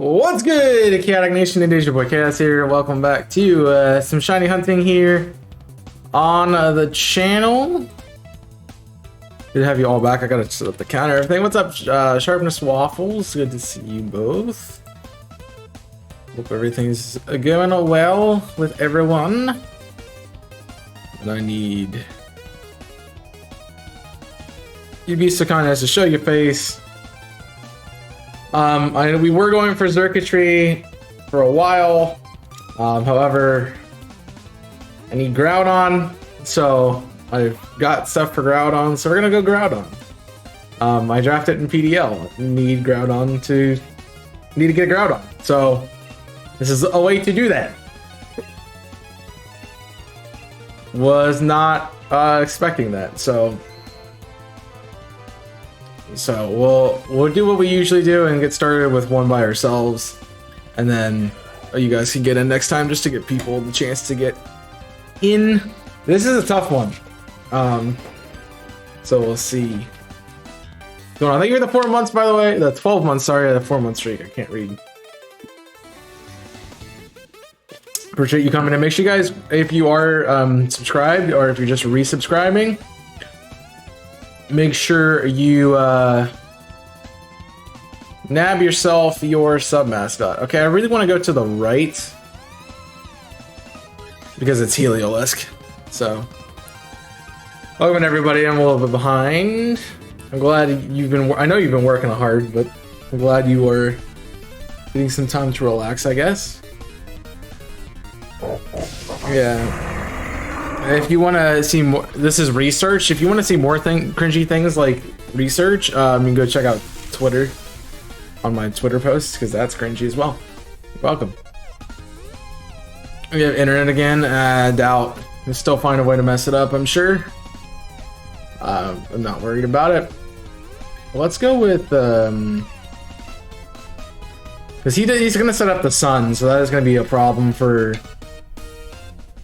What's good, Chaotic Nation? It is your boy Chaos here. Welcome back to some shiny hunting here on the channel. Good to have you all back. I gotta set up the counter. Everything. What's up, Sharpness Waffles? Good to see you both. Hope everything's going well with everyone. And I need you be so kind as to show your face. We were going for circuitry for a while. However, I need Groudon, so I've got stuff for Groudon, so we're gonna go Groudon. I drafted in PDL. Need get Groudon. So this is a way to do that. Was not expecting that, so we'll do what we usually do and get started with one by ourselves, and then you guys can get in next time just to get people the chance to get in. This is a tough one, so we'll see. Going on. Thank you for the 4 months, by the way. The 12 months. Sorry, the 4 month streak. I can't read. Appreciate you coming in. Make sure you guys, if you are subscribed or if you're just resubscribing, make sure you nab yourself your sub mascot. Okay, I really want to go to the right because it's Heliolisk. So, welcome everybody. I'm a little bit behind. I'm glad you've been. I know you've been working hard, but I'm glad you are getting some time to relax, I guess. Yeah. If you want to see more, this is research. If you want to see more cringy things like research, you can go check out Twitter on my Twitter posts because that's cringy as well. You're welcome. We have internet again. Doubt. We'll still find a way to mess it up, I'm sure. I'm not worried about it. Let's go with because he's gonna set up the sun, so that is gonna be a problem for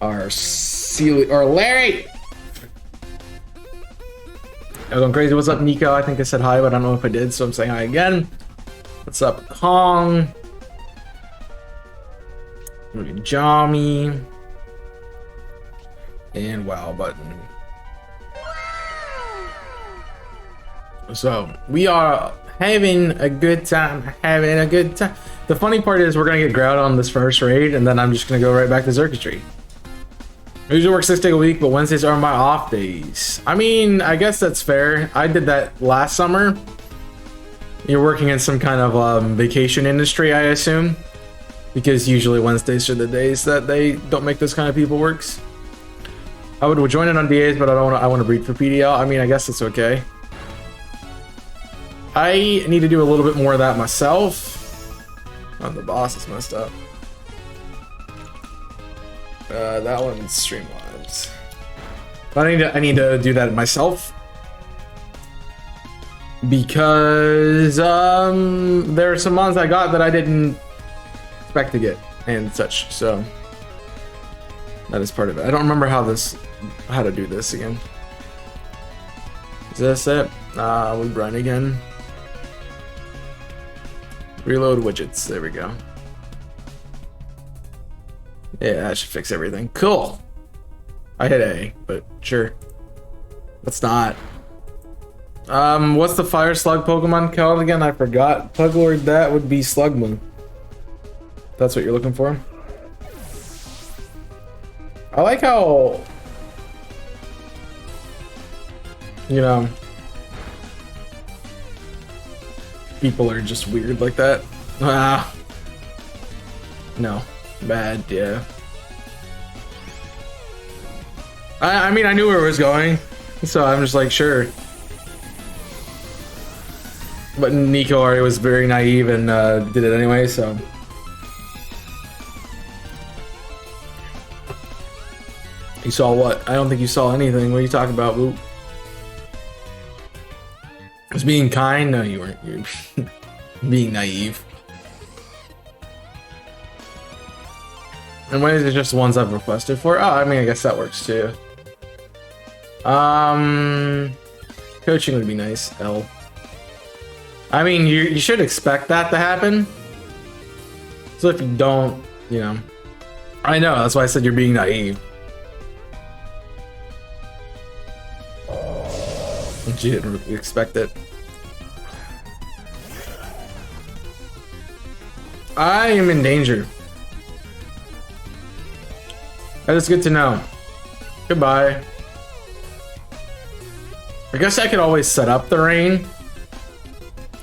our Larry. I'm going crazy. What's up, Nico? I think I said hi, but I don't know if I did, so I'm saying hi again. What's up, Kong? Jami and Wow Button. So we are having a good time. The funny part is we're gonna get Groudon on this first raid, and then I'm just gonna go right back to circuitry. I usually work 6 days a week, but Wednesdays are my off days. I mean, I guess that's fair. I did that last summer. You're working in some kind of vacation industry, I assume, because usually Wednesdays are the days that they don't make those kind of people works. I would join in on DAs, but I want to breed for PDL. I mean, I guess it's okay. I need to do a little bit more of that myself. Oh, the boss is messed up. That one's Streamlabs. But I need to do that myself because there are some mons I got that I didn't expect to get and such. So that is part of it. I don't remember how to do this again. Is this it? We run again. Reload widgets. There we go. Yeah, that should fix everything. Cool. I hit A, but sure. Let's not. What's the fire slug Pokemon called again? I forgot. Puglord, that would be Slugma. That's what you're looking for. I like how, you know, people are just weird like that. No. Bad, yeah. I mean, I knew where it was going, so I'm just like, sure. But Nico already was very naive and did it anyway, so. You saw what? I don't think you saw anything. What are you talking about, Boop? Was being kind? No, you weren't. You're being naive. And when is it just the ones I've requested for? Oh, I mean, I guess that works too. Coaching would be nice. L. I mean, you should expect that to happen. So if you don't, you know, I know, that's why I said you're being naive. You didn't really expect it. I am in danger. That is good to know. Goodbye. I guess I could always set up the rain.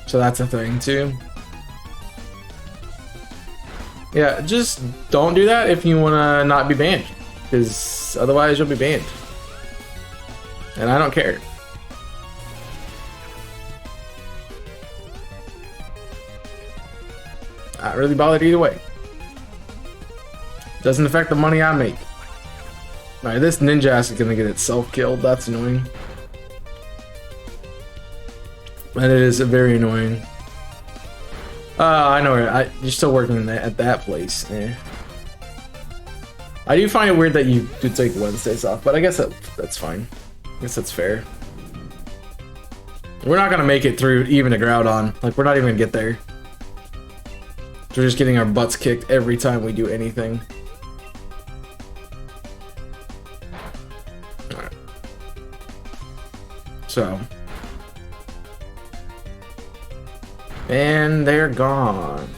So that's a thing too. Yeah, just don't do that if you want to not be banned. Because otherwise you'll be banned. And I don't care. Not really bothered either way. Doesn't affect the money I make. Alright, this ninja ass is gonna get itself killed. That's annoying. That is very annoying. I know you're still working at that place. Eh. I do find it weird that you do take Wednesdays off, but I guess that's fine. I guess that's fair. We're not gonna make it through even a Groudon. Like, we're not even gonna get there. We're just getting our butts kicked every time we do anything. Alright. So. And they're gone.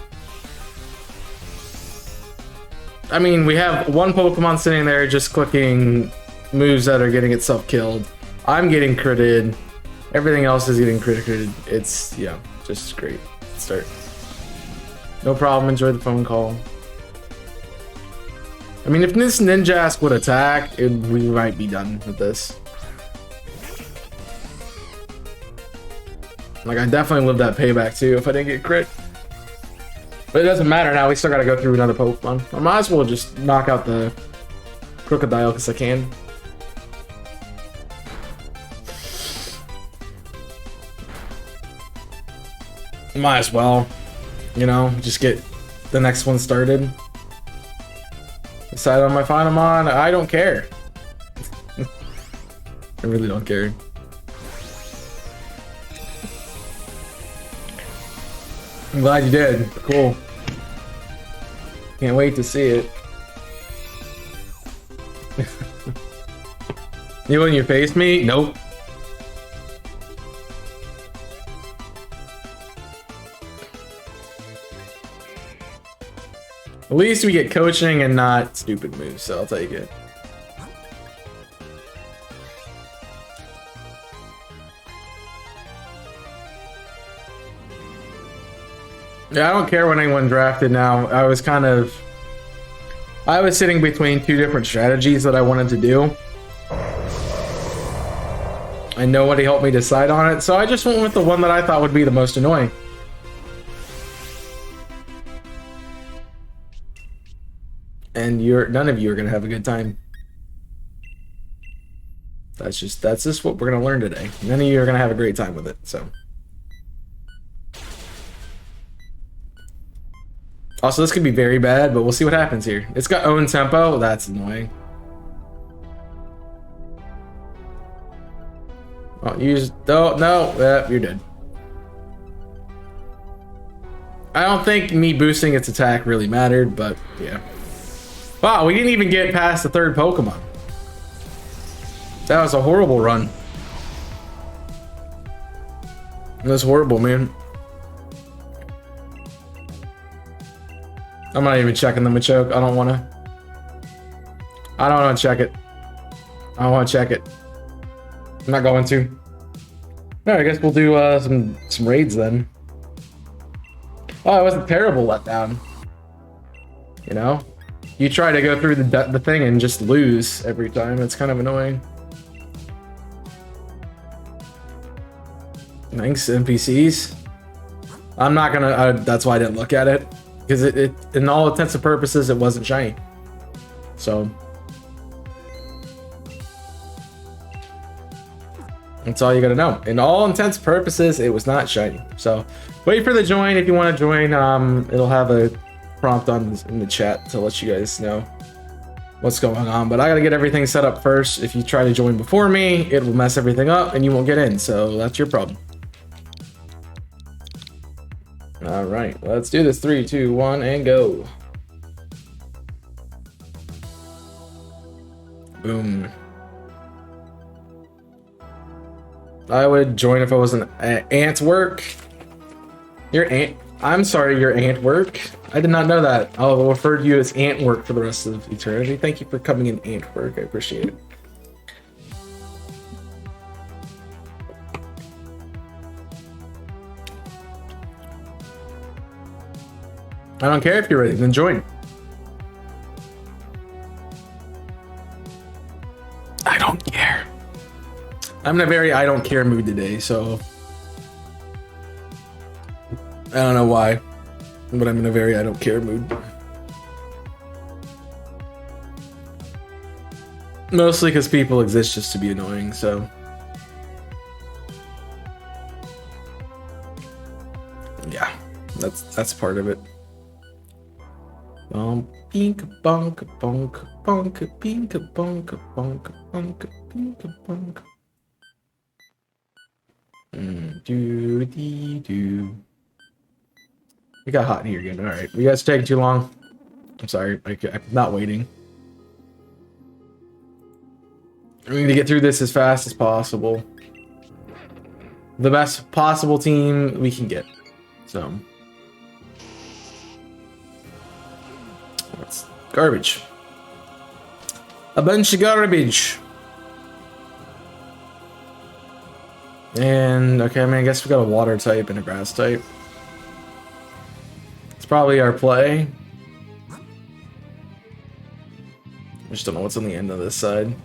I mean, we have one Pokemon sitting there just clicking moves that are getting itself killed. I'm getting critted. Everything else is getting critted. It's, yeah, just great. Let's start. No problem, enjoy the phone call. I mean, if this Ninjask would attack, we might be done with this. Like, I definitely lived that payback too if I didn't get crit. But it doesn't matter now, we still gotta go through another Pokemon. I might as well just knock out the Crocodile because I can. Might as well. You know, just get the next one started. Decide on my final mon. I don't care. I really don't care. I'm glad you did. Cool. Can't wait to see it. You wouldn't face me? Nope. At least we get coaching and not stupid moves, so I'll take it. Yeah, I don't care when anyone drafted now. I was sitting between two different strategies that I wanted to do. And nobody helped me decide on it, so I just went with the one that I thought would be the most annoying. And none of you are gonna have a good time. That's just what we're gonna learn today. None of you are gonna have a great time with it, so. Also, this could be very bad, but we'll see what happens here. It's got own tempo. That's annoying. Oh, no, you're dead. I don't think me boosting its attack really mattered, but yeah. Wow, we didn't even get past the third Pokemon. That was a horrible run. It was horrible, man. I'm not even checking the Machoke. I don't want to check it. I don't want to check it. I'm not going to. Alright, I guess we'll do some raids then. Oh, it was a terrible letdown. You know? You try to go through the thing and just lose every time. It's kind of annoying. Thanks, NPCs. I'm not gonna, that's why I didn't look at it. Because it, in all intents and purposes, it wasn't shiny. So. That's all you gotta know. In all intents and purposes, it was not shiny. So, wait for the join if you want to join. It'll have a prompt in the chat to let you guys know what's going on, but I gotta get everything set up first. If you try to join before me, it will mess everything up and you won't get in, so that's your problem. All right, let's do this. 3, 2, 1, and go. Boom. I would join if I was an ant work. Your ant. I'm sorry, your ant work. I did not know that. I'll refer to you as ant work for the rest of eternity. Thank you for coming in, ant work. I appreciate it. I don't care if you're ready, then join. I don't care. I'm in a very I don't care mood today, so I don't know why, but I'm in a very I don't care mood. Mostly because people exist just to be annoying, so. Yeah, that's part of it. Pink bonk bonk bonk pink bonk bonk bonk pink bonk. Do dee do. It got hot in here again. All right, you guys taking too long. I'm sorry, I'm not waiting. We need to get through this as fast as possible. The best possible team we can get. So. That's garbage. A bunch of garbage. And, okay, I mean, I guess we got a water type and a grass type. It's probably our play. I just don't know what's on the end of this side.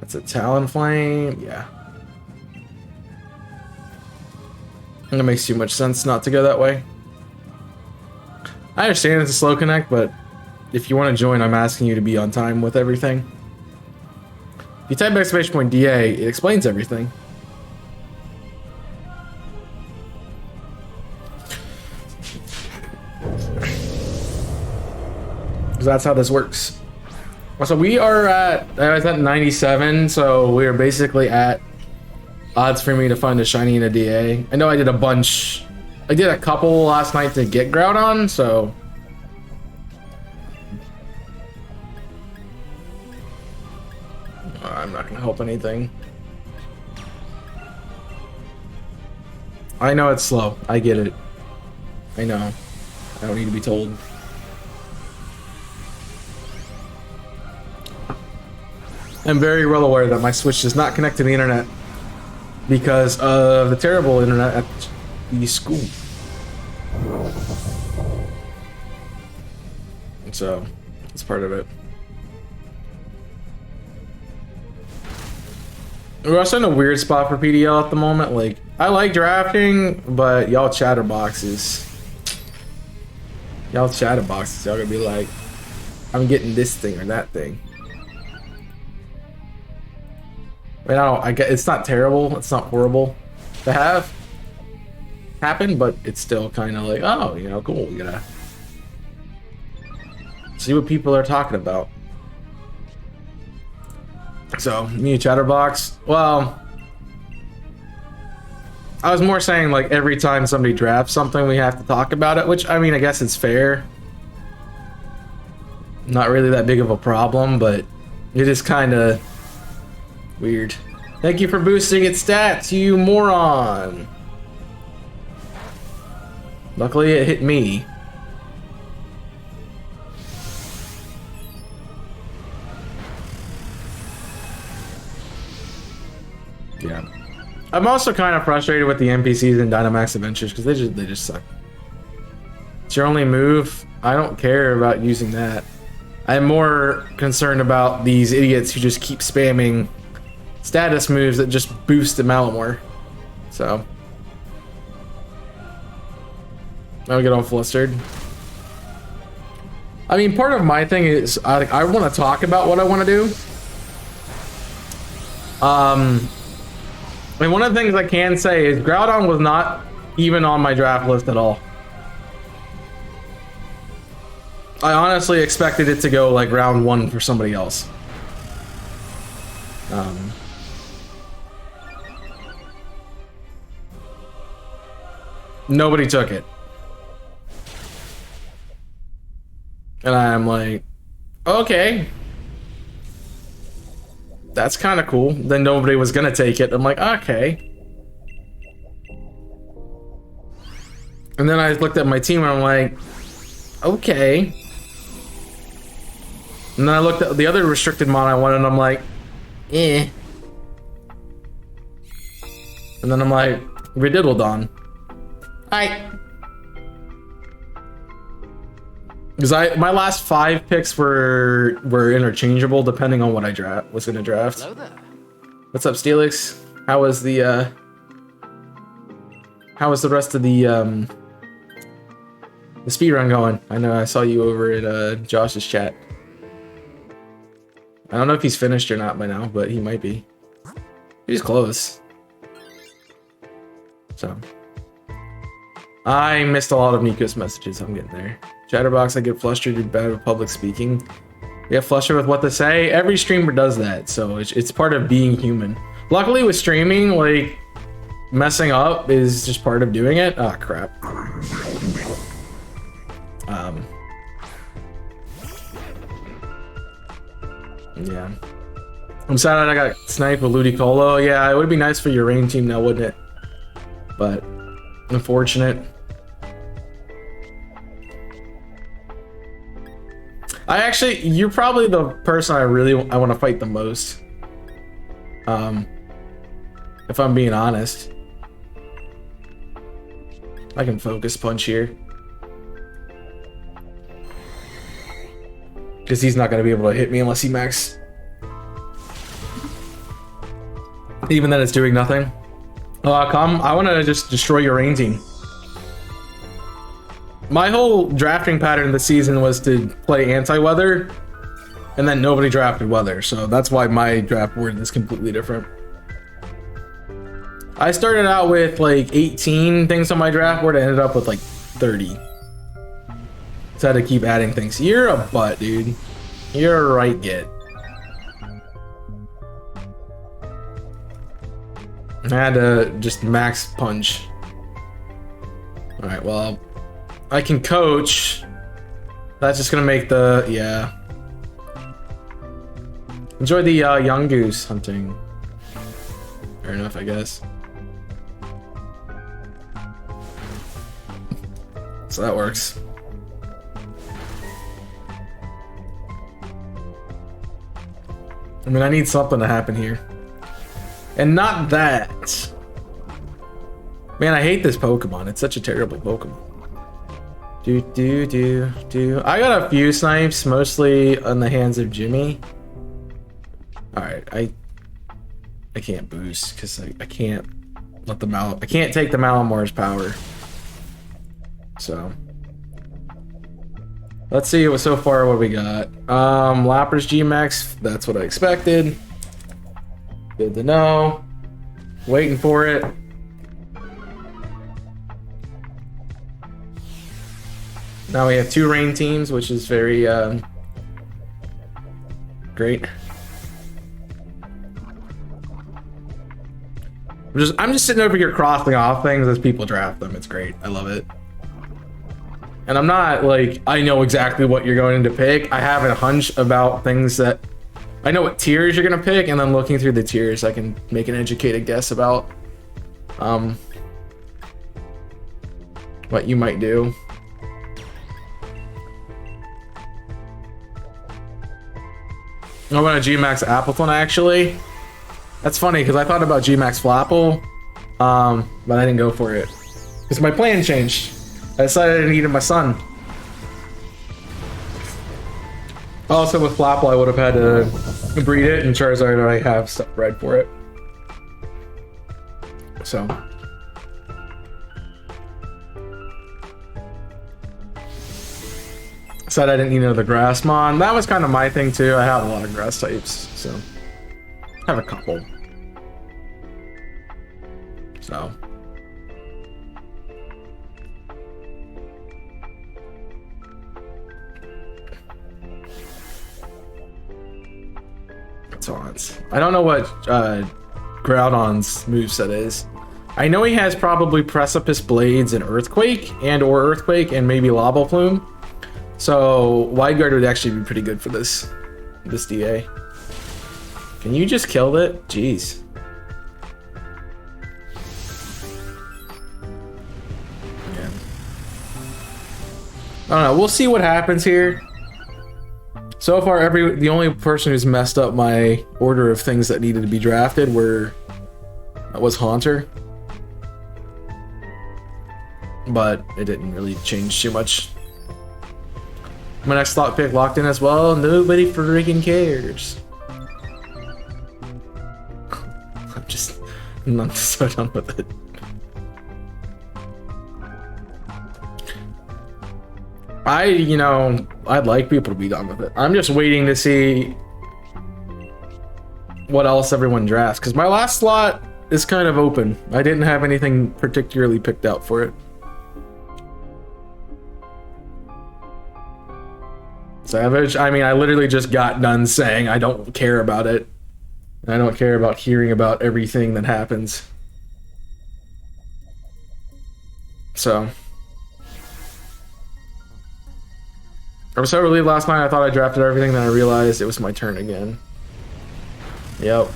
That's a Talonflame, yeah. It makes too much sense not to go that way. I understand it's a slow connect, but if you want to join, I'm asking you to be on time with everything. If you type !DA, it explains everything. Because that's how this works. So we are at, I was at 97, so we are basically at odds for me to find a shiny in a DA. I know I did a bunch. I did a couple last night to get Groudon, so. I'm not gonna help anything. I know it's slow. I get it. I know. I don't need to be told. I'm very well aware that my Switch does not connect to the internet because of the terrible internet at the school. So, it's part of it. We're also in a weird spot for PDL at the moment. Like, I like drafting, but y'all chatterboxes. Y'all chatterboxes. Y'all gonna be like, I'm getting this thing or that thing. I mean, I get it's not terrible. It's not horrible to have happen, but it's still kind of like, oh, you know, cool. You gotta see what people are talking about. So, new chatterbox. Well, I was more saying like every time somebody drafts something, we have to talk about it, which I mean, I guess it's fair. Not really that big of a problem, but it is kind of weird. Thank you for boosting its stats, you moron. Luckily, it hit me. Yeah. I'm also kind of frustrated with the NPCs in Dynamax Adventures because they just suck. It's your only move. I don't care about using that. I'm more concerned about these idiots who just keep spamming status moves that just boost the Malamore. So I'll get all flustered. I mean, part of my thing is I want to talk about what I want to do. I mean, one of the things I can say is Groudon was not even on my draft list at all. I honestly expected it to go like round 1 for somebody else. Nobody took it. And I'm like, okay. That's kind of cool. Then nobody was gonna take it. I'm like, okay. And then I looked at my team and I'm like, okay. And then I looked at the other restricted mon I wanted and I'm like, eh. And then I'm like, Rididdledon. Alright. Because my last 5 picks were interchangeable depending on what I was gonna draft. Hello there. What's up, Steelix? How was the rest of the speed run going? I know I saw you over at Josh's chat. I don't know if he's finished or not by now, but he might be. He's close. So I missed a lot of Nico's messages. I'm getting there. Chatterbox, I get frustrated bad with public speaking. I get frustrated with what to say. Every streamer does that, so it's part of being human. Luckily with streaming, like, messing up is just part of doing it. Oh crap. Yeah. I'm sad that I got sniped with Ludicolo. Yeah, it would be nice for your rain team now, wouldn't it? But unfortunate. You're probably the person I want to fight the most. If I'm being honest. I can focus punch here. Because he's not going to be able to hit me unless he max. Even then it's doing nothing. Come, I want to just destroy your rain team. My whole drafting pattern this season was to play anti-weather, and then nobody drafted weather, so that's why my draft board is completely different. I started out with like 18 things on my draft board, I ended up with like 30. So I had to keep adding things. You're a butt, dude. You're a right git. I had to just max punch. Alright, well, I can coach. That's just gonna make the, yeah. Enjoy the young goose hunting. Fair enough, I guess. So that works. I mean, I need something to happen here. And not that. Man, I hate this Pokemon. It's such a terrible Pokemon. I got a few snipes, mostly on the hands of Jimmy. Alright, I can't boost, because I can't let the I can't take the Malamore's power. So let's see what so far what we got. Lapras G-Max, that's what I expected. Good to know. Waiting for it. Now we have 2 rain teams, which is very great. I'm just sitting over here crossing off things as people draft them. It's great. I love it. And I'm not like, I know exactly what you're going to pick. I have a hunch about things that I know what tiers you're gonna pick, and then looking through the tiers, I can make an educated guess about what you might do. I want a G-Max Appleton, actually. That's funny, because I thought about G-Max Flapple, but I didn't go for it. Because my plan changed. I decided I needed my son. Also, with Flapple, I would have had to breed it, and Charizard already have stuff bred for it. So. Said I didn't need another Grassmon. That was kind of my thing too. I have a lot of grass types, so I have a couple. So I don't know what Groudon's moveset is. I know he has probably Precipice Blades and Earthquake or Earthquake and maybe Lava Plume. So Wide Guard would actually be pretty good for this DA. Can you just kill it? Jeez. Yeah. I don't know. We'll see what happens here. So far, the only person who's messed up my order of things that needed to be drafted was Haunter. But it didn't really change too much. My next slot pick locked in as well. Nobody freaking cares. I'm so done with it. I'd like people to be done with it. I'm just waiting to see what else everyone drafts, because my last slot is kind of open. I didn't have anything particularly picked out for it. Savage. I mean, I literally just got done saying I don't care about it. I don't care about hearing about everything that happens. So. I was so relieved last night, I thought I drafted everything, then I realized it was my turn again. Yep.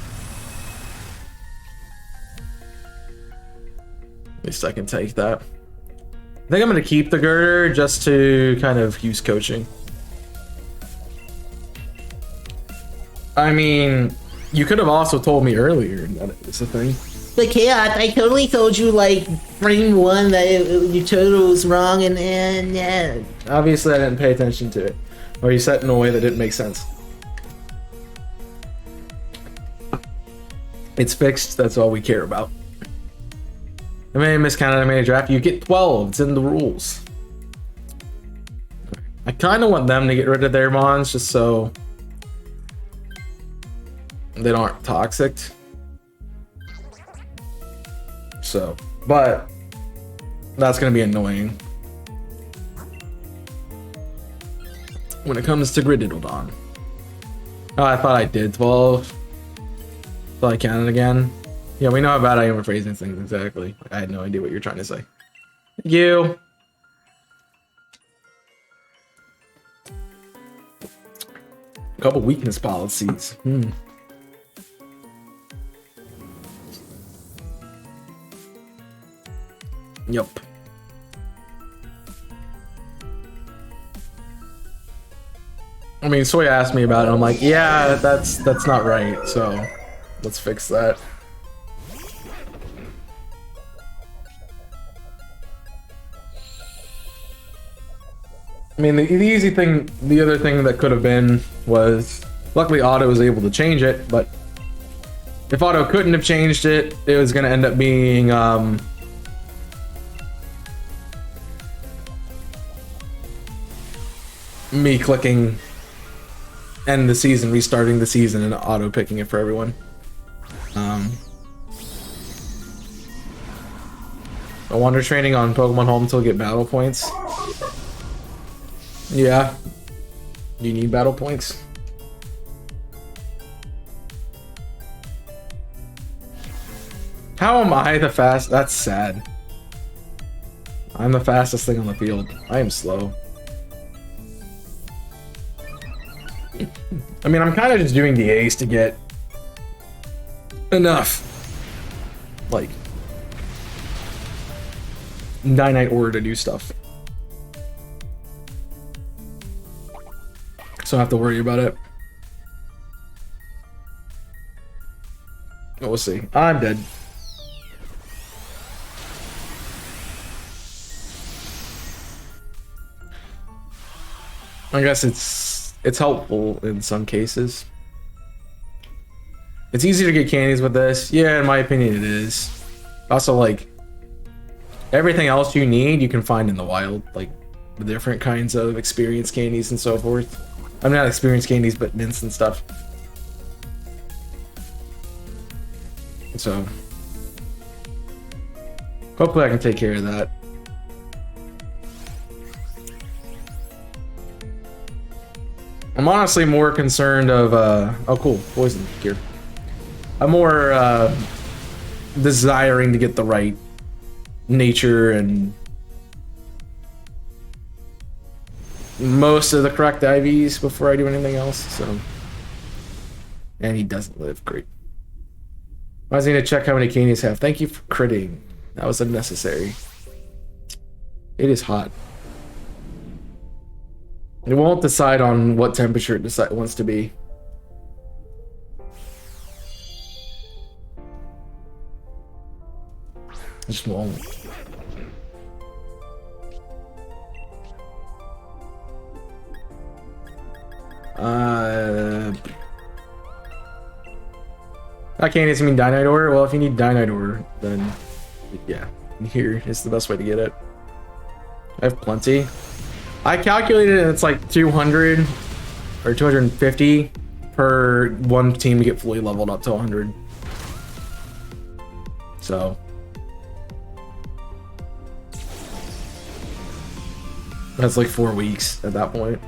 At least I can take that. I think I'm going to keep the girder just to kind of use coaching. I mean, you could have also told me earlier that it's a thing. But Chaos, I totally told you like frame one that your total was wrong, and yeah. Obviously, I didn't pay attention to it, or you said it in a way that didn't make sense. It's fixed. That's all we care about. I may have miscounted. I made a draft. You get 12. It's in the rules. I kind of want them to get rid of their mons just so they aren't toxic. So, but that's gonna be annoying when it comes to GROUDON. Oh, I thought I did 12. Thought I counted again. Yeah, we know how bad I am at phrasing things exactly. I had no idea what you're trying to say. Thank you. A couple weakness policies. Yep. I mean, Soy asked me about it. I'm like, yeah, that's not right. So let's fix that. I mean, the easy thing, the other thing that could have been was, luckily Otto was able to change it, but if Otto couldn't have changed it, it was going to end up being, me clicking end the season, restarting the season, and auto picking it for everyone. I wander training on Pokemon Home until get battle points. Yeah. You need battle points. How am I the fast? That's sad. I'm the fastest thing on the field. I am slow. I mean, I'm kind of just doing the A's to get enough, like, Night order to do stuff. So I don't have to worry about it. We'll see. I'm dead. I guess it's helpful in some cases. It's easy to get candies with this. Yeah, in my opinion, it is. Also, like, everything else you need, you can find in the wild. Like, the different kinds of experience candies and so forth. I'm not experience candies, but mints and stuff. So, hopefully I can take care of that. I'm honestly more concerned of, oh cool, poison gear. I'm more desiring to get the right nature and most of the correct IVs before I do anything else. So, and he doesn't live great. I was going to check how many canies have. Thank you for critting. That was unnecessary. It is hot. It won't decide on what temperature it wants to be. It just won't. I can't even mean Dynite ore. Well, if you need Dynite ore, then yeah, here is the best way to get it. I have plenty. I calculated it, and it's like 200 or 250 per one team to get fully leveled up to 100. So that's like 4 weeks at that point.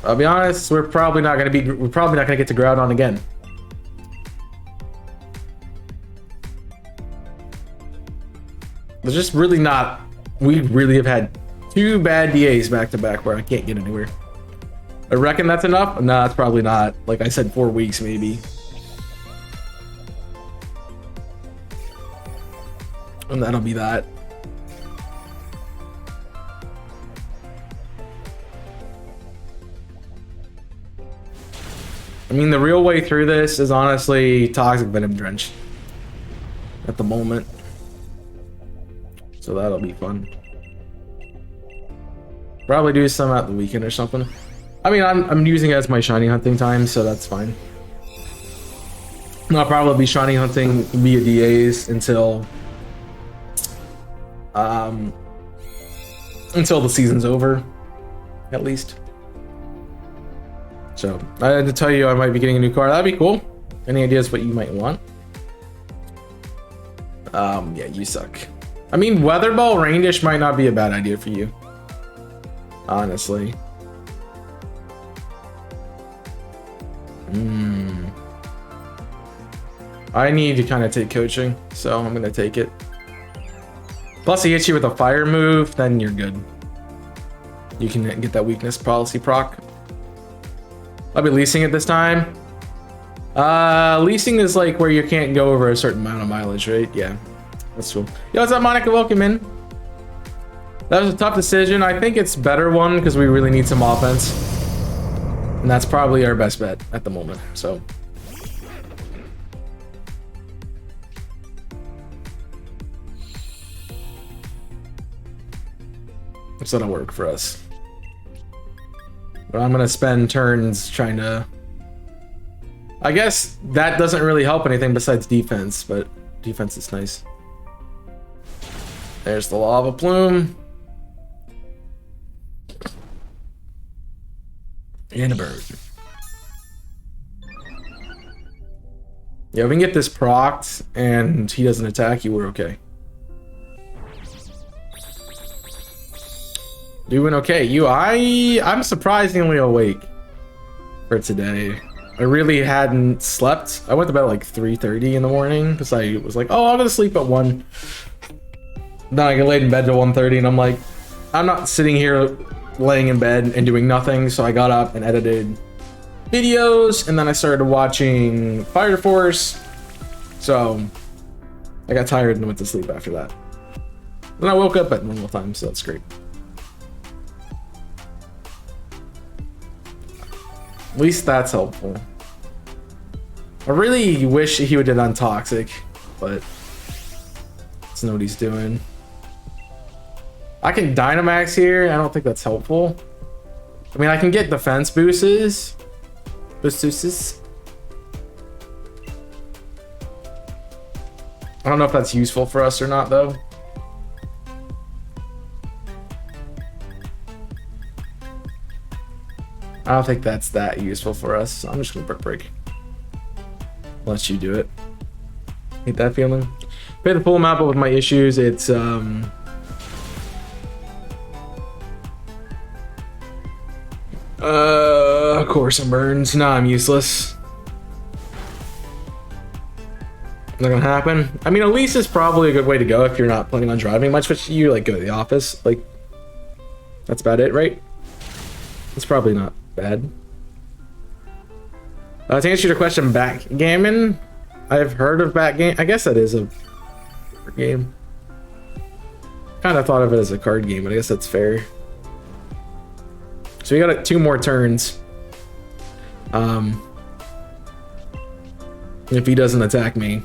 I'll be honest, we're probably not gonna get to Groudon again. There's just really not. We really have had 2 bad DAs back to back where I can't get anywhere. I reckon that's enough. Nah, it's probably not. Like I said, 4 weeks maybe. And that'll be that. I mean, the real way through this is honestly Toxic Venom Drench at the moment. So that'll be fun. Probably do some at the weekend or something. I mean, I'm using it as my shiny hunting time, so that's fine. I'll probably be shiny hunting via DAs until the season's over, at least. So I had to tell you I might be getting a new car. That'd be cool. Any ideas what you might want? Yeah, you suck. I mean, Weather Ball Rain Dish might not be a bad idea for you, honestly. I need to kind of take coaching, so I'm gonna take it. Plus, he hits you with a fire move, then you're good. You can get that weakness policy proc. I'll be leasing it this time. Leasing is like where you can't go over a certain amount of mileage, right? Yeah, that's cool. Yo, what's up, Monica? Welcome in. That was a tough decision. I think it's better one because we really need some offense. And that's probably our best bet at the moment, so. It's gonna work for us. But I'm gonna spend turns trying to... I guess that doesn't really help anything besides defense, but defense is nice. There's the lava plume. And a bird. Yeah, if we can get this procced and he doesn't attack you, we're okay. Doing okay. I'm surprisingly awake for today. I really hadn't slept. I went to bed at like 3:30 in the morning because I was like, oh, I'm gonna sleep at 1. Then I get laid in bed till 1:30 and I'm like, I'm not sitting here laying in bed and doing nothing. So I got up and edited videos and then I started watching Fire Force. So I got tired and went to sleep after that. Then I woke up at normal time, so that's great. At least that's helpful. I really wish he would have done Toxic, but that's not what he's doing. I can Dynamax here. I don't think that's helpful. I mean, I can get defense boosts. I don't know if that's useful for us or not, though. I don't think that's that useful for us. So I'm just gonna break. Let you do it. Hate that feeling. Pay the full map up with my issues. It's course I'm burned. No, I'm useless. Not gonna happen. I mean, Elise is probably a good way to go if you're not planning on driving much, but you like go to the office. Like, that's about it, right? It's probably not bad. To answer your question, backgammon. I've heard of backgammon. I guess that is a game. Kind of thought of it as a card game, but I guess that's fair. So we got 2 more turns. If he doesn't attack me.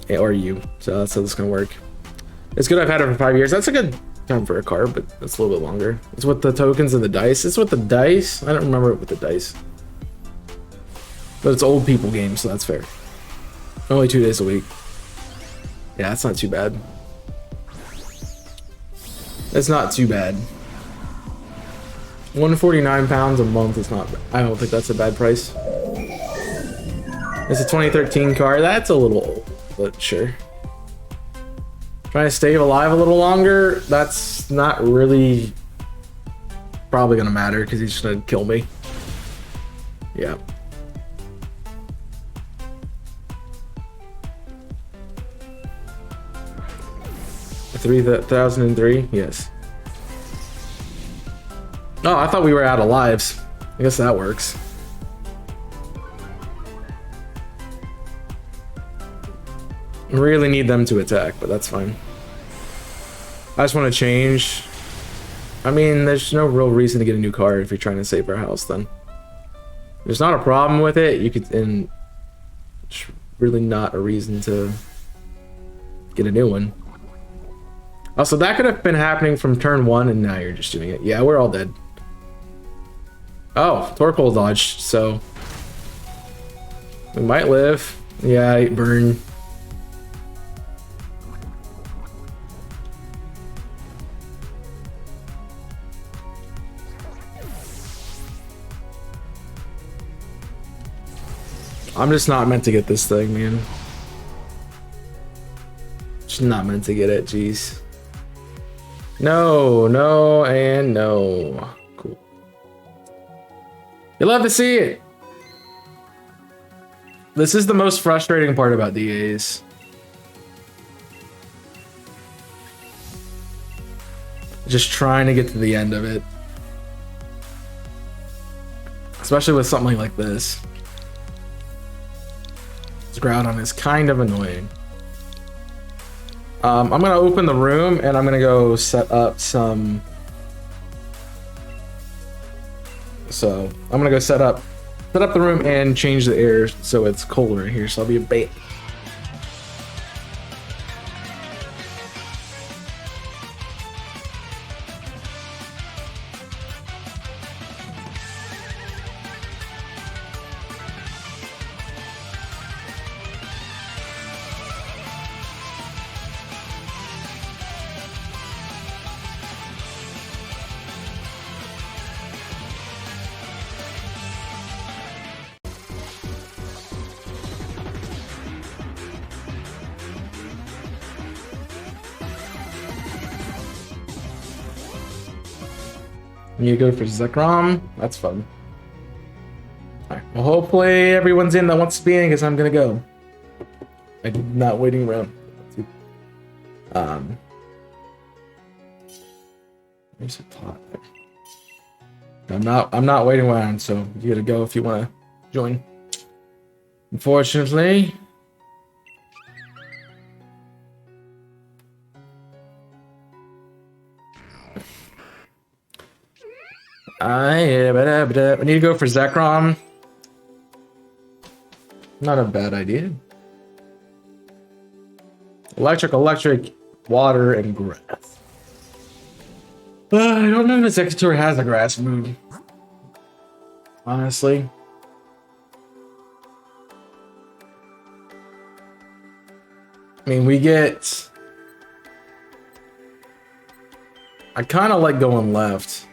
Yeah, or you. So that's how this is gonna work. It's good I've had it for 5 years. That's a good time for a card, but it's a little bit longer. It's with the tokens and the dice. It's with the dice. I don't remember it with the dice. But it's old people game, so that's fair. Only 2 days a week. Yeah, that's not too bad. It's not too bad. 149 pounds a month is not bad. I don't think that's a bad price. It's a 2013 car. That's a little old, but sure. Trying to stay alive a little longer. That's not really probably gonna matter because he's just gonna kill me. Yeah. A 3003? Yes. Oh, I thought we were out of lives. I guess that works. Really need them to attack, but that's fine. I just want to change. I mean, there's no real reason to get a new card if you're trying to save our house, then. There's not a problem with it. You could, and it's really not a reason to get a new one. Also, that could have been happening from turn 1, and now you're just doing it. Yeah, we're all dead. Oh, Torkoal dodged, so we might live. Yeah, burn. I'm just not meant to get this thing, man. Just not meant to get it, jeez. No, no, and no. Cool. You love to see it. This is the most frustrating part about DAs. Just trying to get to the end of it. Especially with something like this. Groudon is kind of annoying. I'm gonna open the room and I'm gonna go set up some. So I'm gonna go set up the room and change the air so it's colder in here. So I'll be a bait. You go for Zekrom. That's fun. Alright, well, hopefully everyone's in that wants to be in because I'm gonna go. I'm not waiting around. There's a pot there. I'm not waiting around, so you gotta go if you wanna join. Unfortunately. We need to go for Zekrom. Not a bad idea. Electric, water, and grass. I don't know if Executor has a grass move. Honestly. I mean, we get... I kind of like going left.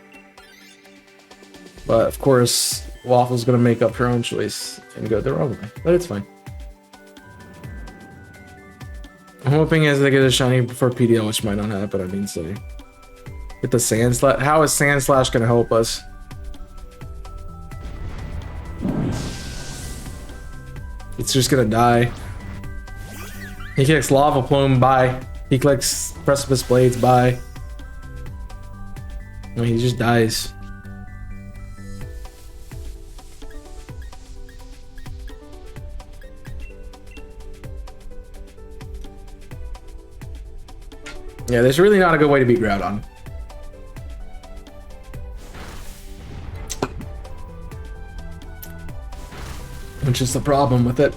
But of course, Waffle's gonna make up her own choice and go the wrong way. But it's fine. I'm hoping as they get a shiny before PDL, which might not happen, I mean, say. Get the Sand Slash. How is Sand Slash gonna help us? it's just gonna die. He kicks Lava Plume, bye. He clicks Precipice Blades, bye. I mean, he just dies. Yeah, there's really not a good way to beat Groudon. Which is the problem with it.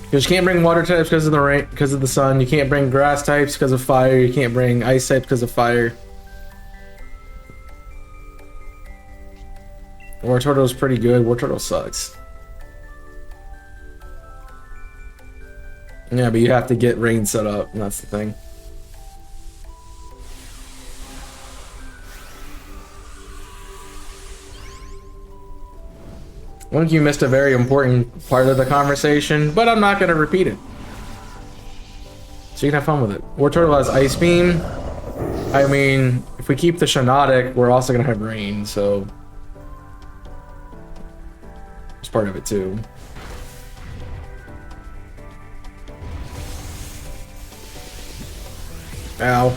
Because you can't bring water types because of the rain, because of the sun. You can't bring grass types because of fire. You can't bring ice types because of fire. Wartortle's pretty good. Wartortle sucks. Yeah, but you have to get rain set up, and that's the thing. I think you missed a very important part of the conversation, but I'm not going to repeat it. So you can have fun with it. Wartortle has Ice Beam. I mean, if we keep the Shinotic, we're also going to have Rain, so... it's part of it, too. Ow.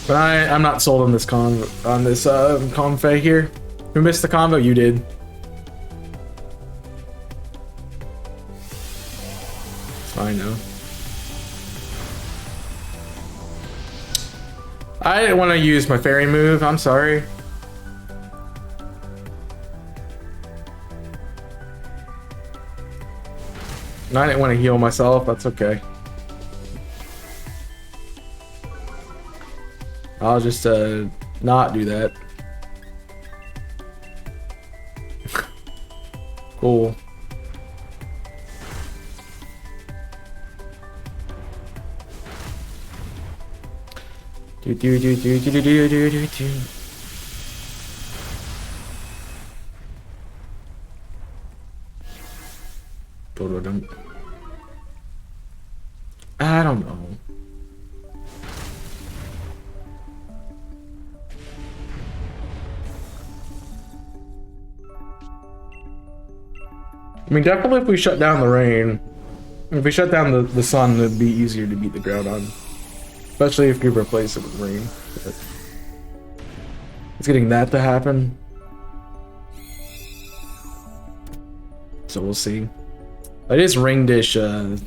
But I'm not sold on this Confe here. Who missed the combo? You did. It's fine now. I didn't want to use my fairy move. I'm sorry. I didn't want to heal myself. That's okay. I'll just not do that. Cool. Do do do do do do do do do do. I don't know. I mean, definitely if we shut down the rain, if we shut down the sun, it'd be easier to beat the Groudon. Especially if you replace it with rain. But it's getting that to happen. So we'll see. It is Ring Dish, the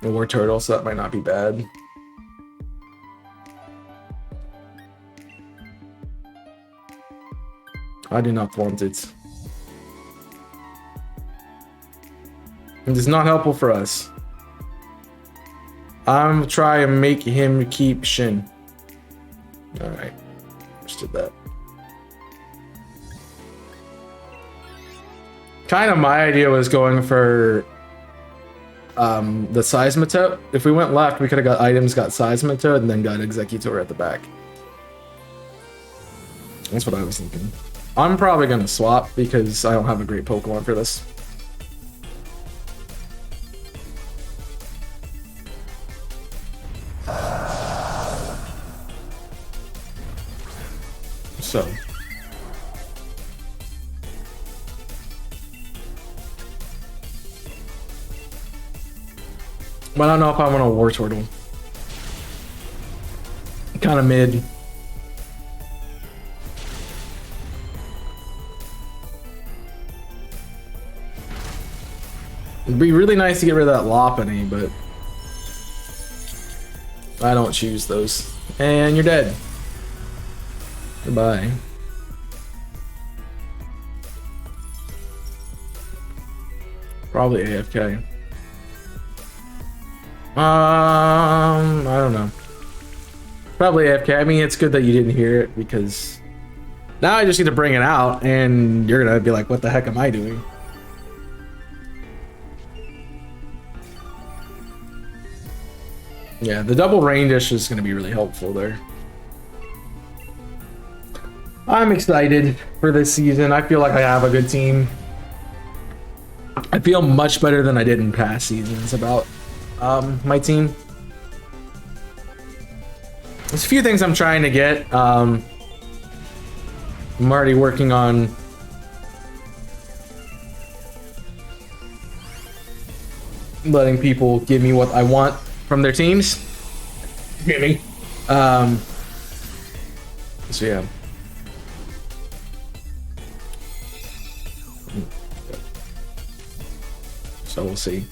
Wartortle, so that might not be bad. I do not want it. It is not helpful for us. I'm trying to make him keep Shin. Alright. Understood that. Kind of my idea was going for the Seismitoad. If we went left, we could have got items, got Seismitoad, and then got Executor at the back. That's what I was thinking. I'm probably going to swap because I don't have a great Pokemon for this. So. But I don't know if I want a Wartortle. Kind of mid. It'd be really nice to get rid of that Lopunny, but I don't choose those. And you're dead. Goodbye. Probably AFK. I don't know. Probably AFK. I mean, it's good that you didn't hear it because now I just need to bring it out and you're gonna be like, what the heck am I doing? Yeah, the double rain dish is gonna be really helpful there. I'm excited for this season. I feel like I have a good team. I feel much better than I did in past seasons about my team. There's a few things I'm trying to get. I'm already working on letting people give me what I want from their teams. Get me. So yeah. So we'll see.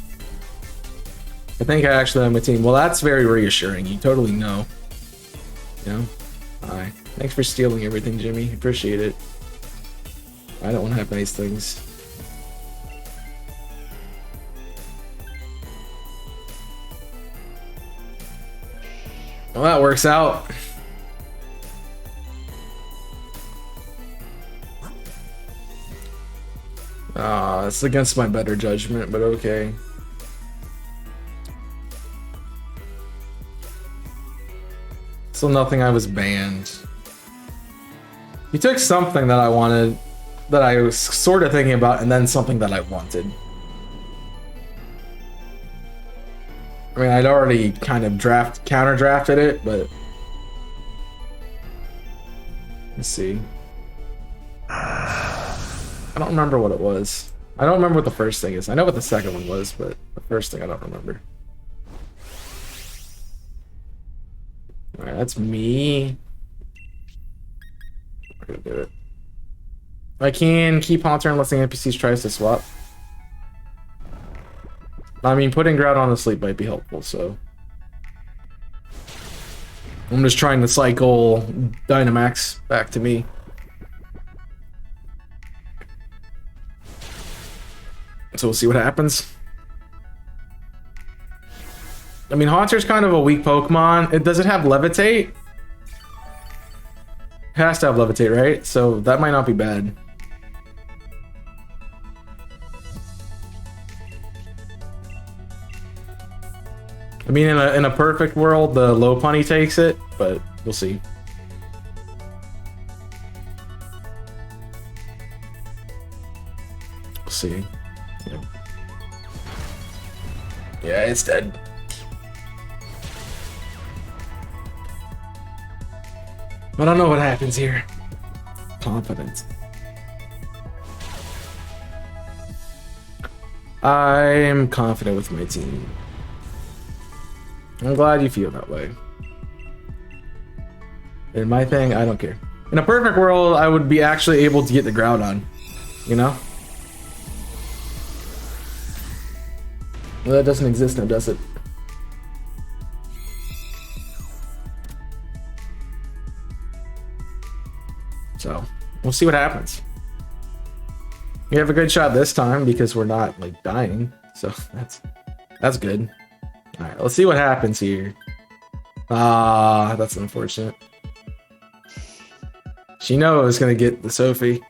I think I actually have my team. Well, that's very reassuring. You totally know. You know? Hi. Thanks for stealing everything, Jimmy. Appreciate it. I don't want to have nice things. Well, that works out. It's against my better judgment, but okay. Still nothing. I was banned. You took something that I wanted, that I was sort of thinking about, and then something that I wanted. I mean, I'd already kind of counter drafted it, but let's see. I don't remember what it was. I don't remember what the first thing is. I know what the second one was, but the first thing I don't remember. Alright, that's me. I'm gonna do it. I can keep Haunter unless the NPCs tries to swap. I mean, putting Groudon to sleep might be helpful, so I'm just trying to cycle Dynamax back to me. So we'll see what happens. I mean, Haunter's kind of a weak Pokemon. Does it have Levitate? It has to have Levitate, right? So that might not be bad. I mean, in a perfect world, the Lopunny takes it, but we'll see. We'll see. Yeah, it's dead. I don't know what happens here. Confidence. I'm confident with my team. I'm glad you feel that way. In my thing, I don't care. In a perfect world, I would be actually able to get the Groudon. You know? Well, that doesn't exist now, does it? So, we'll see what happens. We have a good shot this time because we're not, like, dying. So, that's good. Alright, let's see what happens here. Ah, that's unfortunate. She knows gonna get the Sophie.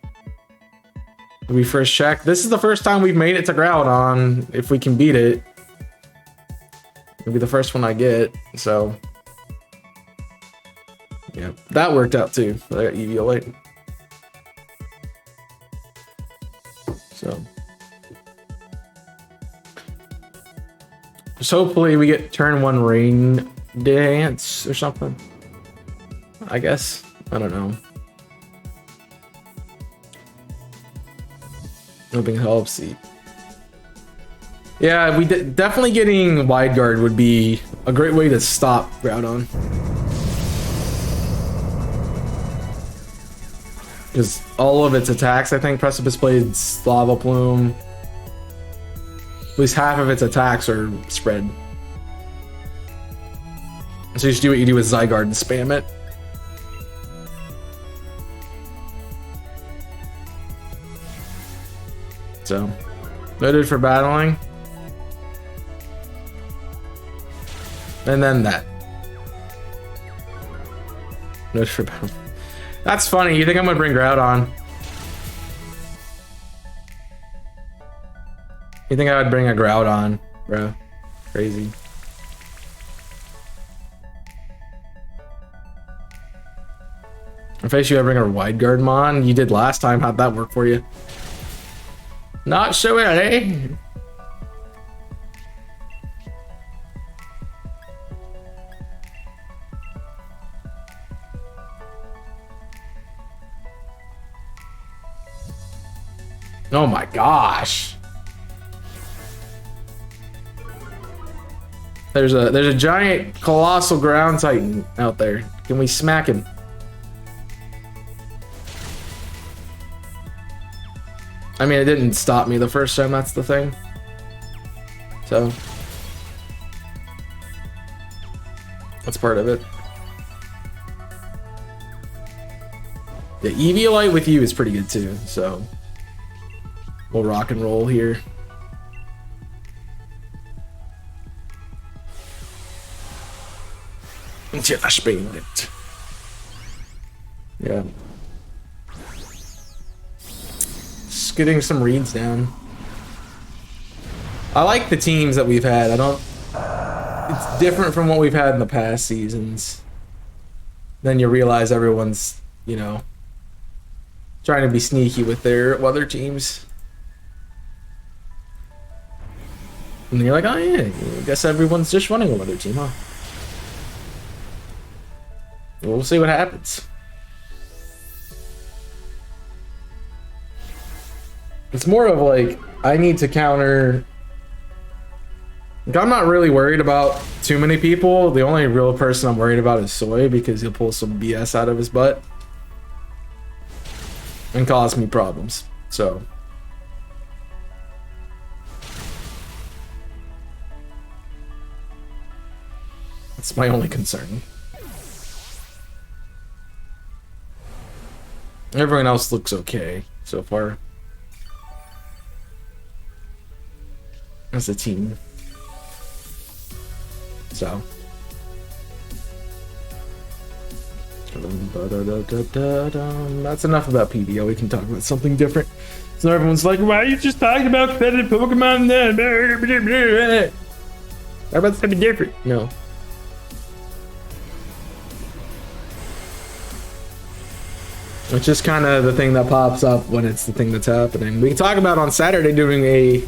We first check. This is the first time we've made it to Groudon. If we can beat it, it'll be the first one I get. So, yeah, that worked out too. I got EVO8. So, just hopefully we get turn 1 Rain Dance or something. I guess. I don't know. Hoping helps. Yeah, definitely getting Wide Guard would be a great way to stop Groudon. Because all of its attacks, I think, Precipice Blades, Lava Plume, at least half of its attacks are spread. So you just do what you do with Zygarde and spam it. So, noted for battling. And then that. Noted for battling. That's funny. You think I'm gonna bring Groudon? You think I would bring a Groudon, bro? Crazy. In face you ever bring a Wide Guard Mon? You did last time. How'd that work for you? Not so well, eh? Oh my gosh. There's a giant colossal ground titan out there. Can we smack him? I mean, it didn't stop me the first time, that's the thing. So that's part of it. The Eviolite with you is pretty good too, so we'll rock and roll here. Yeah. Just getting some reads down. I like the teams that we've had. It's different from what we've had in the past seasons. Then you realize everyone's, you know, trying to be sneaky with their other teams. And you're like, oh yeah, I guess everyone's just running a other team, huh? We'll see what happens. It's more of like, I need to counter. Like, I'm not really worried about too many people. The only real person I'm worried about is Soy, because he'll pull some BS out of his butt and cause me problems. So that's my only concern. Everyone else looks okay so far as a team. So that's enough about PBO. We can talk about something different. So everyone's like, why are you just talking about competitive Pokemon then? How about something different? No. It's just kind of the thing that pops up when it's the thing that's happening. We can talk about on Saturday doing a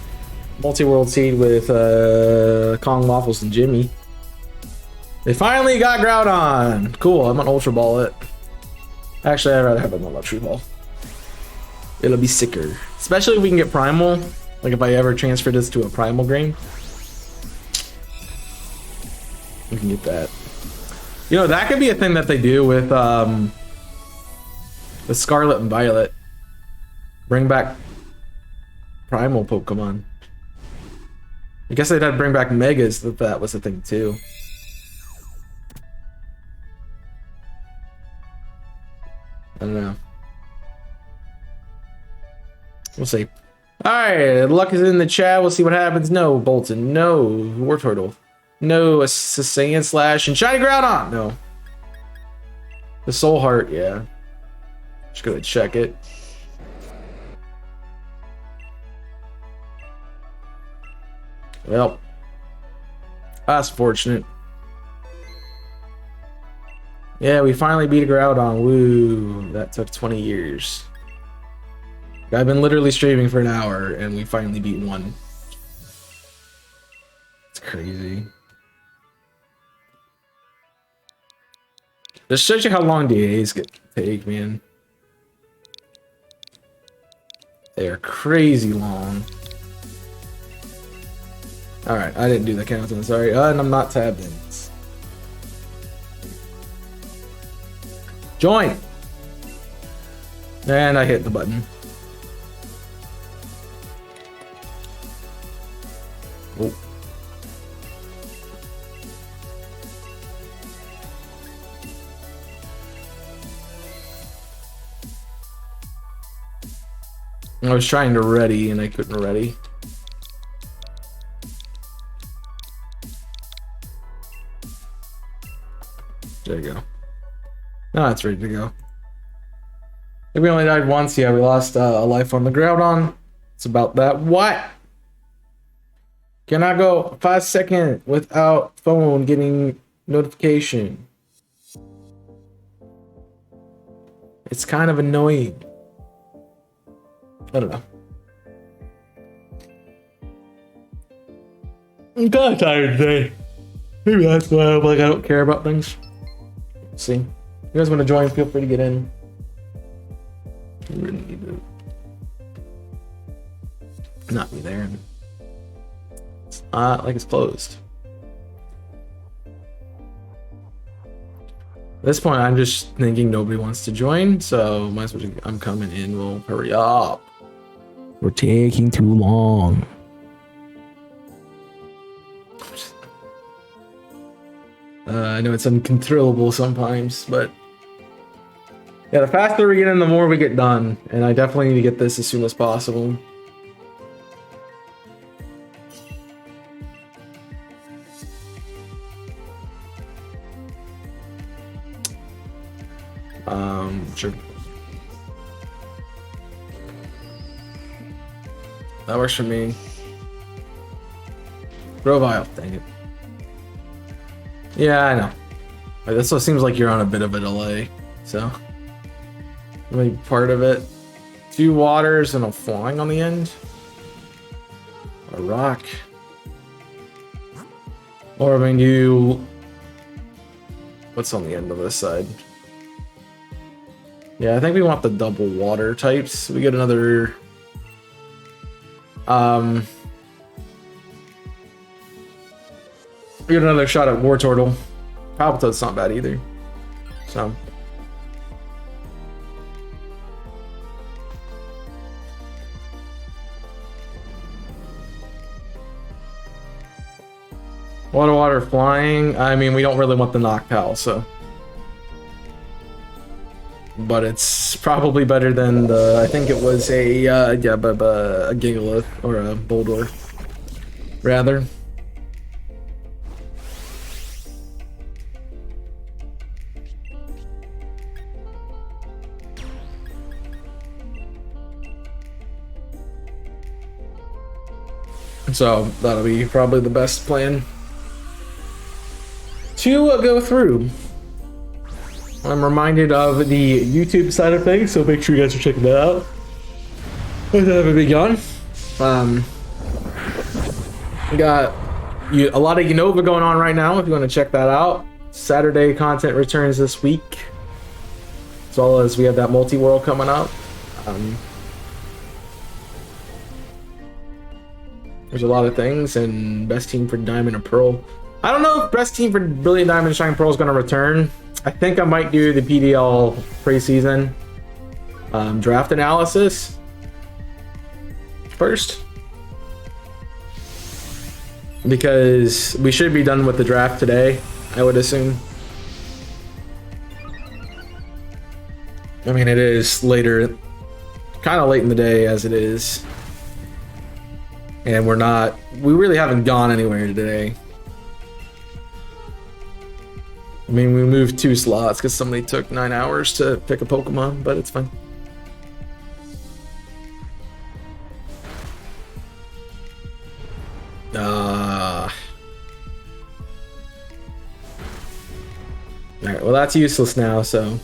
multi-world seed with Kong, Waffles, and Jimmy. They finally got Groudon. Cool, I'm gonna Ultra Ball it. Actually, I'd rather have it on Ultra Ball. It'll be sicker. Especially if we can get Primal. Like if I ever transfer this to a Primal game. We can get that. You know, that could be a thing that they do with the Scarlet and Violet. Bring back Primal Pokemon. I guess they'd have to bring back Megas if that was a thing too. I don't know. We'll see. Alright, luck is in the chat. We'll see what happens. No, Bolton. No, War Turtle. No, a Saiyan Slash and Shiny Groudon. No. The Soul Heart, yeah. Just gonna check it. Well, that's fortunate. Yeah, we finally beat a Groudon. Woo, that took 20 years. I've been literally streaming for an hour and we finally beat one. It's crazy. This shows you how long DAs take, man. They are crazy long. Alright, I didn't do the countdown, sorry. And I'm not tabbed in. Join! And I hit the button. Oh. I was trying to ready and I couldn't ready. There you go. Now it's ready to go. If we only died once, yeah, we lost a life on the Groudon. It's about that. What? Can I go 5 seconds without phone getting notification? It's kind of annoying. I don't know. I'm kind of tired today. Maybe that's why I'm like I don't care about things. Let's see. If you guys want to join, feel free to get in. I really need to. not be there. It's not like it's closed. At this point, I'm just thinking nobody wants to join, so might as well I'm coming in. We'll hurry up. We're taking too long. I know it's uncontrollable sometimes, but yeah, the faster we get in, the more we get done, and I definitely need to get this as soon as possible. Sure. That works for me. Grow vial, dang it. Yeah, I know. This one seems like you're on a bit of a delay, so maybe part of it. 2 waters and a flying on the end. A rock. Or I mean, you. What's on the end of this side? Yeah, I think we want the double water types. We get another. We get another shot at War Turtle. Palpitoad's not bad either. So. Water flying. I mean, we don't really want the Noctowl, so. But it's probably better than the. I think it was a a Gigalith or a Boldor, rather. So that'll be probably the best plan to go through. I'm reminded of the YouTube side of things, so make sure you guys are checking that out. With that having begun, we got a lot of Unova going on right now. If you want to check that out, Saturday content returns this week, as well as we have that multi-world coming up. There's a lot of things, and best team for Diamond and Pearl. I don't know if best team for Brilliant Diamond and Shining Pearl is going to return. I think I might do the PDL preseason draft analysis first, because we should be done with the draft today, I would assume. I mean, it is later, kind of late in the day as it is, and we really haven't gone anywhere today. I mean, we moved 2 slots because somebody took 9 hours to pick a Pokemon, but it's fine. Alright, well that's useless now, so.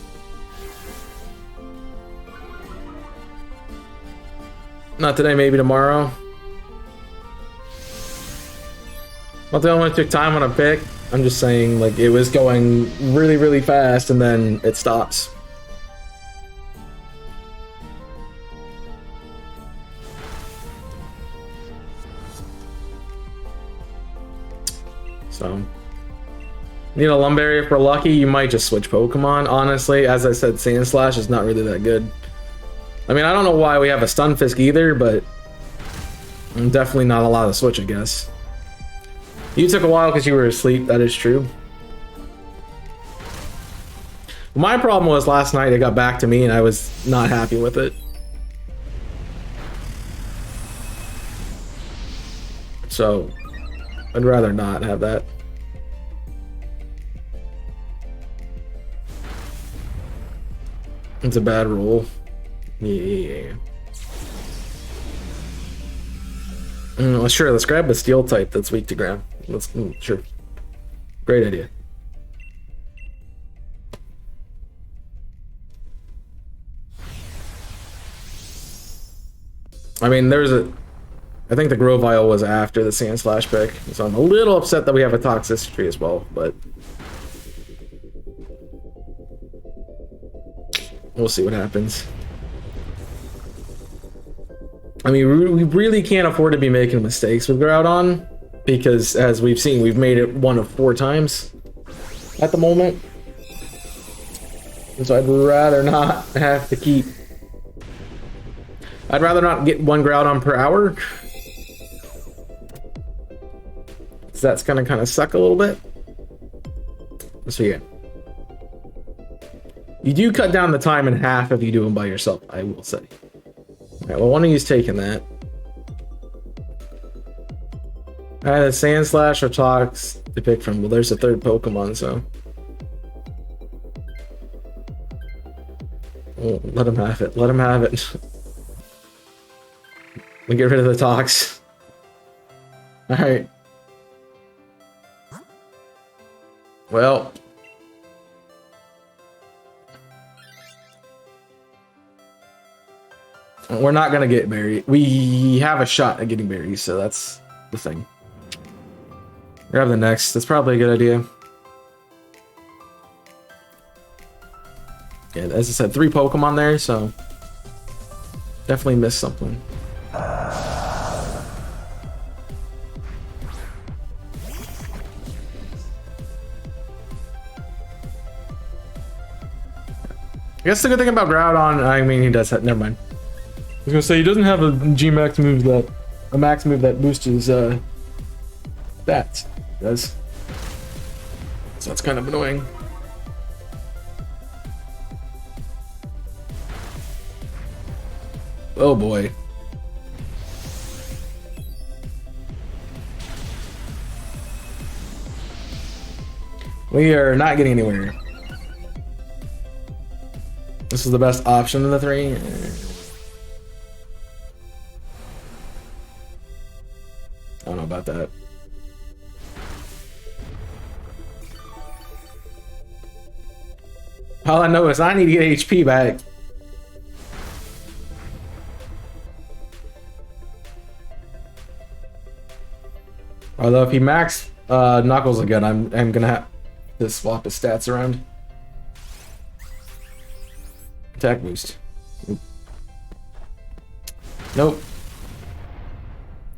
Not today, maybe tomorrow. Well, they only took time on a pick. I'm just saying, like, it was going really, really fast, and then it stops. So, need a Lumberry for lucky. You might just switch Pokemon. Honestly, as I said, Sandslash is not really that good. I mean, I don't know why we have a Stunfisk either, but definitely not a lot of switch, I guess. You took a while because you were asleep, that is true. My problem was last night it got back to me and I was not happy with it. So, I'd rather not have that. It's a bad rule. Yeah. Well, sure, let's grab the steel type that's weak to ground. Sure. Great idea. I mean, I think the Grovile was after the Sandslash pick, so I'm a little upset that we have a Toxicity as well, but we'll see what happens. I mean, we really can't afford to be making mistakes with Groudon, because as we've seen, we've made it 1 of 4 times at the moment. And so I'd rather not have to keep... I'd rather not get 1 Groudon per hour. So that's gonna kind of suck a little bit. So yeah. You do cut down the time in half if you do them by yourself, I will say. Alright, well, one of you's taking that. Either Sand Slash or Tox to pick from. Well, there's a 3rd Pokemon, so. Oh, let him have it. Let him have it. We get rid of the Tox. Alright. Well. We're not gonna get berries. We have a shot at getting berries, so that's the thing. Grab the next. That's probably a good idea. Yeah, as I said, 3 Pokemon there, so definitely missed something. I guess the good thing about Groudon, I mean, he does have, never mind. I was gonna say, he doesn't have a G-Max move that, a max move that boosts his, stats. He does. So that's kind of annoying. Oh boy. We are not getting anywhere. This is the best option of the 3. I don't know about that. All I know is I need to get HP back. Although if he maxed Knuckles again, I'm gonna have to swap his stats around. Attack boost. Nope.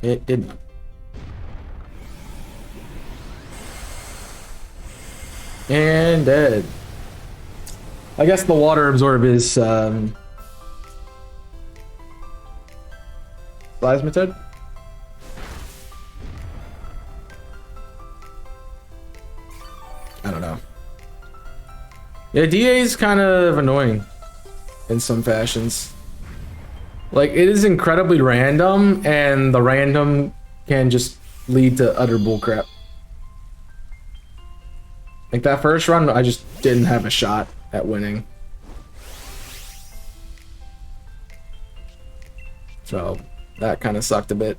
It did not. And dead. I guess the water absorb is Plasmatid? I don't know. Yeah, DA is kind of annoying in some fashions. Like, it is incredibly random, and the random can just lead to utter bullcrap. Like, that first run, I just didn't have a shot at winning. So, that kind of sucked a bit.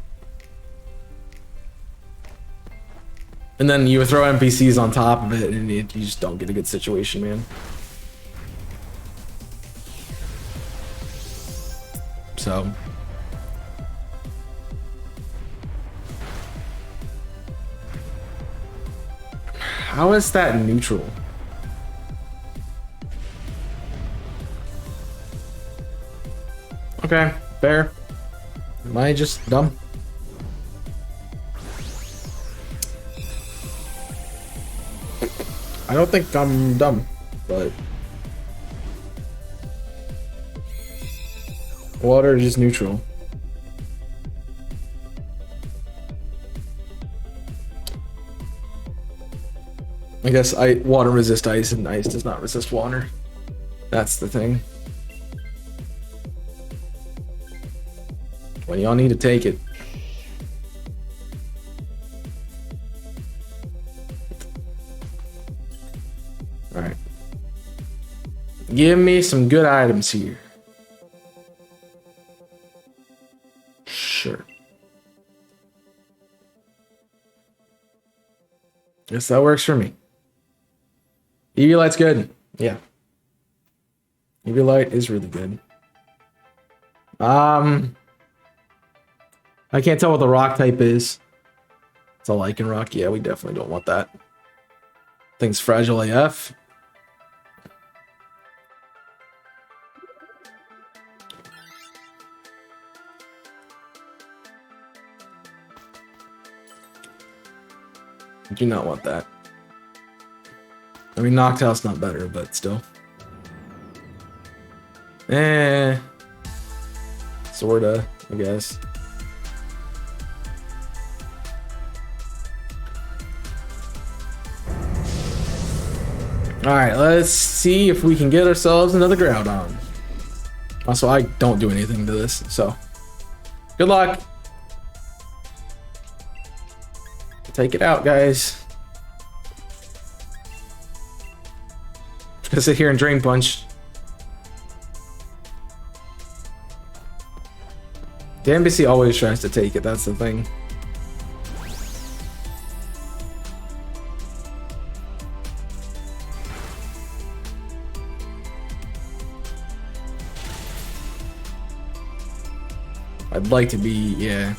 And then you throw NPCs on top of it, and you just don't get a good situation, man. So... how is that neutral? Okay, fair. Am I just dumb? I don't think I'm dumb, but... water is just neutral. I guess water resists ice and ice does not resist water. That's the thing. Well, y'all need to take it. Alright. Give me some good items here. Sure. Guess that works for me. EV Light's good. Yeah. EV Light is really good. I can't tell what the rock type is. It's a lichen rock. Yeah, we definitely don't want that. Thing's fragile AF. Do not want that. I mean, Noctow's not better, but still. Sorta, I guess. Alright, let's see if we can get ourselves another Groudon. Also, I don't do anything to this, so good luck. Take it out, guys. I'm gonna sit here and Drain Punch. The NPC always tries to take it, that's the thing. I'd like to be, yeah.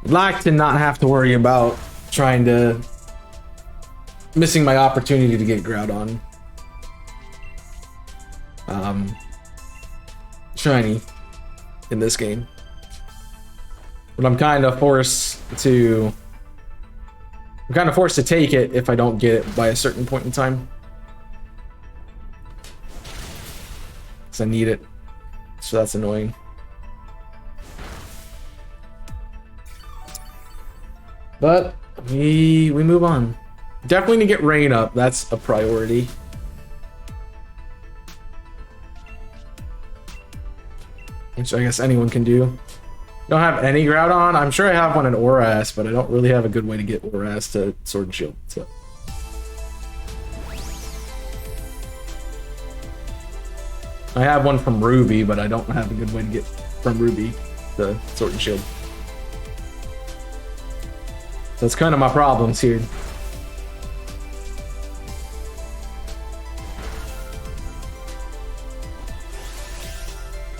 I'd like to not have to worry about trying to... missing my opportunity to get Groudon. Shiny in this game. But I'm kind of forced to... I'm kind of forced to take it if I don't get it by a certain point in time. Because I need it. So that's annoying. But we move on. Definitely need to get rain up. That's a priority. Which I guess anyone can do. Don't have any Groudon. I'm sure I have one in Oras, but I don't really have a good way to get Oras to Sword and Shield. So. I have one from Ruby, but I don't have a good way to get from Ruby to Sword and Shield. That's kind of my problems here.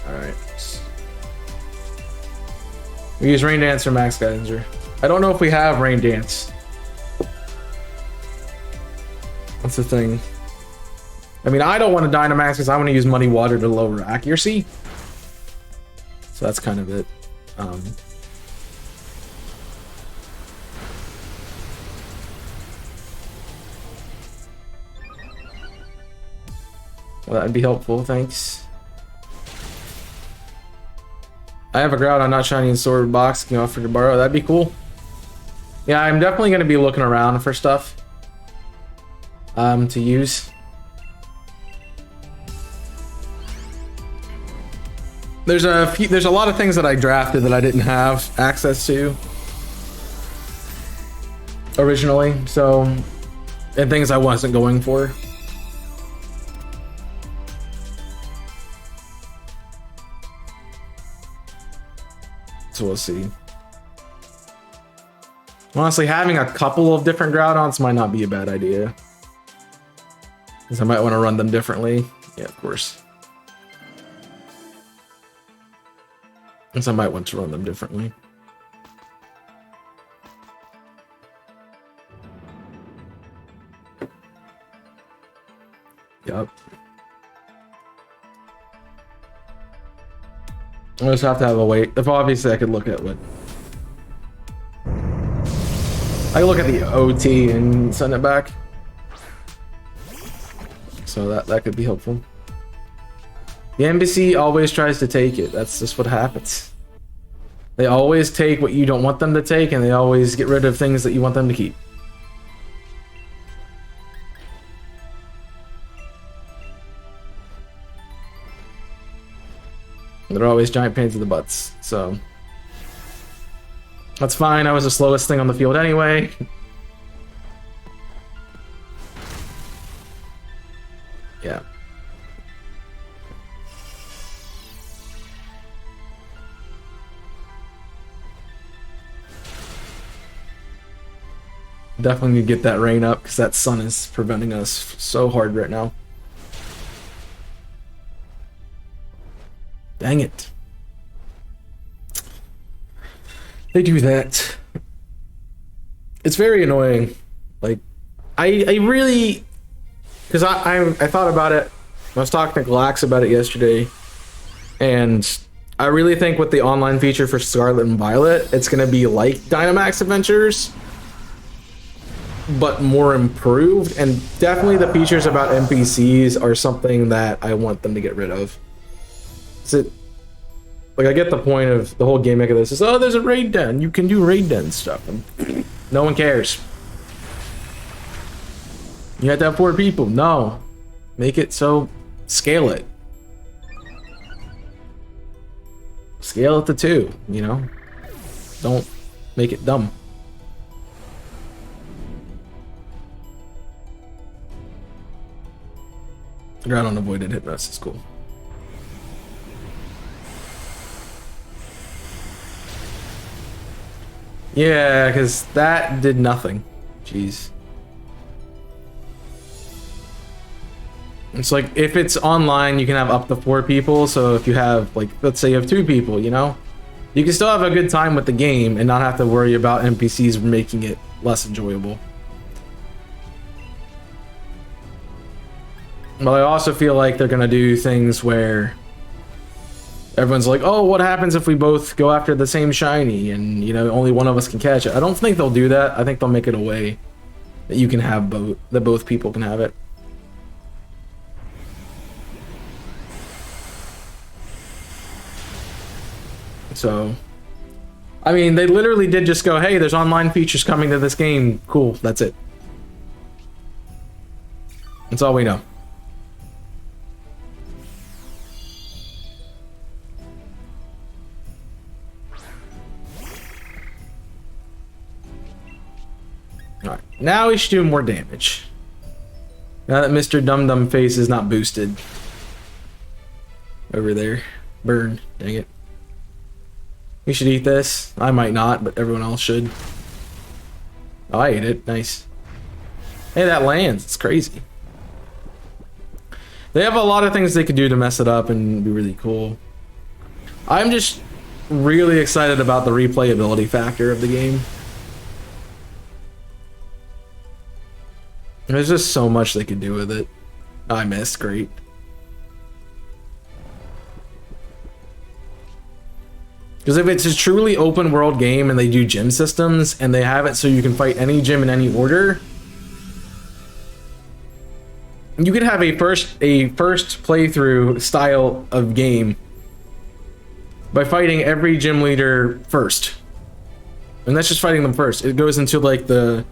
Alright. We use Rain Dance or Max Geyser. I don't know if we have Rain Dance. That's the thing. I mean, I don't want to Dynamax because I want to use Muddy Water to lower accuracy. So that's kind of it. Well, that'd be helpful, thanks. I have a Groudon not shiny in Sword box. Can you offer to borrow? That'd be cool. Yeah, I'm definitely going to be looking around for stuff to use. There's a lot of things that I drafted that I didn't have access to originally, so, and things I wasn't going for. So we'll see. Honestly, having a couple of different Groudons might not be a bad idea, because I might want to run them differently. Yeah, of course. Because I might want to run them differently. Yup. I just have to have a wait. If obviously I could look at what... I can look at the OT and send it back. So that could be helpful. The embassy always tries to take it. That's just what happens. They always take what you don't want them to take, and they always get rid of things that you want them to keep. They're always giant pains in the butts, so... That's fine, I was the slowest thing on the field anyway. Yeah. Definitely need to get that rain up, because that sun is preventing us so hard right now. Dang it. They do that. It's very annoying. Like, I really... Because I thought about it. I was talking to Glax about it yesterday. And I really think with the online feature for Scarlet and Violet, it's going to be like Dynamax Adventures, but more improved. And definitely the features about NPCs are something that I want them to get rid of. Like, I get the point of the whole gimmick of this is, oh, there's a raid den. You can do raid den stuff. And no one cares. You have to have 4 people. No. Make it so, scale it. Scale it to 2, you know? Don't make it dumb. Groudon avoided Hypnos, it's cool. Yeah, because that did nothing. Jeez. It's like, if it's online, you can have up to 4 people. So if you have, like, let's say you have 2 people, you know? You can still have a good time with the game and not have to worry about NPCs making it less enjoyable. But I also feel like they're gonna do things where everyone's like, oh, what happens if we both go after the same shiny and, you know, only one of us can catch it? I don't think they'll do that. I think they'll make it a way that you can have both, that both people can have it. So, I mean, they literally did just go, hey, there's online features coming to this game. Cool, that's it. That's all we know. Alright, now we should do more damage. Now that Mr. Dum Dum Face is not boosted. Over there. Burn, dang it. We should eat this. I might not, but everyone else should. Oh, I ate it. Nice. Hey, that lands. It's crazy. They have a lot of things they could do to mess it up and be really cool. I'm just really excited about the replayability factor of the game. There's just so much they could do with it. Oh, I missed. Great. Because if it's a truly open world game and they do gym systems and they have it so you can fight any gym in any order, you could have a first playthrough style of game by fighting every gym leader first. And that's just fighting them first. It goes into like the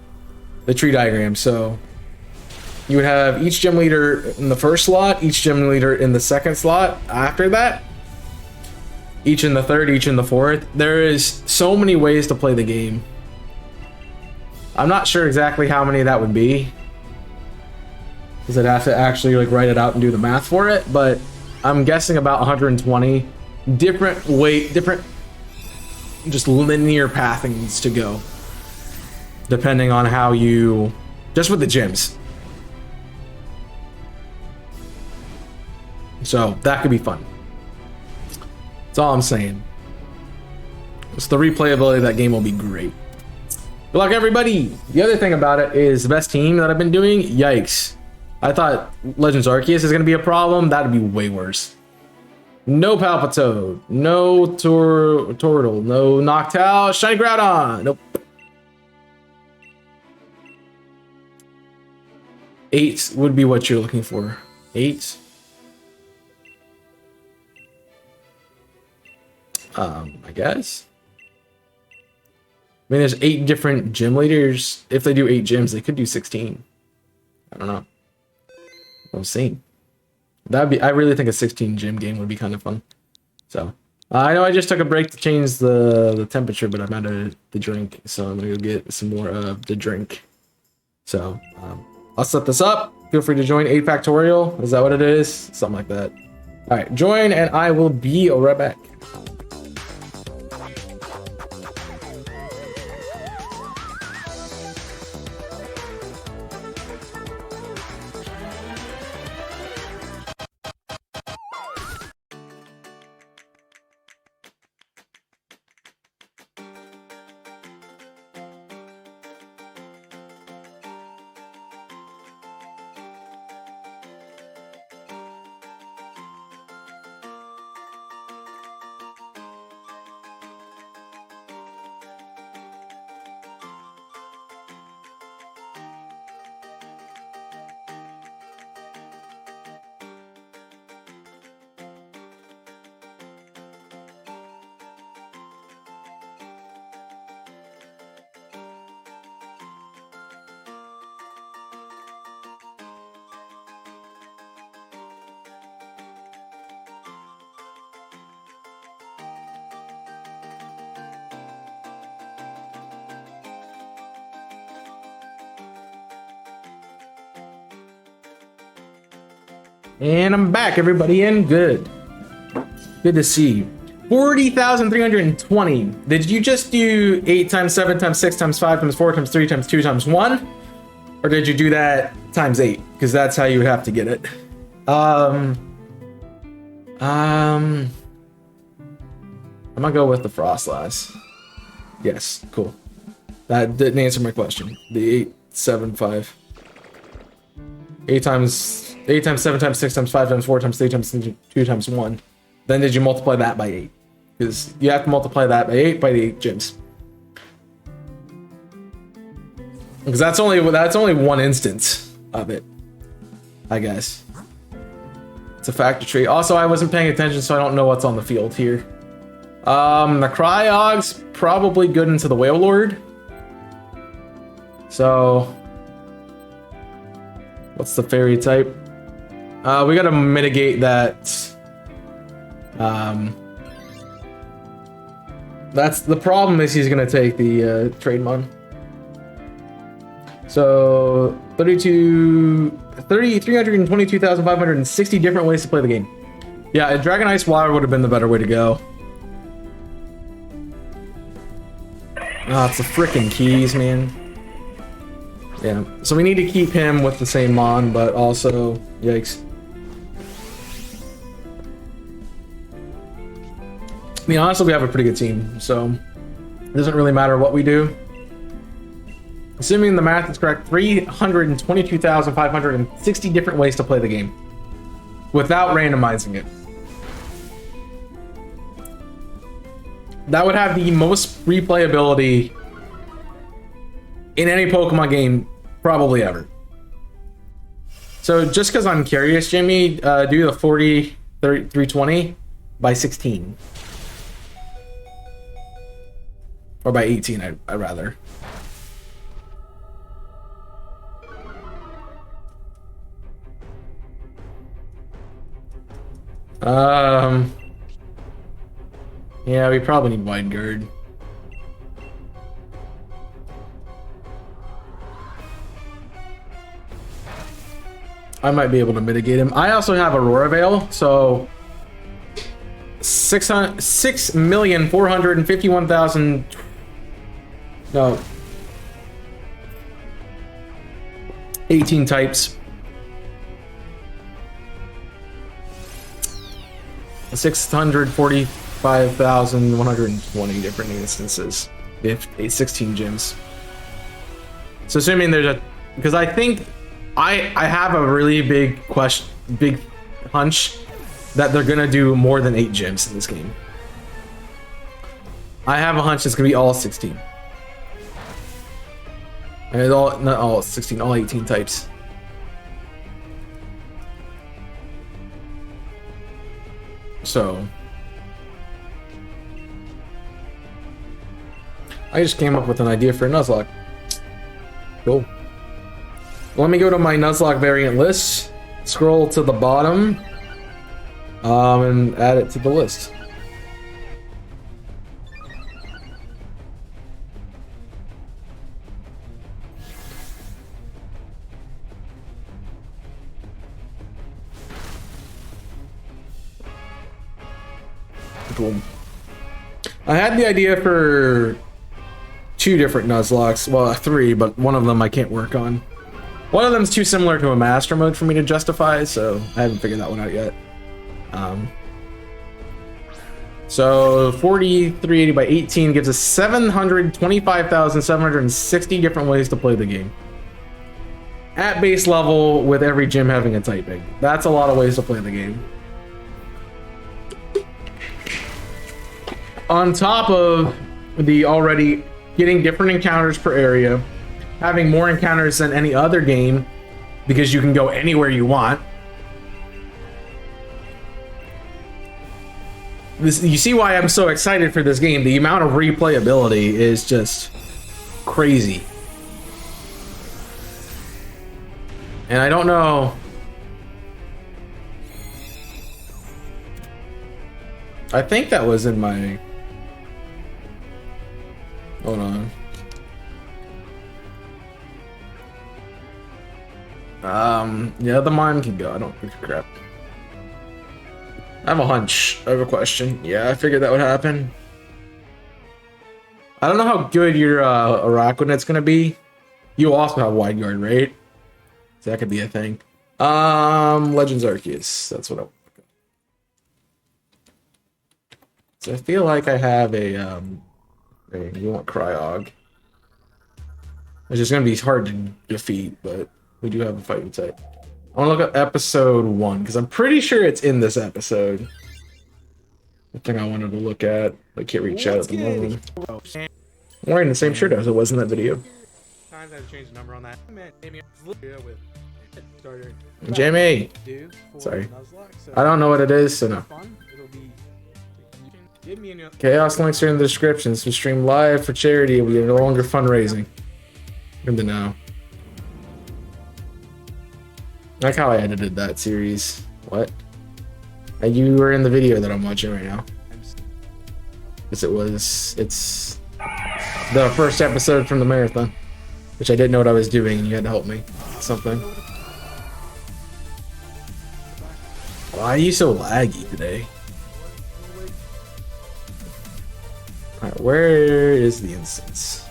tree diagram. So you would have each gym leader in the first slot, each gym leader in the second slot after that, each in the third, each in the fourth. There is so many ways to play the game. I'm not sure exactly how many that would be, because I'd have to actually like write it out and do the math for it, but I'm guessing about 120 different just linear pathings to go, depending on how you, just with the gyms. So that could be fun. That's all I'm saying. So the replayability of that game will be great. Good luck, everybody. The other thing about it is the best team that I've been doing. Yikes. I thought Legends Arceus is going to be a problem. That'd be way worse. No Palpitoad. No Tortle. No Noctowl. Shiny Groudon. Nope. 8 would be what you're looking for. 8. I guess. I mean, there's 8 different gym leaders. If they do 8 gyms, they could do 16. I don't know. We'll see. That'd be. I really think a 16 gym game would be kind of fun. So I know I just took a break to change the temperature, but I'm out of the drink, so I'm gonna go get some more of the drink. So I'll set this up. Feel free to join 8 Factorial. Is that what it is? Something like that. All right, join, and I will be right back. And I'm back, everybody, and good. Good to see you. 40,320. Did you just do 8 times 7 times 6 times 5 times 4 times 3 times 2 times 1? Or did you do that times 8? Because that's how you would have to get it. I'm gonna go with the Frostlass. Yes, cool. That didn't answer my question. The 8, 7, 5. 8 times 7 times 6 times 5 times 4 times 3 times 2 times 1. Then did you multiply that by 8? Because you have to multiply that by 8 by the 8 gyms. Because that's only one instance of it, I guess. It's a factor tree. Also, I wasn't paying attention, so I don't know what's on the field here. The Cryog's probably good into the Whale Lord. So, what's the fairy type? We gotta mitigate that. That's the problem, is he's gonna take the trade mon. So 322,560 different ways to play the game. Yeah, a Dragon Ice Water would have been the better way to go. Ah, it's the frickin' keys, man. Yeah, so we need to keep him with the same mon, but also, yikes. I mean, honestly, we have a pretty good team, so it doesn't really matter what we do. Assuming the math is correct, 322,560 different ways to play the game without randomizing it. That would have the most replayability in any Pokemon game probably ever. So just because I'm curious, Jimmy, do the 320 by 16. Or by 18, I'd rather. Yeah, we probably need Wide Guard. I might be able to mitigate him. I also have Aurora Veil, so 6,451,000. No. 18 types. 645,120 different instances. If 16 gyms. So assuming there's a, because I think I have a really big hunch that they're gonna do more than 8 gyms in this game. I have a hunch it's gonna be all 16. And it's all, not all 16, all 18 types. So I just came up with an idea for a Nuzlocke. Cool. Let me go to my Nuzlocke variant list, scroll to the bottom, and add it to the list. Cool. I had the idea for 2 different Nuzlocks, well 3, but one of them I can't work on. One of them's too similar to a master mode for me to justify, so I haven't figured that one out yet. So 4380 by 18 gives us 725,760 different ways to play the game. At base level, with every gym having a typing. That's a lot of ways to play the game. On top of the already getting different encounters per area, having more encounters than any other game because you can go anywhere you want. You see why I'm so excited for this game. The amount of replayability is just crazy. And I don't know. I think that was in my... Hold on. Yeah, the mime can go. I don't give a crap. I have a hunch. I have a question. Yeah, I figured that would happen. I don't know how good your Araquanet's gonna be. You also have wide guard, right? So that could be a thing. Legends Arceus. That's what I. So I feel like I have a you want Cryog. It's just gonna be hard to defeat, but we do have a fighting type. I want to look at episode 1 because I'm pretty sure it's in this episode. The thing I wanted to look at, I can't reach out at the moment. I'm wearing the same shirt as it was in that video. Times I had to change the number on that. Jamie! Sorry. I don't know what it is, so no. Chaos links are in the description. So stream live for charity. It will be no longer fundraising. Good to know. I like how I edited that series. What? And you were in the video that I'm watching right now. Because it's the first episode from the marathon. Which I didn't know what I was doing and you had to help me. Something. Why are you so laggy today? Alright, where is the instance?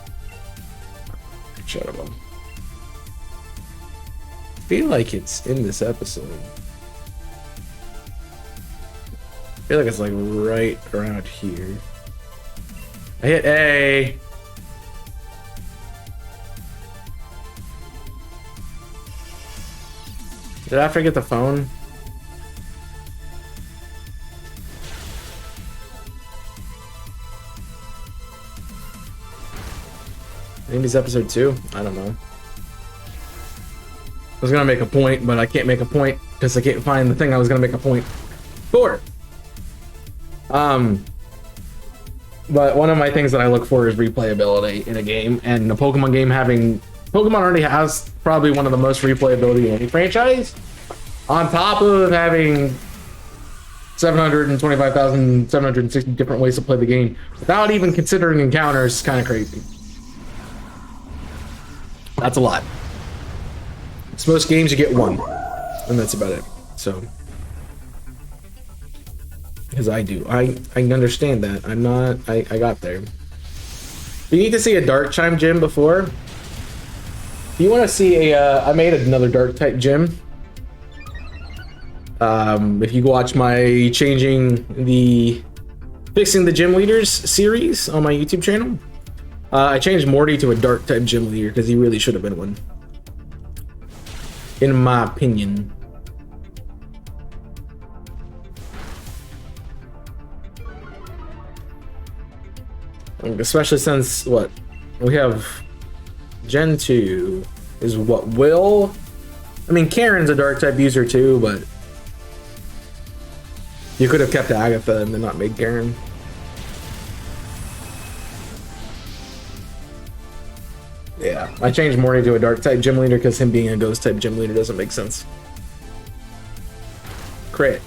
Shut up. I feel like it's in this episode. I feel like it's like right around here. I hit A. Did I forget the phone? Maybe it's episode 2? I don't know. I was gonna make a point, but I can't make a point because I can't find the thing I was gonna make a point for. But one of my things that I look for is replayability in a game, and the Pokemon game Pokemon already has probably one of the most replayability in any franchise. On top of having 725,760 different ways to play the game without even considering encounters, is kind of crazy. That's a lot. It's most games you get 1, and that's about it. So, because I do, I understand that. I'm not. I got there. You need to see a dark chime gym before. If you want to see a, I made another dark type gym. If you watch my fixing the gym leaders series on my YouTube channel, I changed Morty to a dark type gym leader because he really should have been one, in my opinion. Especially since what we have, Gen 2 is what will. I mean, Karen's a dark type user too, but you could have kept Agatha and then not made Karen. Yeah, I changed Morty to a dark type gym leader because him being a ghost type gym leader doesn't make sense. Crit.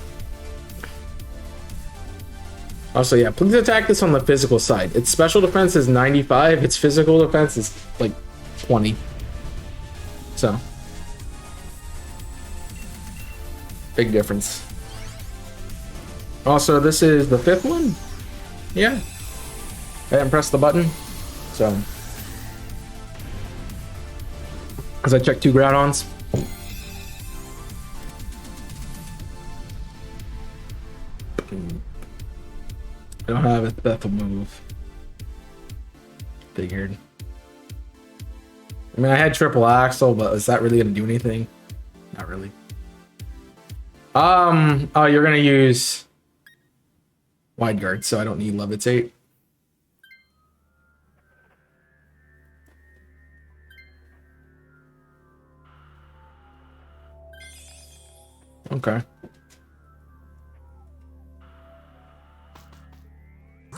Also, yeah, please attack this on the physical side. Its special defense is 95, its physical defense is like 20. So, big difference. Also, this is the 5th one? Yeah. I didn't press the button, so. Because I checked 2 Groudons. I don't have it, that'll move. Figured. I mean, I had triple axle, but is that really gonna do anything? Not really. Oh, you're gonna use wide guard, so I don't need levitate. Okay.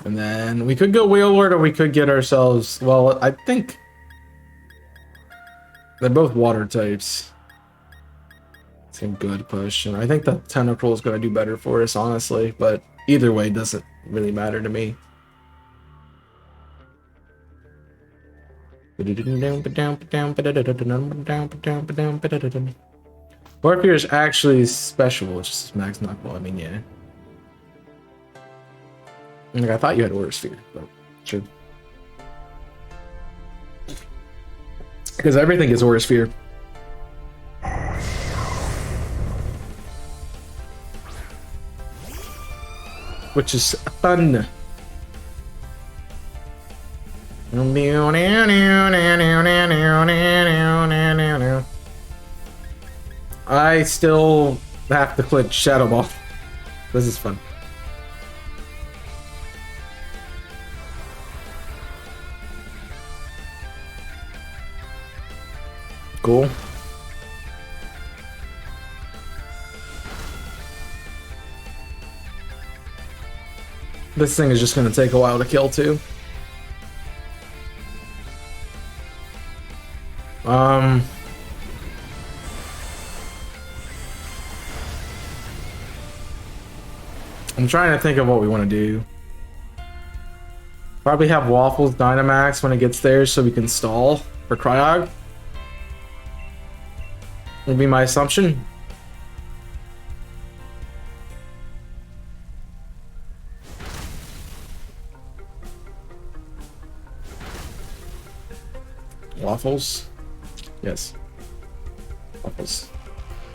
And then we could go Wheelward or we could get ourselves, well, I think they're both water types. It's a good push. And I think the Tentacruel is going to do better for us, honestly. But either way, doesn't really matter to me. Or if you're actually special, it's just max knockball. I mean, yeah. Like, I thought you had Aura Sphere, but sure. Because everything is Aura Sphere. Which is fun. I still have to click Shadow Ball. This is fun. Cool. This thing is just going to take a while to kill too. I'm trying to think of what we want to do. Probably have Waffles Dynamax when it gets there so we can stall for Cryog. Would be my assumption. Waffles? Yes. Waffles.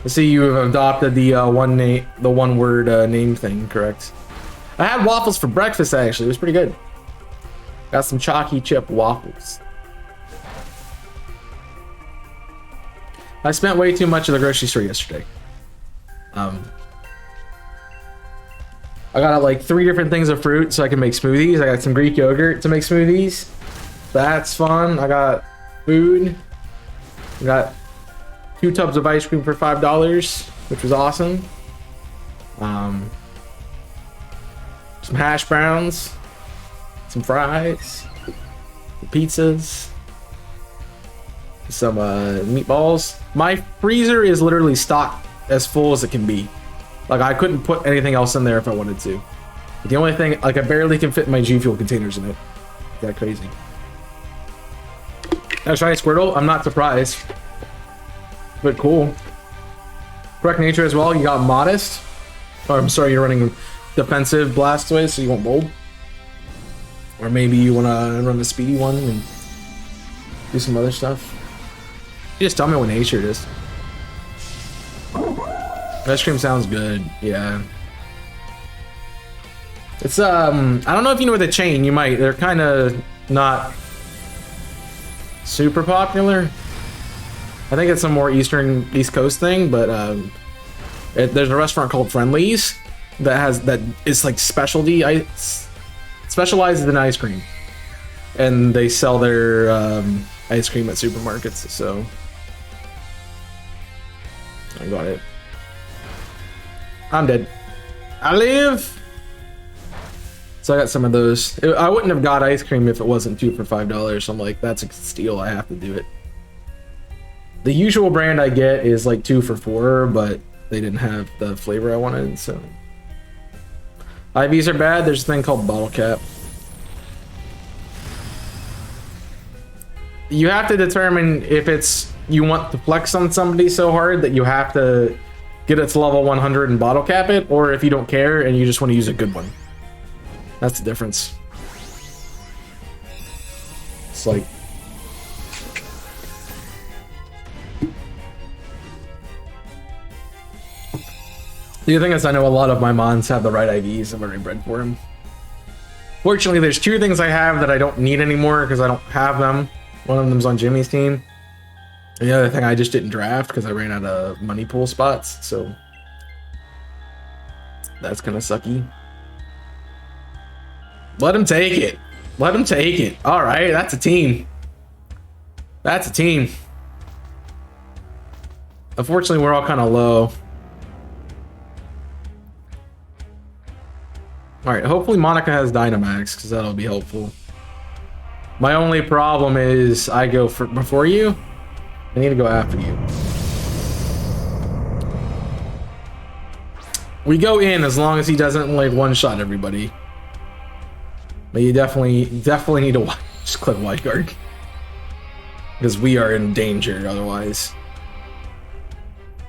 I see you have adopted the one word name thing, correct? I had waffles for breakfast actually. It was pretty good. Got some chalky chip waffles. I spent way too much at the grocery store yesterday. I got like 3 different things of fruit so I can make smoothies. I got some Greek yogurt to make smoothies. That's fun. I got food. I got 2 tubs of ice cream for $5, which was awesome. Some hash browns, some fries, some pizzas, some meatballs. My freezer is literally stocked as full as it can be. Like, I couldn't put anything else in there if I wanted to. But the only thing, like, I barely can fit my G Fuel containers in it. Is that crazy? That's right, Squirtle. I'm not surprised. But cool. Correct nature as well. You got Modest. Or, I'm sorry, you're running defensive Blastoise, so you won't Bulb. Or maybe you want to run the speedy one and do some other stuff. You just tell me what nature it is. Ice cream sounds good. Yeah. It's, I don't know if you know the chain. You might. They're kind of not super popular. I think it's some more East Coast thing, but there's a restaurant called Friendly's that is like specializes in ice cream, and they sell their ice cream at supermarkets. So I got it. I'm dead. I live. So I got some of those. I wouldn't have got ice cream if it wasn't 2 for $5. So I'm like, that's a steal. I have to do it. The usual brand I get is like 2 for $4, but they didn't have the flavor I wanted. So IVs are bad. There's a thing called bottle cap. You have to determine if it's you want to flex on somebody so hard that you have to get it to level 100 and bottle cap it, or if you don't care and you just want to use a good one. That's the difference. It's like the thing is, I know a lot of my mons have the right IVs. I've already bred for them. Fortunately, there's 2 things I have that I don't need anymore because I don't have them. One of them's on Jimmy's team. And the other thing I just didn't draft because I ran out of money pool spots. So that's kind of sucky. Let him take it. Let him take it. All right, that's a team. That's a team. Unfortunately, we're all kind of low. All right, hopefully Monica has Dynamax because that'll be helpful. My only problem is I go before you. I need to go after you. We go in as long as he doesn't like one-shot everybody. But you definitely need to just click white guard. Because we are in danger otherwise.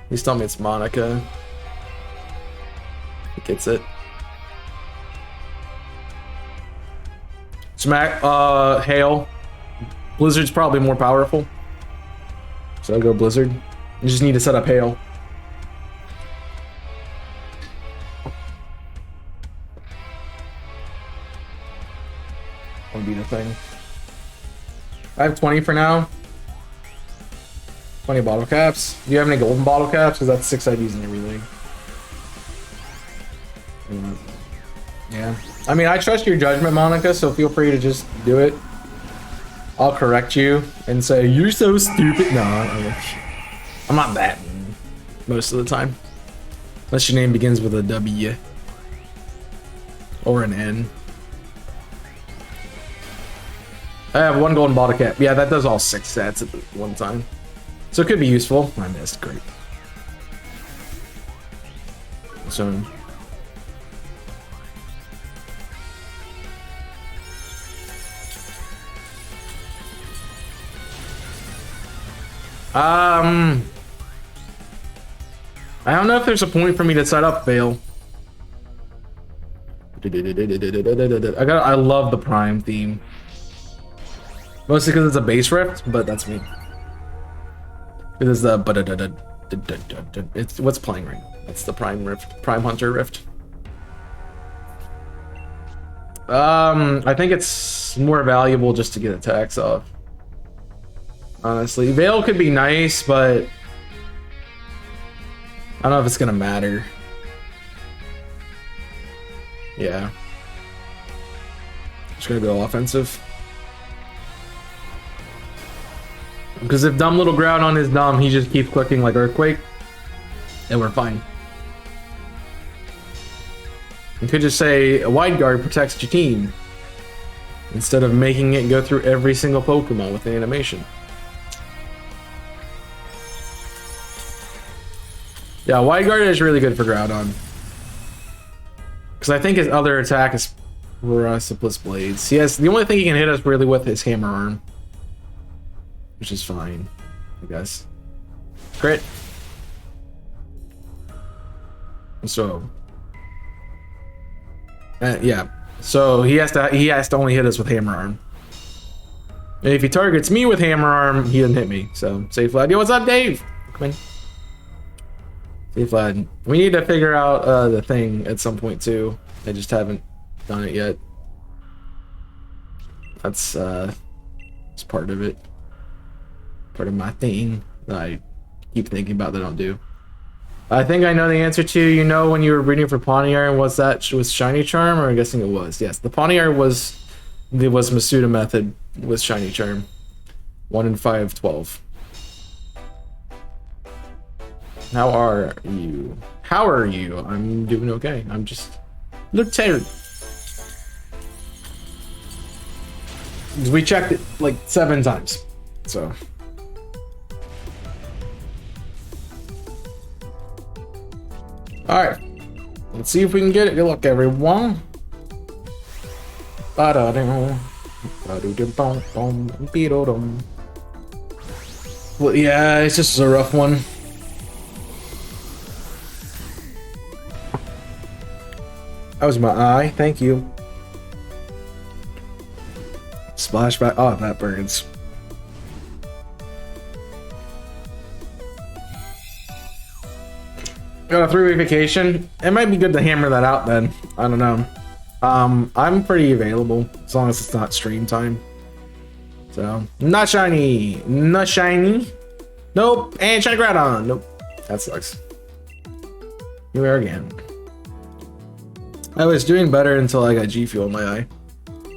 Please tell me it's Monica. He gets it. Smack, Hail. Blizzard's probably more powerful. So I'll go Blizzard. You just need to set up Hail. Would be the thing. I have 20 for now. 20 bottle caps. Do you have any golden bottle caps? Because that's 6 IDs in everything. Yeah. I mean, I trust your judgment, Monica, so feel free to just do it. I'll correct you and say, you're so stupid. No, I'm not that mean most of the time. Unless your name begins with a W. Or an N. I have 1 golden bottle cap. Yeah, that does all 6 stats at one time. So it could be useful. I missed. Great. So... I don't know if there's a point for me to set up Veil. I love the Prime theme. Mostly because it's a base rift, but that's me. It is the it's what's playing right now. That's the Prime rift, Prime Hunter rift. I think it's more valuable just to get attacks off. Honestly, Veil could be nice, but I don't know if it's gonna matter. Yeah, just gonna go offensive. Because if dumb little Groudon is dumb, he just keeps clicking like Earthquake, and we're fine. You could just say a Wide Guard protects your team instead of making it go through every single Pokemon with the animation. Yeah, Wide Guard is really good for Groudon. Because I think his other attack is Precipice Blades. Yes, the only thing he can hit us really with is Hammer Arm. Which is fine, I guess. Crit. So... yeah. So he has to only hit us with Hammer Arm. And if he targets me with Hammer Arm, he doesn't hit me. So, safe lad. Yo, what's up, Dave? Come in. Safe lad. We need to figure out the thing at some point too. I just haven't done it yet. That's part of it. Part of my thing that I keep thinking about that I don't do. I think I know the answer to, you know, when you were reading for Pawniard, was that was Shiny Charm, or I'm guessing it was. Yes, the Pawniard was Masuda method with Shiny Charm. 1 in 5, 12. How are you? How are you? I'm doing okay. I'm just a little tired. We checked it like 7 times, so. Alright, let's see if we can get it. Good luck, everyone. Well, yeah, it's just a rough one. That was my eye, thank you. Splashback, oh, that burns. Got a 3-week vacation. It might be good to hammer that out then. I don't know. I'm pretty available as long as it's not stream time. So, not shiny. Not shiny. Nope. And shiny Groudon. Nope. That sucks. Here we are again. I was doing better until I got G Fuel in my eye.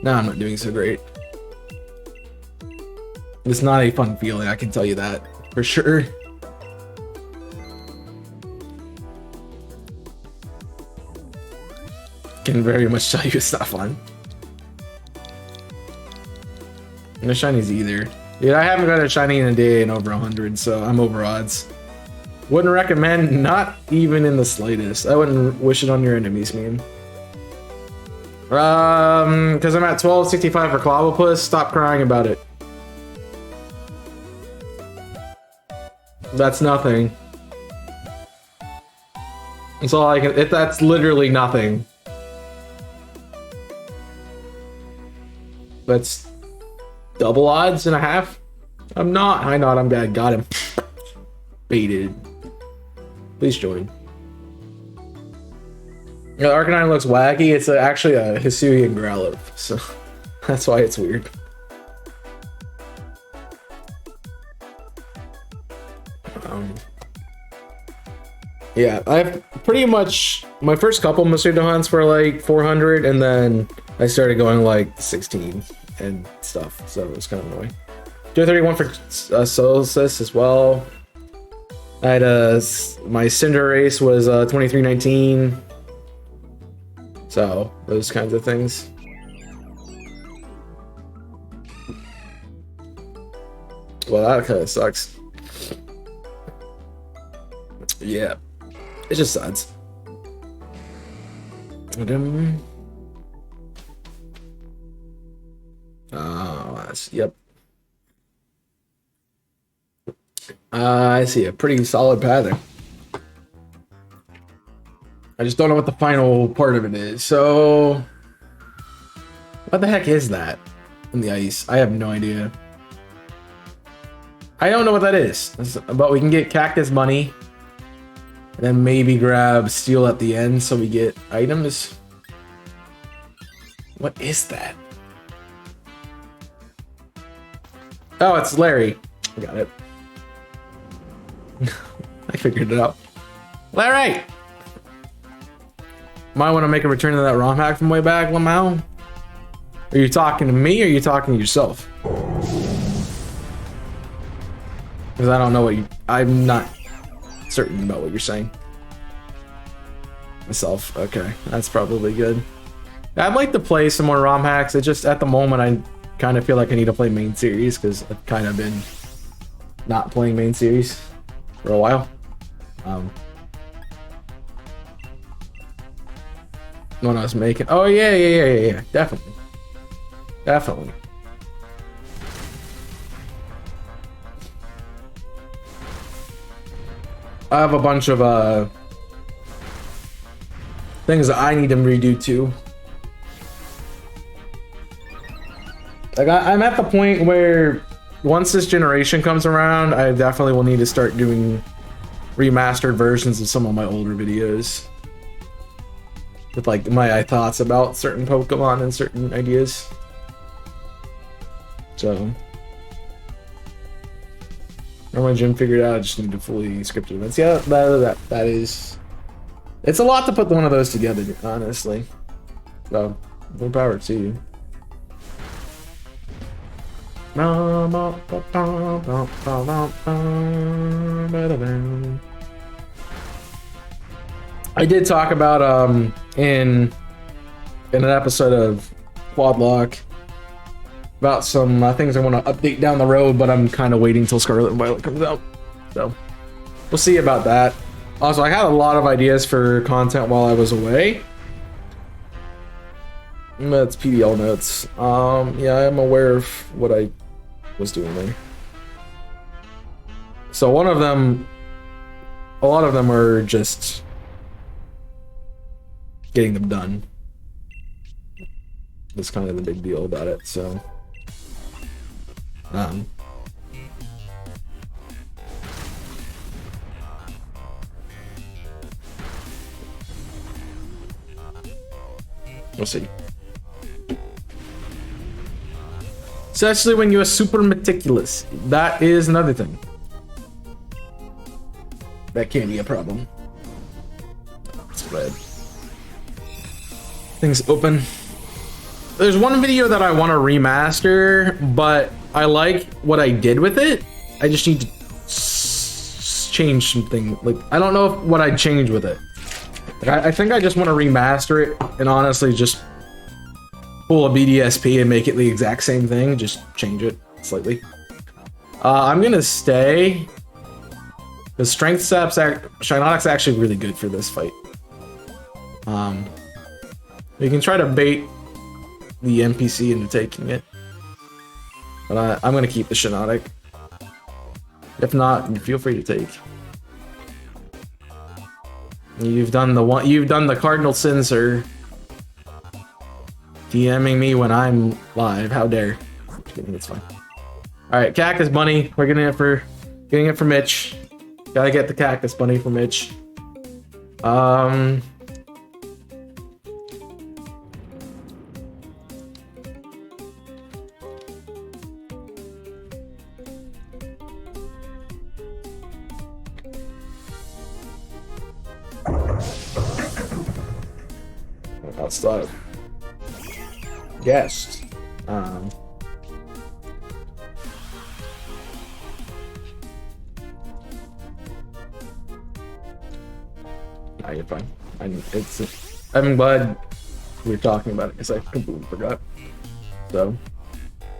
Now I'm not doing so great. It's not a fun feeling, I can tell you that for sure. Can very much tell you it's not fun. No shinies either. Dude, I haven't got a shiny in a day in over 100, so I'm over odds. Wouldn't recommend, not even in the slightest. I wouldn't wish it on your enemies, man. Because I'm at 1265 for Clobbopus. Stop crying about it. That's nothing. That's all I can. That's literally nothing. That's double odds and a half. I'm not. I not. I'm bad. Got him. Baited. Please join. The Arcanine looks wacky. It's actually a Hisuian Growlithe, so that's why it's weird. Yeah, I've pretty much my first couple Masuda hunts were like 400, and then I started going like 16 and stuff, so it was kind of annoying. 231 for Solstice as well. I had my Cinder race was 2319. So those kinds of things. Well, that kind of sucks. Yeah, it just sucks. Yep. I see a pretty solid pattern. I just don't know what the final part of it is. So, what the heck is that in the ice? I have no idea. I don't know what that is, but we can get cactus money and then maybe grab steel at the end so we get items. What is that? Oh, it's Larry. I got it. I figured it out. Larry! Might want to make a return to that ROM hack from way back, Lamau. Are you talking to me or are you talking to yourself? Because I don't know what I'm not certain about what you're saying. Myself. Okay, that's probably good. I'd like to play some more ROM hacks. It just, at the moment, I kind of feel like I need to play main series because I've kind of been not playing main series for a while. When I was making, oh yeah, definitely. I have a bunch of things that I need to redo too. Like I'm at the point where once this generation comes around, I definitely will need to start doing remastered versions of some of my older videos with like my thoughts about certain Pokemon and certain ideas. So my gym figured out I just need to fully script events. Yeah, that is, it's a lot to put one of those together, honestly. So more power to you. I did talk about in an episode of Quadlock about some things I want to update down the road, but I'm kind of waiting till Scarlet and Violet comes out, so we'll see about that. Also, I had a lot of ideas for content while I was away. That's PDL notes. Yeah, I'm aware of what I was doing there. So a lot of them are just getting them done. That's kind of the big deal about it. So, we'll see. Especially when you're super meticulous. That is another thing. That can be a problem. Spread. Things open. There's one video that I want to remaster, but I like what I did with it. I just need to change something. Like, I don't know what I'd change with it. Like, I think I just want to remaster it and honestly just pull a BDSP and make it the exact same thing, just change it slightly. I'm gonna stay. The strength saps, Shinotic's actually really good for this fight. You can try to bait the NPC into taking it, but I'm gonna keep the Shinotic. If not, feel free to take. You've done the cardinal sin, sir. DMing me when I'm live. How dare. Just kidding, it's fine. Alright, Cactus Bunny. We're getting it for Mitch. Gotta get the Cactus Bunny for Mitch. Outside. Guest. Nah, you're fine. I'm glad we were talking about it because I completely forgot. So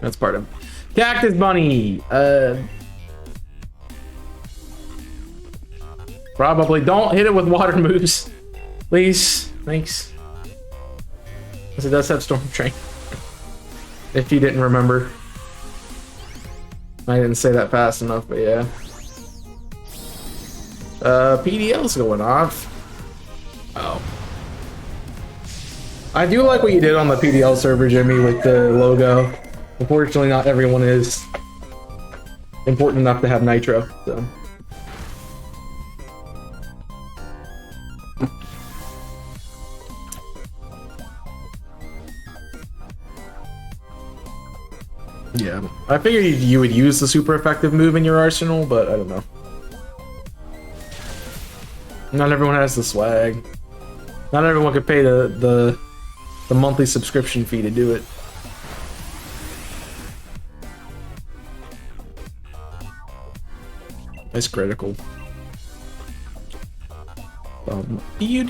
that's part of it. Cactus Bunny. Probably don't hit it with water moves, please. Thanks. Because it does have Storm Train. If you didn't remember. I didn't say that fast enough, but yeah. PDL's going off. Oh. I do like what you did on the PDL server, Jimmy, with the logo. Unfortunately, not everyone is important enough to have Nitro, so. Yeah, I figured you would use the super effective move in your arsenal, but I don't know. Not everyone has the swag. Not everyone could pay the monthly subscription fee to do it. That's critical. You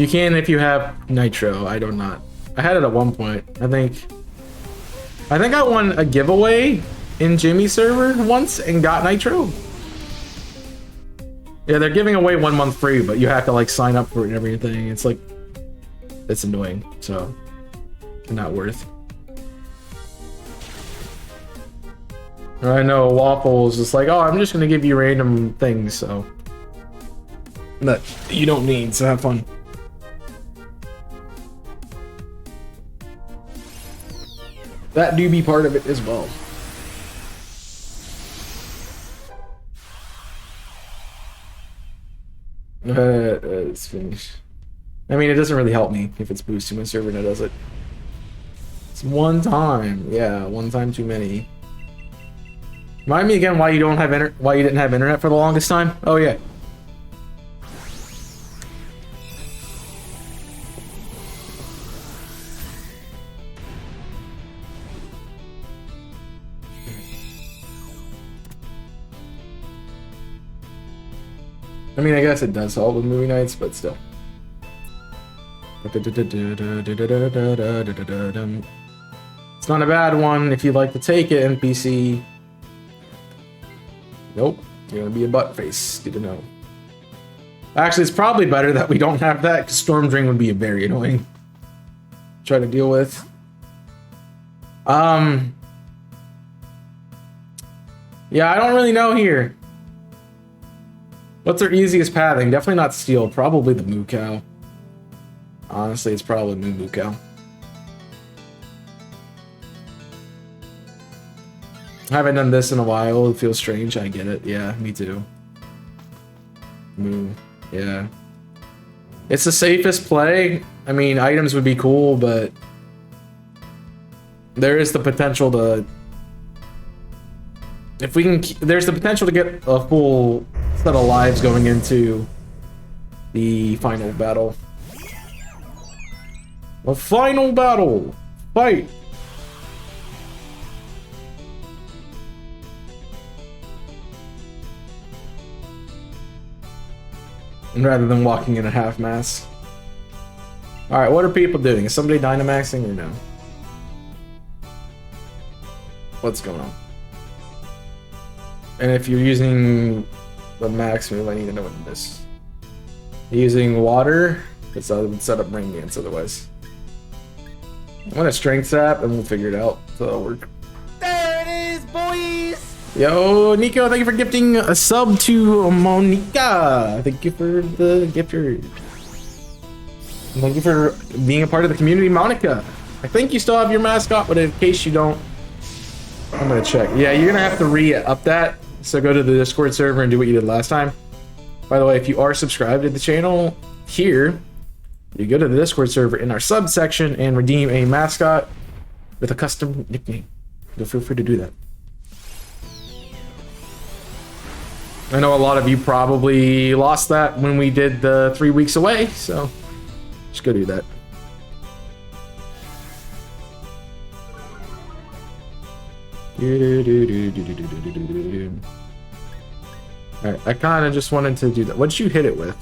can if you have Nitro. I do not. I had it at one point. I think I won a giveaway in Jimmy's server once and got Nitro. Yeah, they're giving away 1 month free, but you have to like sign up for it and everything. It's like, it's annoying, so not worth. I know Waffle is just like, oh, I'm just gonna give you random things, so that you don't need, so have fun. That do be part of it as well. It's finished. I mean, it doesn't really help me if it's boosting my server and it does it. It's one time. Yeah, one time too many. Remind me again why you didn't have internet for the longest time? Oh yeah. I mean, I guess it does help with movie nights, but still. It's not a bad one if you'd like to take it, NPC. Nope, you're gonna be a butt face. Good to know. Actually, it's probably better that we don't have that, because Storm Drain would be very annoying. Try to deal with. Yeah, I don't really know here. What's our easiest pathing? Definitely not steel. Probably the Moo Cow. Honestly, it's probably Moo Cow. I haven't done this in a while. It feels strange. I get it. Yeah, me too. Moo. Yeah. It's the safest play. I mean, items would be cool, but there is the potential to... If we can... There's the potential to get a full set of lives going into the final battle. The final battle! Fight! And rather than walking in a half mass. Alright, what are people doing? Is somebody Dynamaxing or no? What's going on? And if you're using the max move, I need to know what it is. Using water, because I would set up Rain Dance otherwise. I'm gonna Strength Sap and we'll figure it out, so that'll work. There it is, boys! Yo, Nico, thank you for gifting a sub to Monica. Thank you for the gift. Thank you for being a part of the community, Monica. I think you still have your mascot, but in case you don't, I'm gonna check. Yeah, you're gonna have to re-up that. So go to the Discord server and do what you did last time. By the way, if you are subscribed to the channel here, you go to the Discord server in our subsection and redeem a mascot with a custom nickname. So feel free to do that. I know a lot of you probably lost that when we did the 3 weeks away, so just go do that. Alright, I kind of just wanted to do that. What did you hit it with?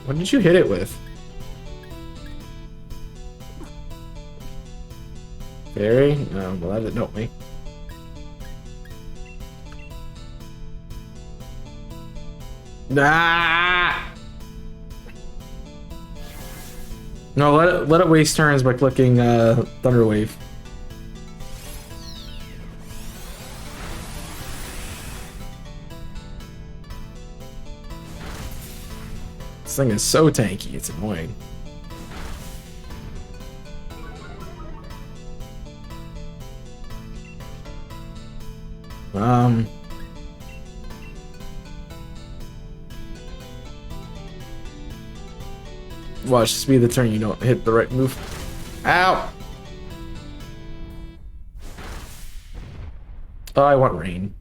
What did you hit it with? Fairy? No, well, that didn't help me. Nah! No, let it waste turns by clicking Thunder Wave. This thing is so tanky, it's annoying. Watch this be the turn you don't hit the right move. Ow! Oh, I want rain.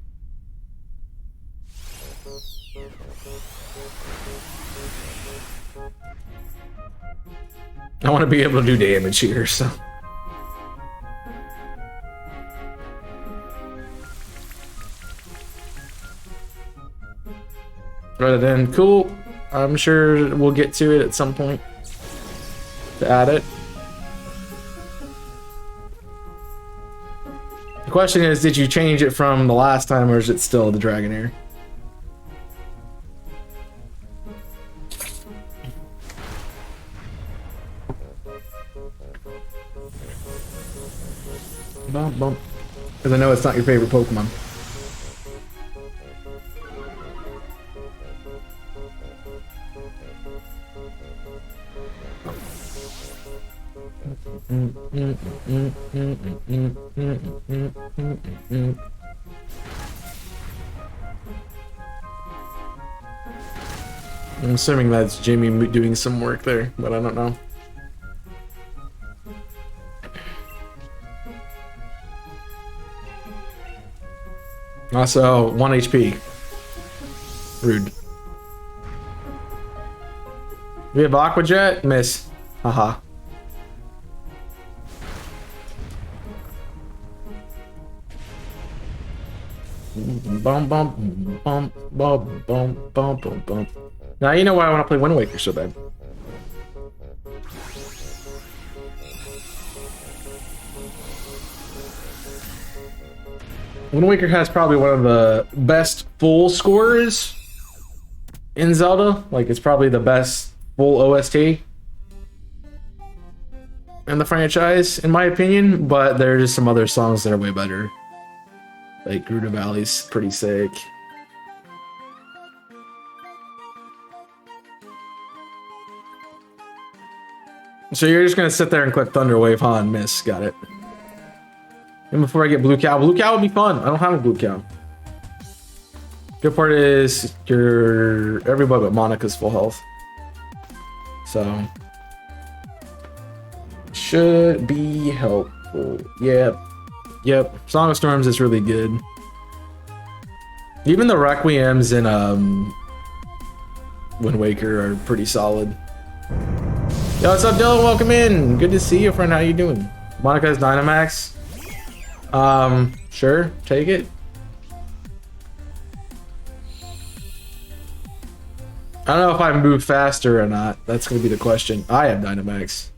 I want to be able to do damage here, so. Rather than cool, I'm sure we'll get to it at some point to add it. The question is, did you change it from the last time, or is it still the Dragonair? Bump, bump. Because I know it's not your favorite Pokemon. I'm assuming that's Jamie doing some work there, but I don't know. Also, 1 HP. Rude. We have Aqua Jet? Miss. Haha. Bum bum bum bum bum bum bum bum. Now you know why I want to play Wind Waker so bad. Wind Waker has probably one of the best full scores in Zelda. Like, it's probably the best full OST in the franchise, in my opinion. But there's some other songs that are way better. Like, Gerudo Valley's pretty sick. So you're just gonna sit there and click Thunder Wave, huh, and miss. Got it. And before I get Blue Cow would be fun. I don't have a Blue Cow. Good part is everybody but Monica's full health. So should be helpful. Yep. Song of Storms is really good. Even the Requiems in Wind Waker are pretty solid. Yo, what's up, Dylan? Welcome in. Good to see you, friend. How you doing? Monica's Dynamax. Sure, take it. I don't know if I move faster or not. That's gonna be the question. I have Dynamax.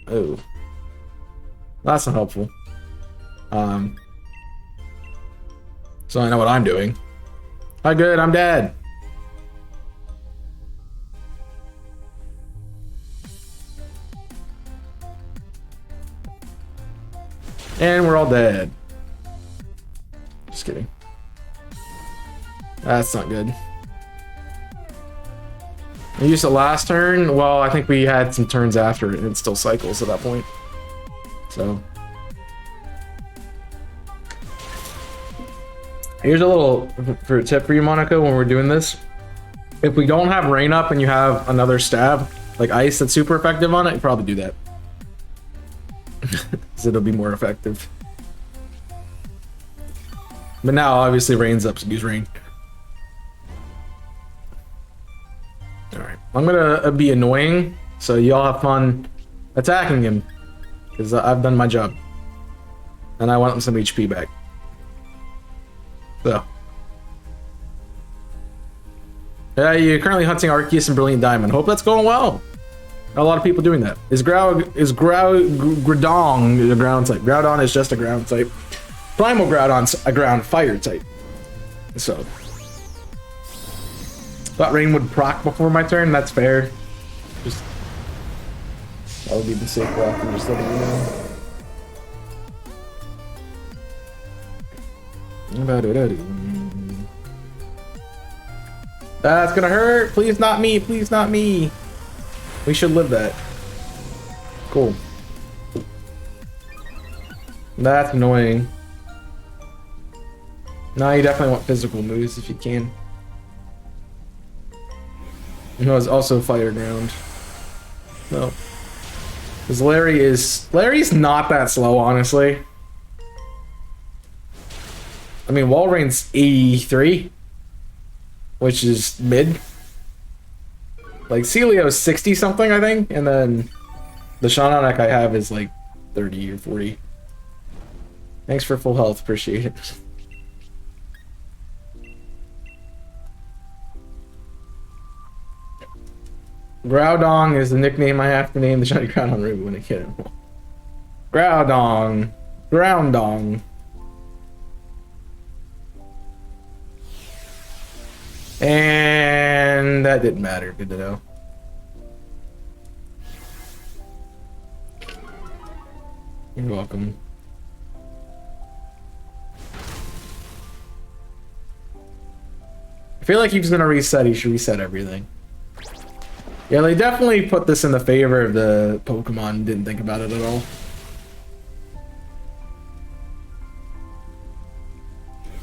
Oh. That's not helpful. So I know what I'm doing. Hi, good, I'm dead. And we're all dead. Just kidding. That's not good. I used it last turn. Well, I think we had some turns after it, and it still cycles at that point. So here's a little for tip for you, Monica, when we're doing this. If we don't have rain up and you have another stab, like ice that's super effective on it, you probably do that. Because it'll be more effective. But now, obviously, rain's up, so use rain. Alright, I'm gonna be annoying, so y'all have fun attacking him. Because I've done my job. And I want some HP back. So. Yeah, you're currently hunting Arceus and Brilliant Diamond. Hope that's going well. A lot of people doing that. Groudon a ground type? Groudon is just a ground type. Primal Groudon's a ground fire type. So. Thought rain would proc before my turn. That's fair. Just. That would be the safe route. I'm just letting you know. That's gonna hurt. Please not me. Please not me. We should live that. Cool. That's annoying. No, you definitely want physical moves if you can. No, it's also fire ground. No. Because Larry's not that slow, honestly. I mean, Walreign's 83, which is mid. Like, Celio's 60 something, I think, and then the Shaunonek I have is like 30 or 40. Thanks for full health, appreciate it. Groudon is the nickname I have to name the shiny Groudon Ruby when I get him. Groudon. Groundon. And that didn't matter. Good to know. You're welcome. I feel like he's gonna reset. He should reset everything. Yeah, they definitely put this in the favor of the Pokemon. Didn't think about it at all.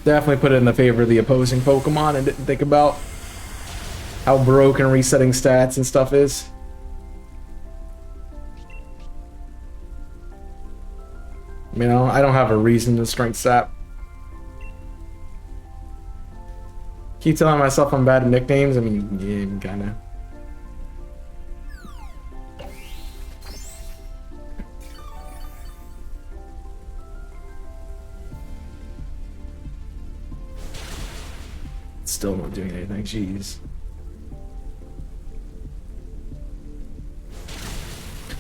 Definitely put it in the favor of the opposing Pokemon and didn't think about how broken resetting stats and stuff is. You know, I don't have a reason to strength sap. Keep telling myself I'm bad at nicknames. I mean, yeah, kinda. Still not doing anything, jeez.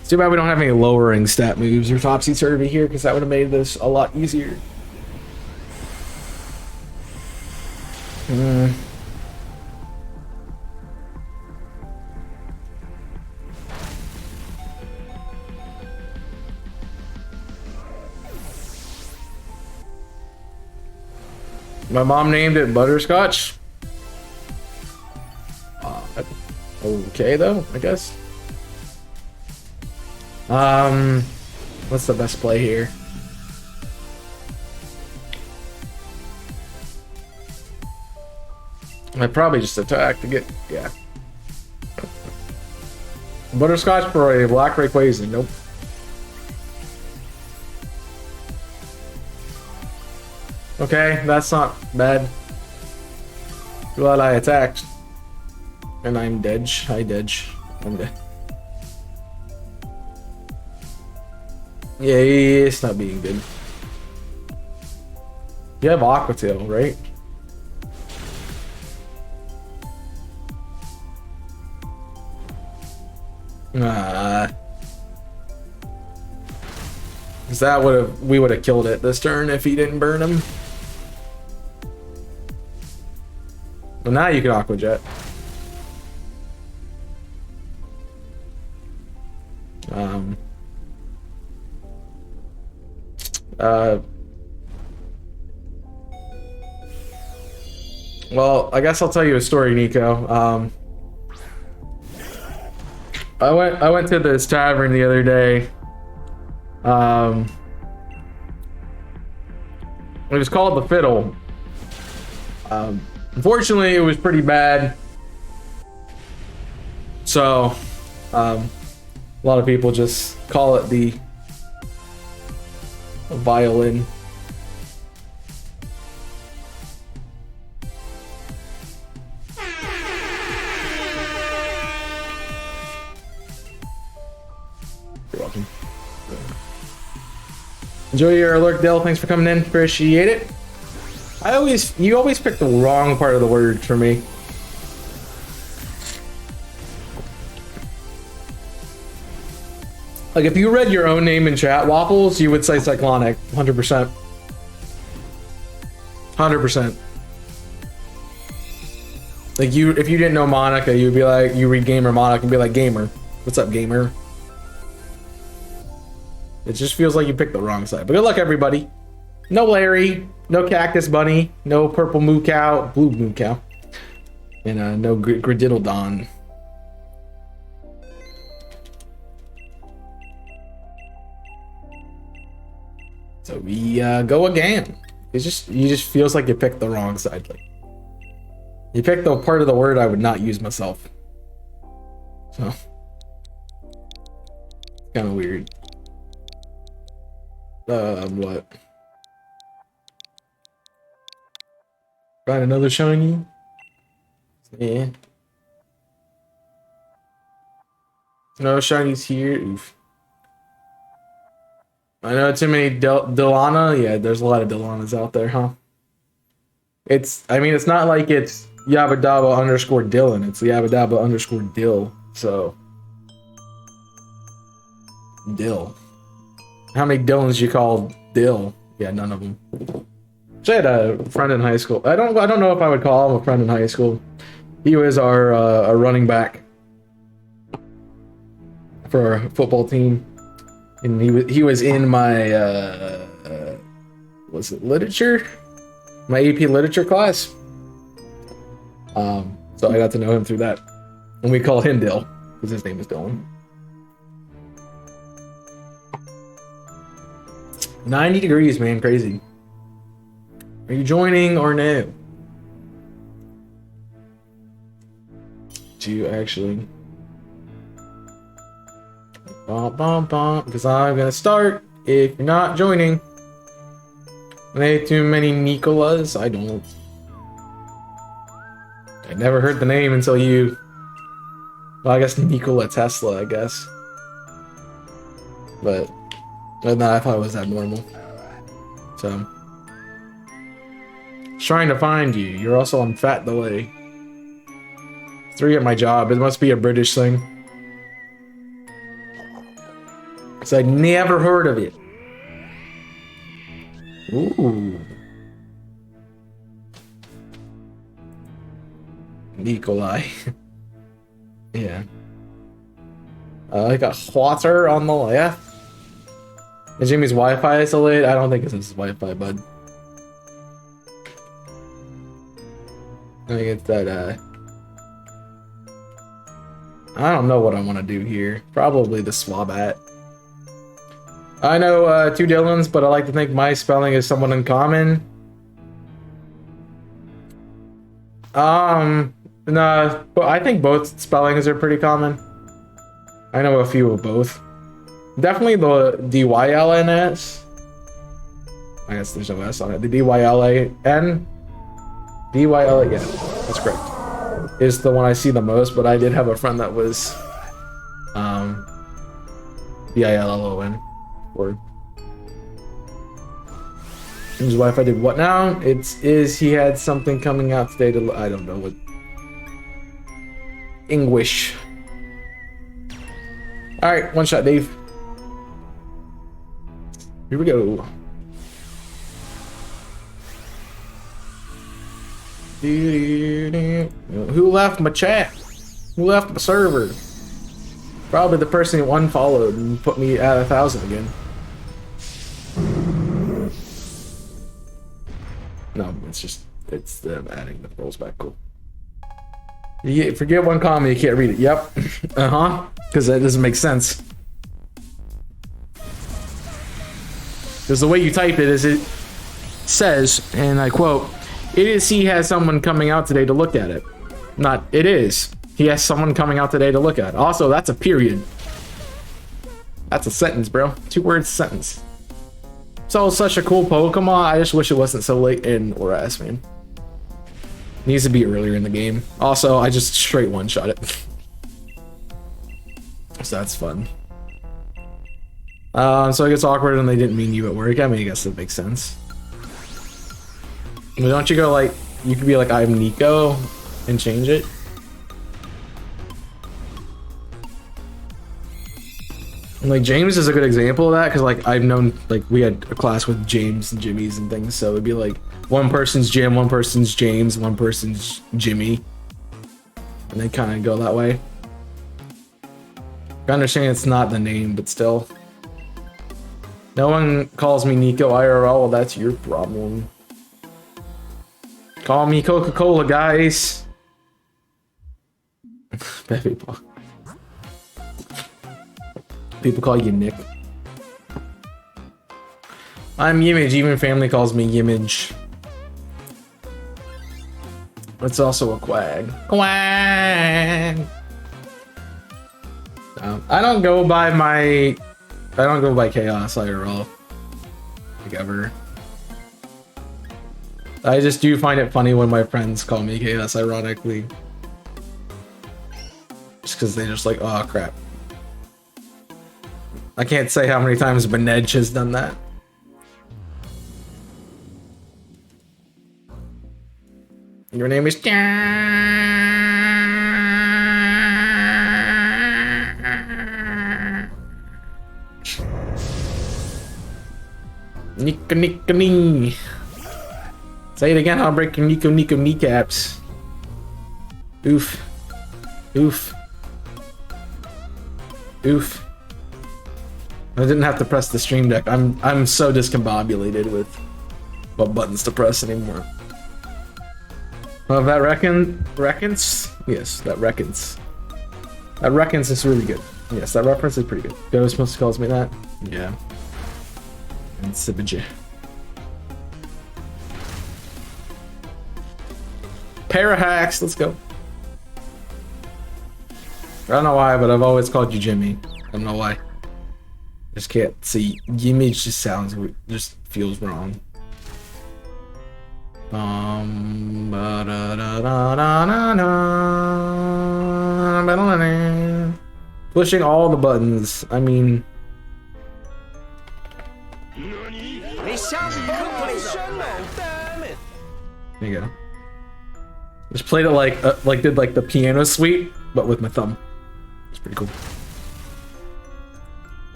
It's too bad we don't have any lowering stat moves or topsy-turvy here, because that would have made this a lot easier. My mom named it Butterscotch. Okay, though, I guess. What's the best play here? I'd probably just attack to get, yeah. Butterscotch for a Black Rayquaza, nope. Okay, that's not bad. Glad I attacked. And I'm dead. Hi, dead. I'm dead. Yeah, it's not being good. You have Aqua Tail, right? Cause that we would have killed it this turn if he didn't burn him. Well, now you can Aqua Jet. Well, I guess I'll tell you a story, Nico. I went to this tavern the other day. It was called the Fiddle. Unfortunately, it was pretty bad. So, a lot of people just call it the violin. You're welcome. Enjoy your alert, Dell. Thanks for coming in. Appreciate it. You always pick the wrong part of the word for me. Like if you read your own name in chat, Waffles, you would say cyclonic, 100%. 100%. Like if you didn't know Monica, you'd be like, you read gamer Monica and be like, gamer. What's up, gamer? It just feels like you picked the wrong side. But good luck, everybody. No Larry, no Cactus Bunny, no Purple Moo Cow, Blue Moo Cow, and no Grididdledon. So we go again. You just feels like you picked the wrong side. Like you picked the part of the word I would not use myself. So it's kind of weird. What? Find another shiny? Yeah. No shinies here. Oof. I know too many Delana. Yeah, there's a lot of Delanas out there, huh? I mean, it's not like it's Yabba underscore Dylan. It's Yabba underscore Dill. So. Dill. How many Dylans you call Dill? Yeah, none of them. So I had a friend in high school. I don't know if I would call him a friend in high school. He was our running back for our football team, and he was in my was it literature? My AP literature class. So I got to know him through that, and we call him Dill because his name is Dylan. 90 degrees, man, crazy. Are you joining or no? Do you actually? Because I'm gonna start if you're not joining. Way too many Nicolas. I don't. I never heard the name until you. Well, I guess Nikola Tesla, I guess. But no, I thought it was abnormal. So. Trying to find you. You're also on fat delay. 3 at my job. It must be a British thing. Cause I never heard of it. Ooh. Nikolai. Yeah. I got water on the left. And Jimmy's Wi-Fi is delayed. I don't think it's his Wi-Fi, bud. I think it's that, I don't know what I want to do here. Probably the Swabat. I know 2 Dylans, but I like to think my spelling is somewhat uncommon. No, but I think both spellings are pretty common. I know a few of both. Definitely the D-Y-L-N-S. I guess there's no S on it. The D-Y-L-A-N. D-Y-L-A, yeah, that's correct. Is the one I see the most, but I did have a friend that was B-I-L-L-O-N. Word. His wife, I did what now? He had something coming out today to, I don't know what. English. Alright, one shot, Dave. Here we go. Who left my chat? Who left my server? Probably the person who unfollowed and put me at 1,000 again. No, it's just it's them adding the rolls back. Cool. Forget one comma, you can't read it. Yep. Because that doesn't make sense. Because the way you type it is it says, and I quote, "It is he has someone coming out today to look at it." Not it is. He has someone coming out today to look at it. Also, that's a period. That's a sentence, bro. 2 words sentence. So such a cool Pokemon. I just wish it wasn't so late in Oras, man. Needs to be earlier in the game. Also, I just straight one-shot it. So that's fun. So it gets awkward and they didn't mean you at work. I mean, I guess that makes sense. But don't you go like, you could be like, "I'm Nico," and change it? And like James is a good example of that because like I've known, like we had a class with James and Jimmy's and things, so it'd be like one person's Jim, one person's James, one person's Jimmy, and they kind of go that way. I understand it's not the name, but still. No one calls me Nico IRL. Well, that's your problem. Call me Coca-Cola, guys. Baby Paul. People call you Nick. I'm Yimage. Even family calls me Yimage. It's also a quag. Quag. I don't go by my. I don't go by Chaos IRL. Like ever. I just do find it funny when my friends call me Chaos, ironically. Just because they just like, oh crap. I can't say how many times Benedge has done that. Your name is... Nico Nico Nee. Say it again, I'll break your Nico Nico kneecaps. Oof. Oof. Oof. I didn't have to press the stream deck. I'm so discombobulated with what buttons to press anymore. Well, that reckons? Yes, that reckons. That reckons is really good. Yes, that reference is pretty good. Ghostbusters calls me that. Yeah. And Sibija. Parahacks, let's go. I don't know why, but I've always called you Jimmy. I don't know why. Just can't see. Image just sounds weird. Just feels wrong. Pushing all the buttons. I mean. There you go. Just played it like did like the piano suite, but with my thumb. It's pretty cool.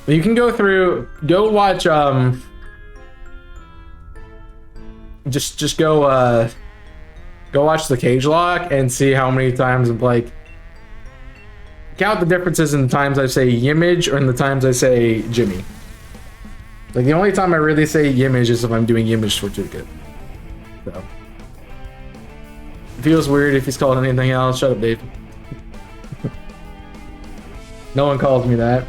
You can go through, go watch, just go watch the cage lock and see how many times I'm like, count the differences in the times I say Yimage or in the times I say Jimmy. Like the only time I really say Yimage is if I'm doing Yimage certificate. So. It feels weird if he's called anything else. Shut up, Dave. No one calls me that.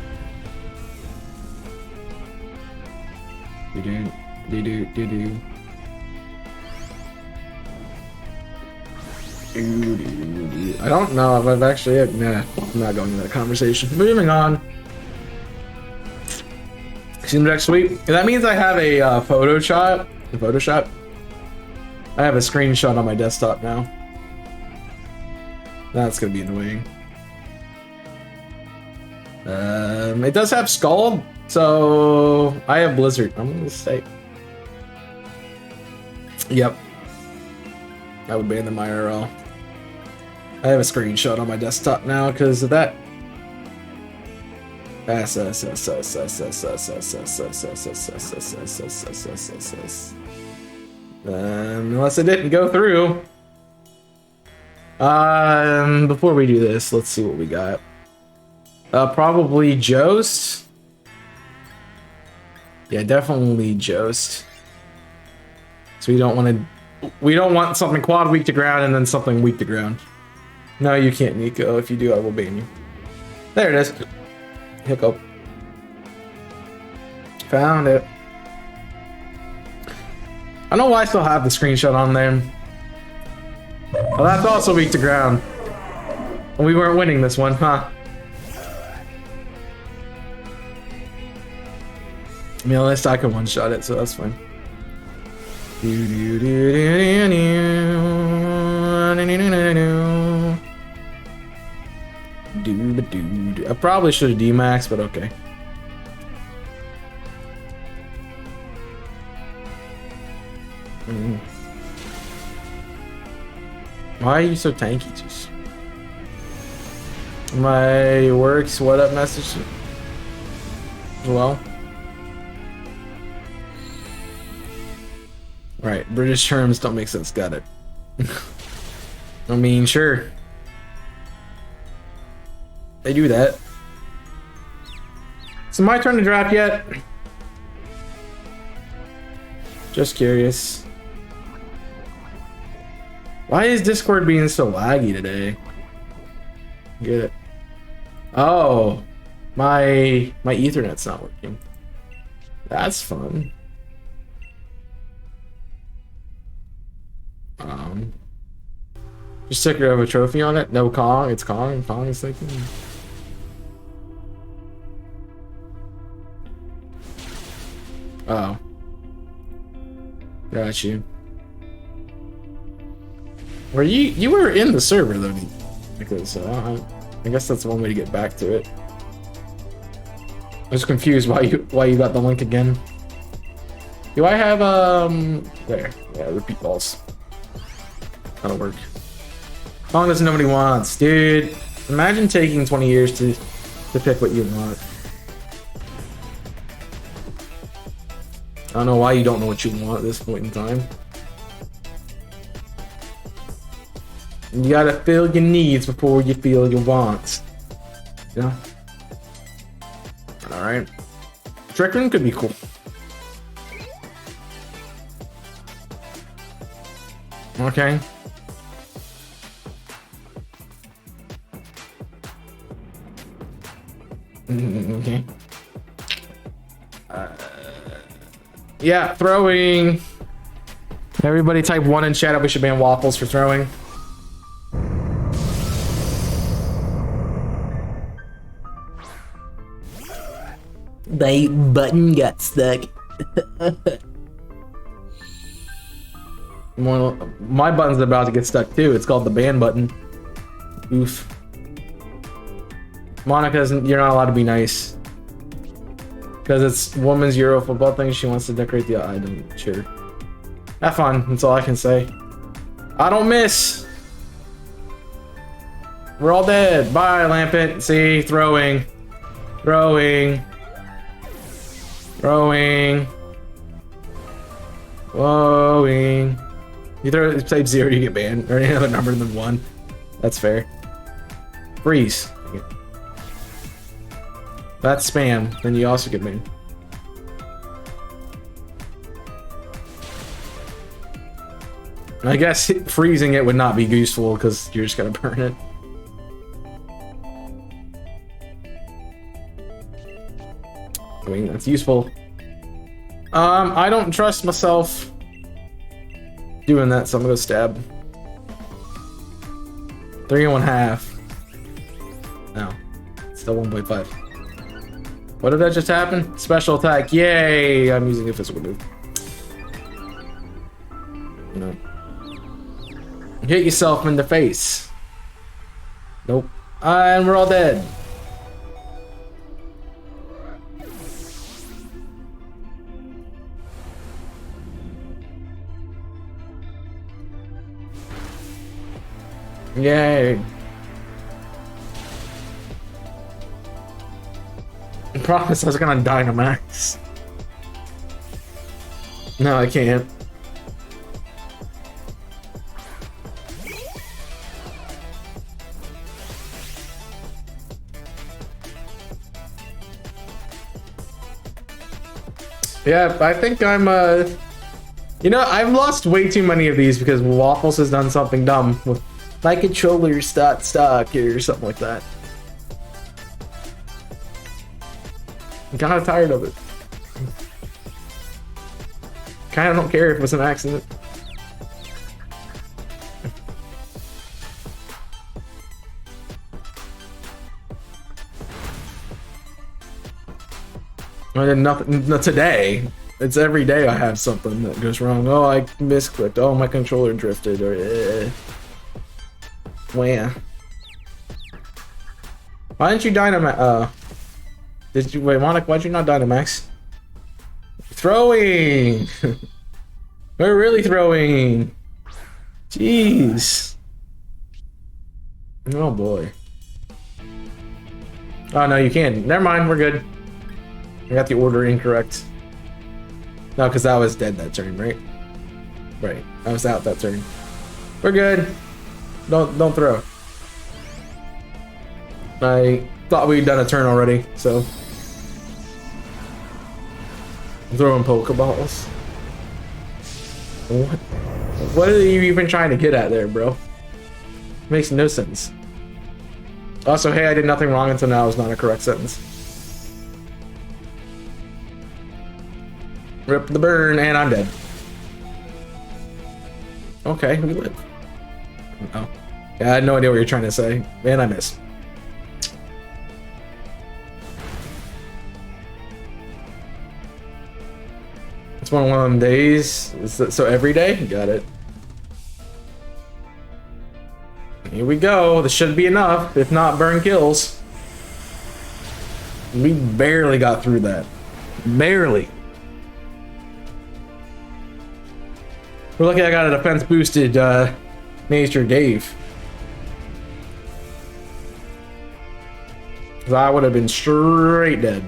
Do-do. I don't know if I've actually... Nah, I'm not going into that conversation. Moving on. Seems next week. That means I have a Photoshop. I have a screenshot on my desktop now. That's gonna be annoying. It does have Scald, so I have Blizzard. I'm gonna say. Yep. I would ban the IRL. I have a screenshot on my desktop now because of that. Unless it didn't go through. Before we do this, let's see what we got. Probably Jost. Yeah, definitely Jost. So we don't want something quad weak to ground and then something weak to ground. No, you can't, Nico. If you do, I will ban you. There it is. Hiccup. Found it. I don't know why I still have the screenshot on there. Oh, that's also weak to ground. We weren't winning this one, huh? I mean, at least I can one-shot it, so that's fine. I probably should have D-max, but okay. Why are you so tanky, just? My works, what up message as well. Right, British terms don't make sense, got it. I mean, sure. They do that. Is it my turn to draft yet? Just curious. Why is Discord being so laggy today? Get it. Oh, my Ethernet's not working. That's fun. Just sticker of a trophy on it. No Kong. It's Kong. Kong is thinking. Oh. Got you. Were you were in the server though, because I guess that's one way to get back to it. I was confused why you got the link again. Do I have there? Yeah, repeat balls. That'll work. Kong doesn't know what he wants, dude. Imagine taking 20 years to pick what you want. I don't know why you don't know what you want at this point in time. You gotta feel your needs before you feel your wants. Yeah. Alright. Trickling could be cool. Okay. Okay. Yeah, throwing. Everybody type 1 in chat. We should ban waffles for throwing. My button got stuck. My button's about to get stuck too. It's called the ban button. Oof. Monica's, you're not allowed to be nice. Because it's woman's Euro football thing. She wants to decorate the item. Sure. Have fun. That's all I can say. I don't miss. We're all dead. Bye, Lampent. See, throwing. Throwing. Throwing. Throwing. You throw type 0, you get banned. Or any other number than 1. That's fair. Freeze. That's spam. Then you also get banned. I guess freezing it would not be useful because you're just gonna burn it. I mean, that's useful. I don't trust myself doing that, so I'm gonna go stab. 3 and 1/2. No, still 1.5. What did that just happen? Special attack! Yay! I'm using a physical move. No. Hit yourself in the face. Nope. And we're all dead. Yay. I promise I was gonna Dynamax. No, I can't. Yeah, I think I'm You know, I've lost way too many of these because Waffles has done something dumb with my controller's not stuck or something like that. I'm kind of tired of it. Kind of don't care if it was an accident. I did nothing today. It's every day I have something that goes wrong. Oh, I misclicked. Oh, my controller drifted. Or Wah. Why didn't you Dynamax? Did you wait, Monica? Why'd you not Dynamax? Throwing. We're really throwing. Jeez. Oh boy. Oh no, you can't. Never mind. We're good. I got the order incorrect. No, because I was dead that turn, right? Right. I was out that turn. We're good. Don't throw. I thought we'd done a turn already, so I'm throwing Pokeballs. What are you even trying to get at there, bro? Makes no sense. Also, hey, I did nothing wrong until now is not a correct sentence. Rip the burn, and I'm dead. Okay, we live. Oh. Yeah, I had no idea what you're trying to say. Man, I missed. It's one of them days. Is that, so every day? Got it. Here we go. This should be enough. If not, burn kills. We barely got through that. Barely. We're lucky I got a defense boosted Nature Dave. Because I would have been straight dead.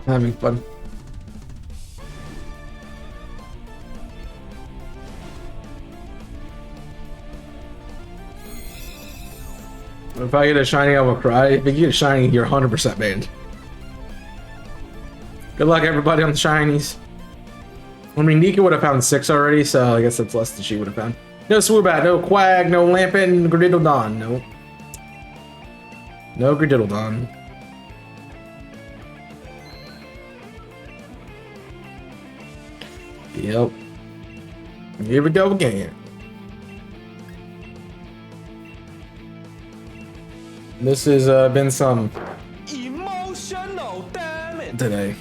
Having fun. If I get a shiny, I will cry. If you get a shiny, you're 100% banned. Good luck, everybody, on the shinies. I mean, Nika would have found 6 already, so I guess that's less than she would have found. No Swoobat, no Quag, no Lampin, Grididdledon, no. No Grididdledon. Yep. Here we go again. This has been some emotional damage today.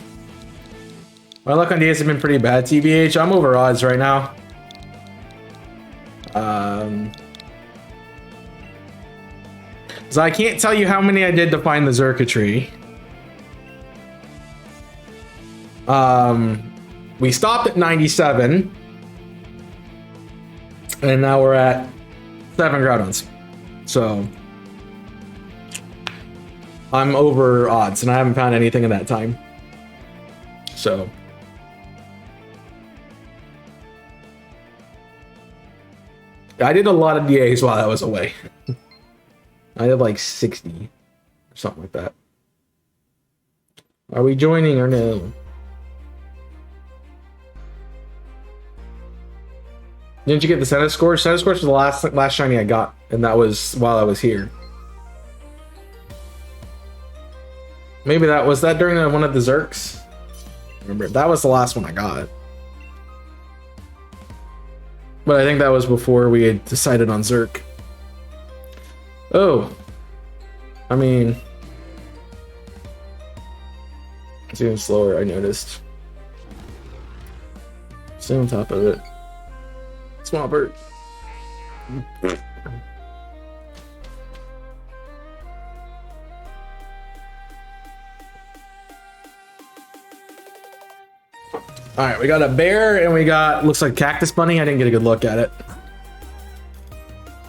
My luck on DS has been pretty bad. TBH, I'm over odds right now. So I can't tell you how many I did to find the Zerkatry. We stopped at 97, and now we're at 7 Groudons. So I'm over odds, and I haven't found anything in that time. So I did a lot of DAs while I was away. I did like 60 or something like that. Are we joining or no? Didn't you get the Senate score? Senate score was the last shiny I got, and that was while I was here. Maybe that was that during one of the Zerks. Remember, that was the last one I got. But I think that was before we had decided on Zerk. Oh, I mean, it's even slower. I noticed. Stay on top of it. Small bird. All right, we got a bear and we got, looks like Cactus Bunny. I didn't get a good look at it.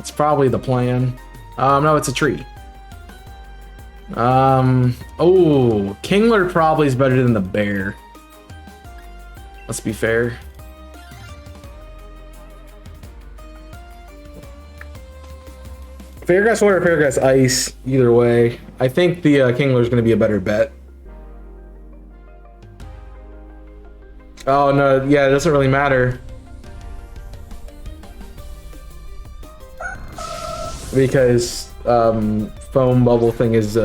It's probably the plan. No, it's a tree. Oh, Kingler probably is better than the bear. Let's be fair. Fairgrass water, Fairgrass ice. Either way, I think the Kingler is going to be a better bet. Oh no, yeah, it doesn't really matter because foam bubble thing is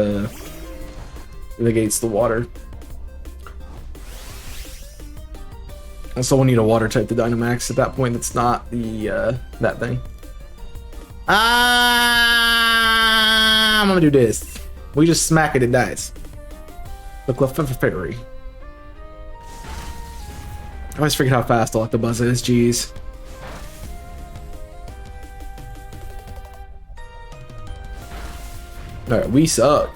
negates the water. Also, we'll need a water type to Dynamax. At that point, it's not the that thing. I'm gonna do this. We just smack it, it dies. The Clefairy. I always forget how fast Electabuzz is, jeez. Alright, we suck.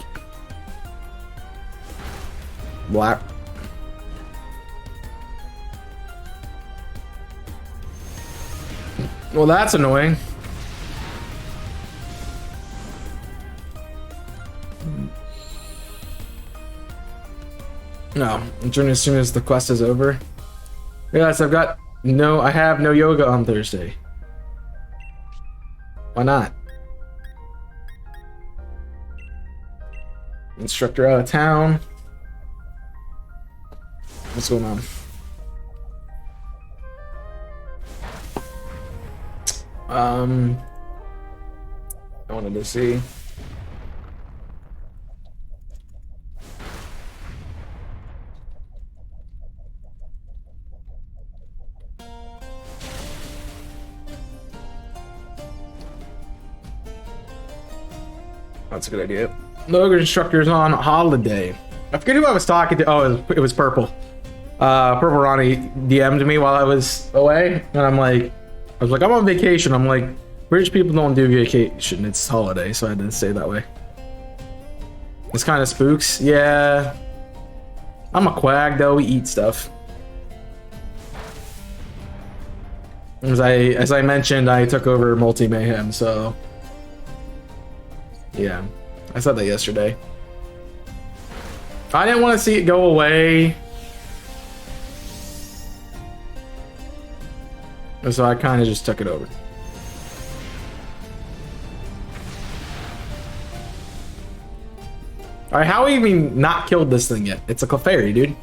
Black. Well, that's annoying. No, I'm joining as soon as the quest is over. Realize I have no yoga on Thursday. Why not? Instructor out of town. What's going on? I wanted to see. That's a good idea. Logan instructor's on holiday. I forget who I was talking to. Oh, it was Purple. Purple Ronnie DM'd me while I was away, and I was like, I'm on vacation. I'm like, British people don't do vacation. It's holiday, so I had to say it that way. It's kind of spooks. Yeah. I'm a quag though. We eat stuff. As I mentioned, I took over Multi Mayhem, so yeah. I said that yesterday. I didn't want to see it go away, so I kind of just took it over. Alright, how have we not killed this thing yet? It's a Clefairy, dude.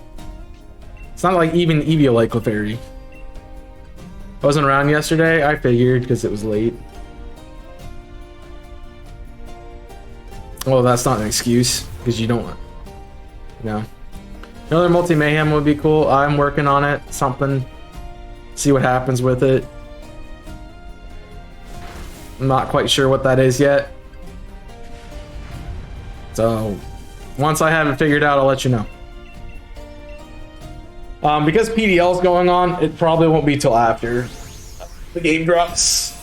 It's not like even Eevee-like Clefairy. I wasn't around yesterday, I figured, because it was late. Well, that's not an excuse, because you don't want... No. Another Multi-Mayhem would be cool. I'm working on it. Something. See what happens with it. I'm not quite sure what that is yet. So, once I have it figured out, I'll let you know. Because PDL is going on, it probably won't be till after the game drops.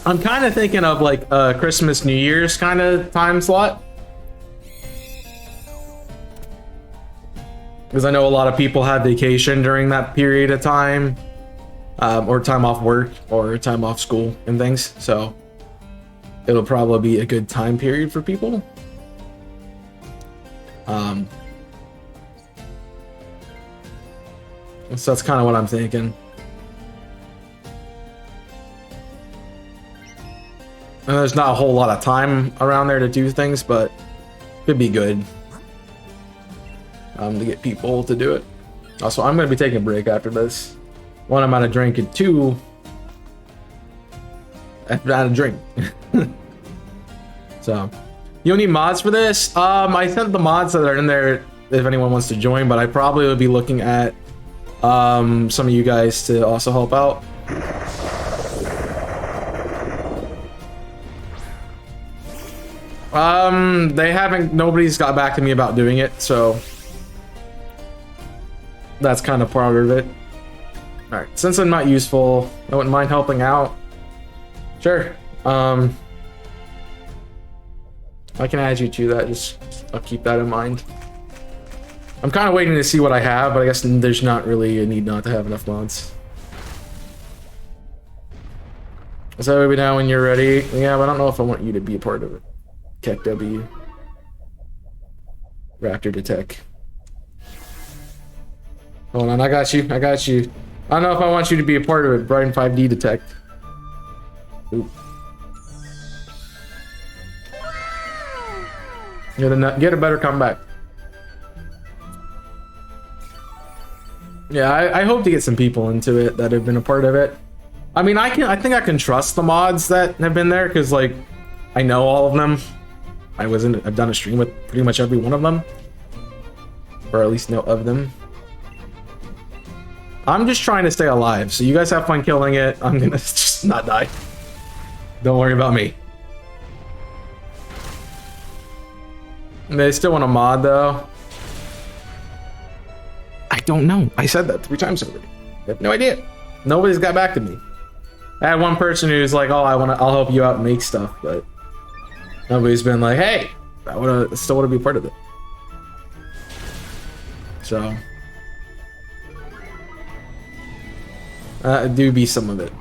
I'm kind of thinking of like a Christmas, New Year's kind of time slot. Because I know a lot of people have vacation during that period of time. Or time off work, or time off school and things. So it'll probably be a good time period for people. So that's kind of what I'm thinking. And there's not a whole lot of time around there to do things, but could be good to get people to do it. Also, I'm going to be taking a break after this. One, I'm out of drink, and two, I'm out of drink. So, you don't need mods for this? I sent the mods that are in there if anyone wants to join, but I probably would be looking at some of you guys to also help out. Nobody's got back to me about doing it, so that's kind of part of it. Alright, since I'm not useful, I wouldn't mind helping out. Sure. I can add you to that, I'll keep that in mind. I'm kind of waiting to see what I have, but I guess there's not really a need not to have enough mods. So maybe now when you're ready. Yeah, but I don't know if I want you to be a part of it. Keck W. Raptor to tech. Hold on, I got you. I got you. I don't know if I want you to be a part of it. Brighton 5D detect. Oop. Get a better comeback. Yeah, I hope to get some people into it that have been a part of it. I mean, I think I can trust the mods that have been there because, like, I know all of them. I've done a stream with pretty much every one of them, or at least know of them. I'm just trying to stay alive, so you guys have fun killing it. I'm gonna just not die. Don't worry about me. They still want a mod though. I don't know. I said that 3 times already. I have no idea. Nobody's got back to me. I had one person who's like, "Oh, I'll help you out and make stuff," but nobody's been like, "Hey, I still want to be part of it." So, do be some of it.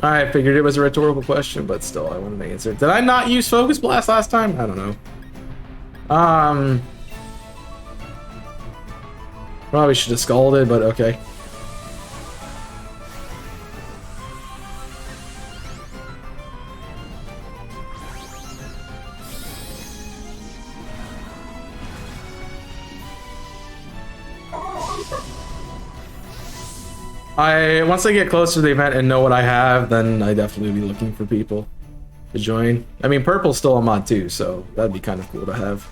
I figured it was a rhetorical question, but still, I wanted to answer it. Did I not use Focus Blast last time? I don't know. Probably should have scalded, but okay. Once I get closer to the event and know what I have, then I definitely be looking for people to join. I mean, purple's still a mod too, so that'd be kind of cool to have.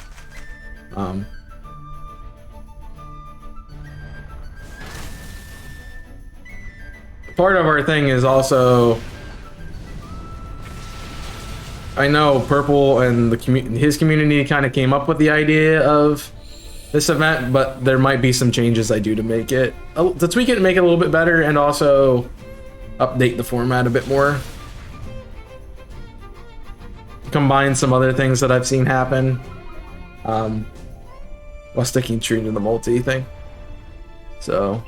Part of our thing is also, I know Purple and his community kind of came up with the idea of this event, but there might be some changes I do to make it, to tweak it and make it a little bit better, and also update the format a bit more. Combine some other things that I've seen happen, while sticking true to the multi thing. So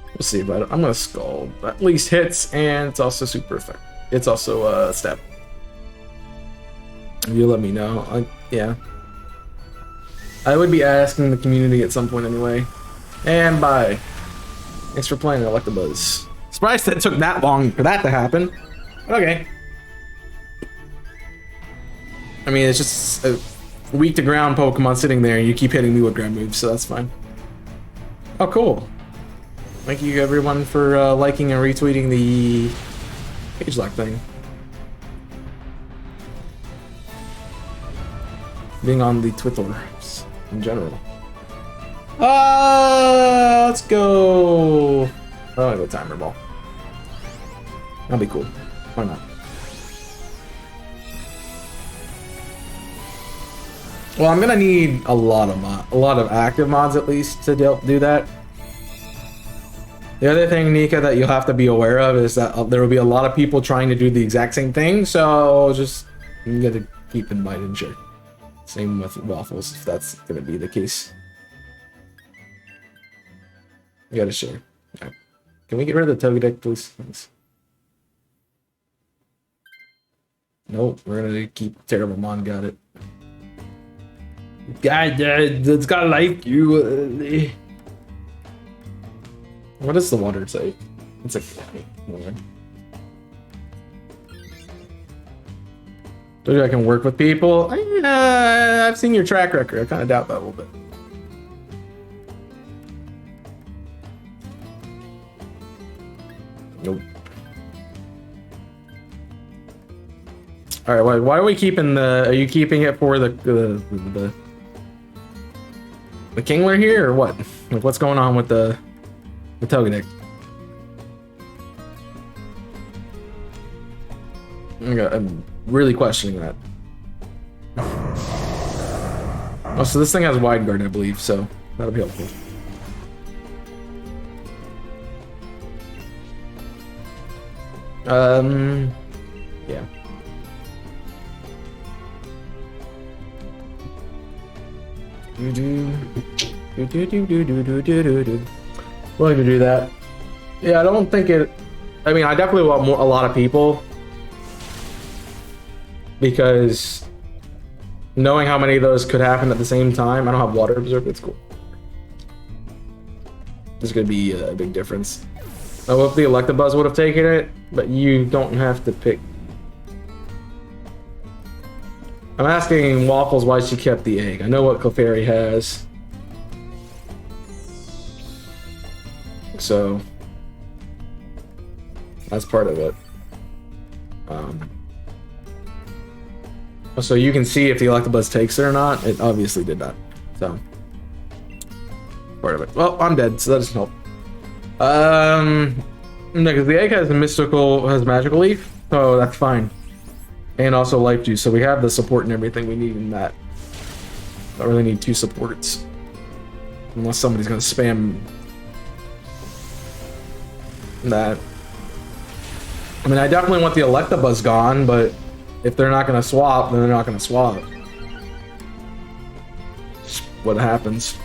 we'll see about it. I'm gonna scald. At least hits, and it's also super effective. It's also stab. You let me know. Yeah. I would be asking the community at some point anyway. And bye. Thanks for playing. I like the buzz. Surprised that it took that long for that to happen. Okay. I mean, it's just a weak to ground Pokemon sitting there and you keep hitting me with ground moves, so that's fine. Oh, cool. Thank you everyone for liking and retweeting the page lock thing. Being on the Twitters in general. Let's go. Oh, I'll go timer ball. That'll be cool. Why not? Well, I'm gonna need a lot of active mods at least to do that. The other thing, Nika, that you'll have to be aware of is that there will be a lot of people trying to do the exact same thing, so just you gotta keep in mind and share. Same with waffles, if that's gonna be the case. You gotta share. Okay. Can we get rid of the Togedeck, please? Thanks. Nope, we're gonna keep Terrible Mon. Got it. God, it's got like you. What does the water say? It's a water. Told you I can work with people. I've seen your track record. I kind of doubt that a little bit. Nope. All right. Why are we keeping the? Are you keeping it for the Kingler here, or what? Like, what's going on with the Togedeck? I'm really questioning that. Oh, so this thing has wide guard, I believe, so that'll be helpful. Yeah. Willing to do that. Yeah, I don't think it. I mean, I definitely want a lot of people, because knowing how many of those could happen at the same time. I don't have water absorb. It's cool. There's gonna be a big difference. Oh, if the Electabuzz would have taken it, but you don't have to pick. I'm asking Waffles why she kept the egg. I know what Clefairy has. So that's part of it. So you can see if the Electabuzz takes it or not. It obviously did not. So part of it. Well, I'm dead, so that doesn't help. No, because the egg has magical leaf, so that's fine. And also life juice, so we have the support and everything we need in that. Don't really need 2 supports. Unless somebody's gonna spam that. I mean, I definitely want the Electabuzz gone, but if they're not gonna swap, then they're not gonna swap. Just what happens.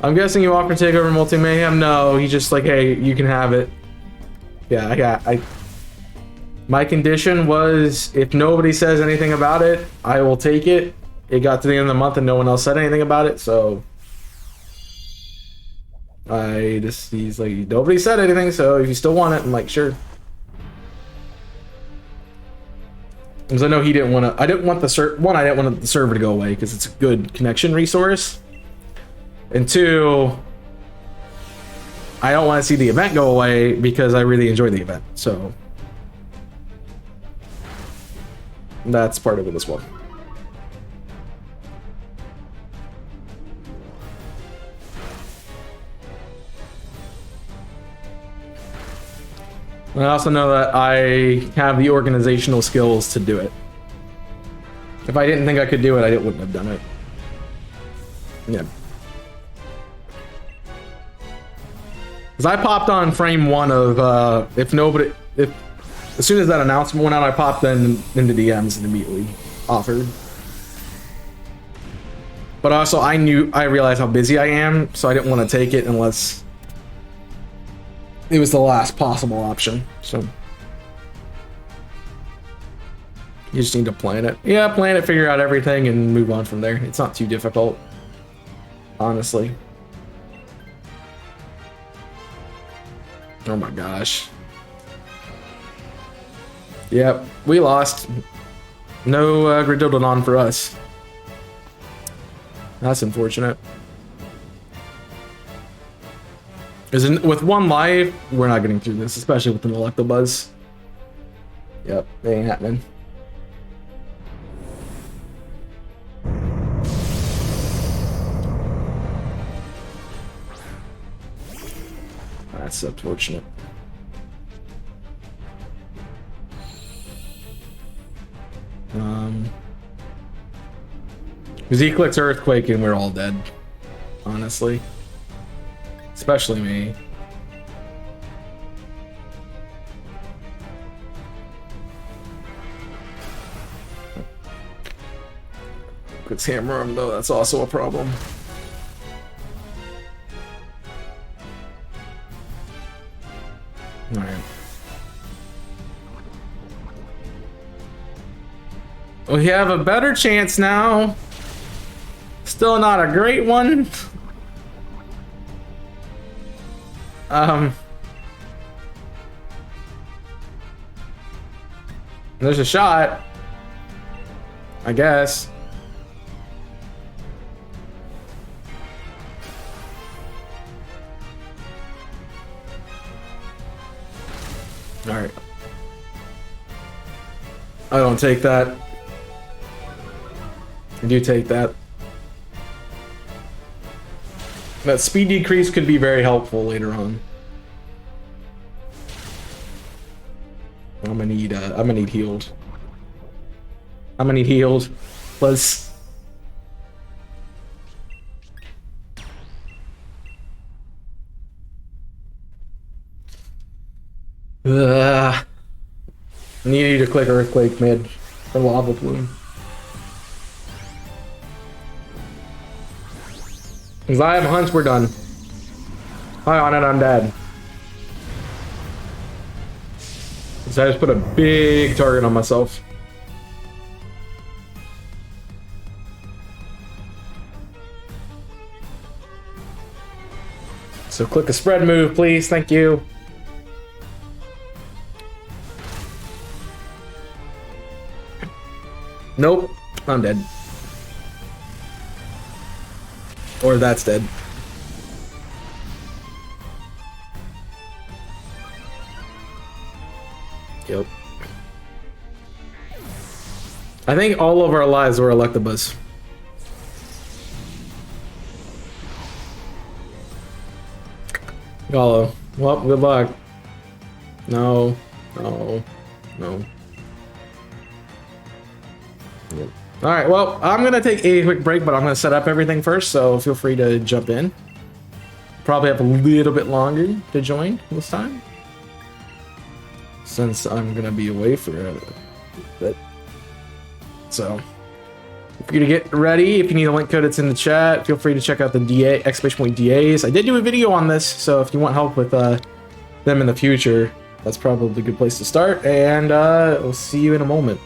I'm guessing you offer takeover multi mayhem. No, he's just like, hey, you can have it. Yeah, my condition was if nobody says anything about it, I will take it. It got to the end of the month and no one else said anything about it, so he's like, nobody said anything, so if you still want it, I'm like, sure. Because I know he didn't want to. I didn't want the server to go away because it's a good connection resource. And 2, I don't want to see the event go away because I really enjoy the event. So that's part of it as well. I also know that I have the organizational skills to do it. If I didn't think I could do it, I wouldn't have done it. Yeah. Because I popped on frame 1 of as soon as that announcement went out, I popped in into DMs and immediately offered. But also I realized how busy I am, so I didn't want to take it unless it was the last possible option. So you just need to plan it. Yeah, plan it, figure out everything, and move on from there. It's not too difficult, honestly. Oh my gosh. Yep, we lost. No GROUDON for us. That's unfortunate. With 1 life, we're not getting through this, especially with an Electabuzz. Yep, it ain't happening. That's unfortunate. Because he clicks Earthquake and we're all dead, honestly. Especially me. Let's hammer him though, that's also a problem. Alright. We have a better chance now. Still not a great one. There's a shot, I guess. All right. I don't take that. I do take that. That speed decrease could be very helpful later on. I'm gonna need healed. I'm gonna need healed. Let's. I need you to click Earthquake mid or Lava Plume. Because I have a hunch we're done. Hi on it, I'm dead. So I just put a big target on myself. So click a spread move, please. Thank you. Nope, I'm dead. Or that's dead. Yep. I think all of our lives were Electabuzz. Gallo. Well, good luck. No. No. No. Yep. Alright, well, I'm gonna take a quick break, but I'm gonna set up everything first, so feel free to jump in. Probably have a little bit longer to join this time, since I'm gonna be away for a bit. So, for you to get ready, if you need a link code, it's in the chat. Feel free to check out the DA exclamation point DAs. I did do a video on this, so if you want help with them in the future, that's probably a good place to start. And we'll see you in a moment.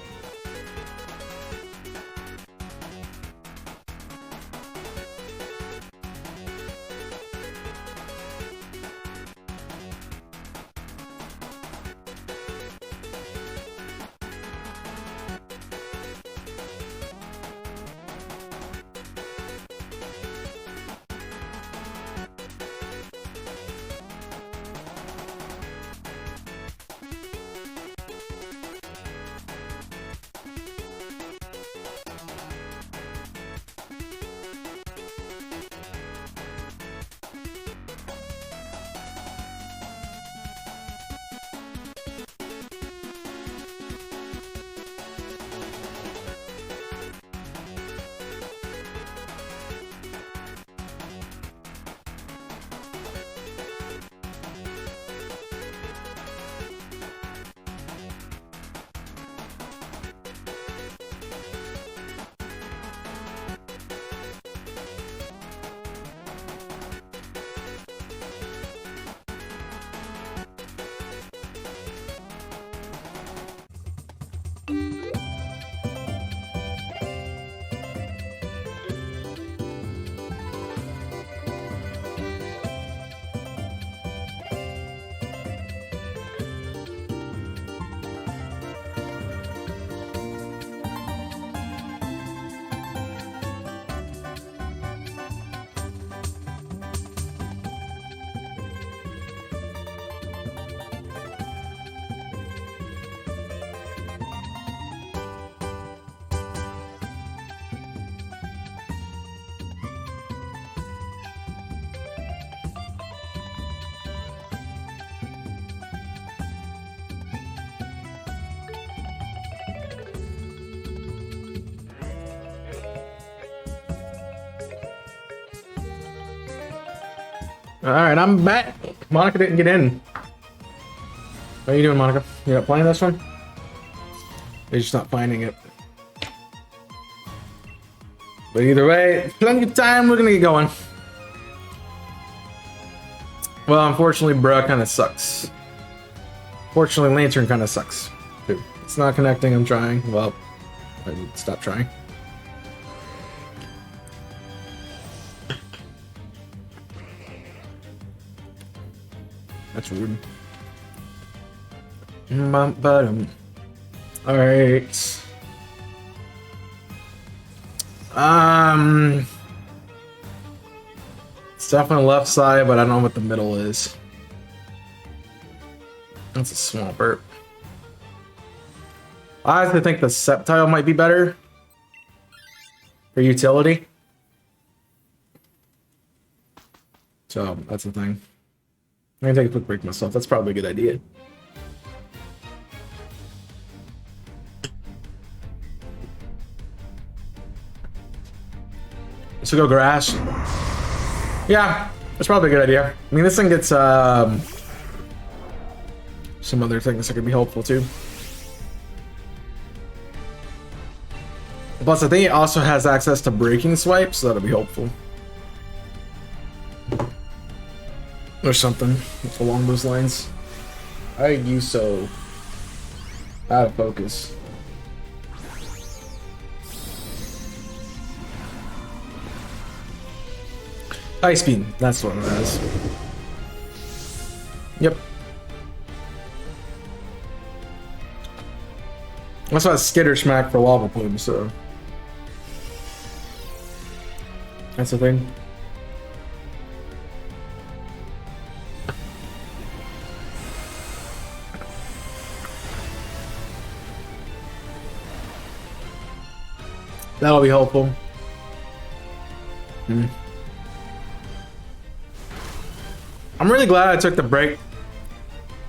Alright, I'm back. Monica didn't get in. How are you doing, Monica? You not playing this one? You're just not finding it. But either way, plenty of time, we're gonna get going. Well, unfortunately, bruh kinda sucks. Fortunately, Lantern kinda sucks, too. It's not connecting, I'm trying. Well, I need to stop trying. That's rude. Alright. It's definitely left side, but I don't know what the middle is. That's a Swampert. I actually think the Sceptile might be better for utility. So that's the thing. I'm gonna take a quick break myself. That's probably a good idea. So go grass. Yeah, that's probably a good idea. I mean, this thing gets some other things that could be helpful too. Plus, I think it also has access to breaking swipe, so that'll be helpful. Or something along those lines. Why are you so out of focus? Ice beam, that's what it is. Yep. That's why skitter smack for lava plume, so that's the thing. That'll be helpful. I'm really glad I took the break,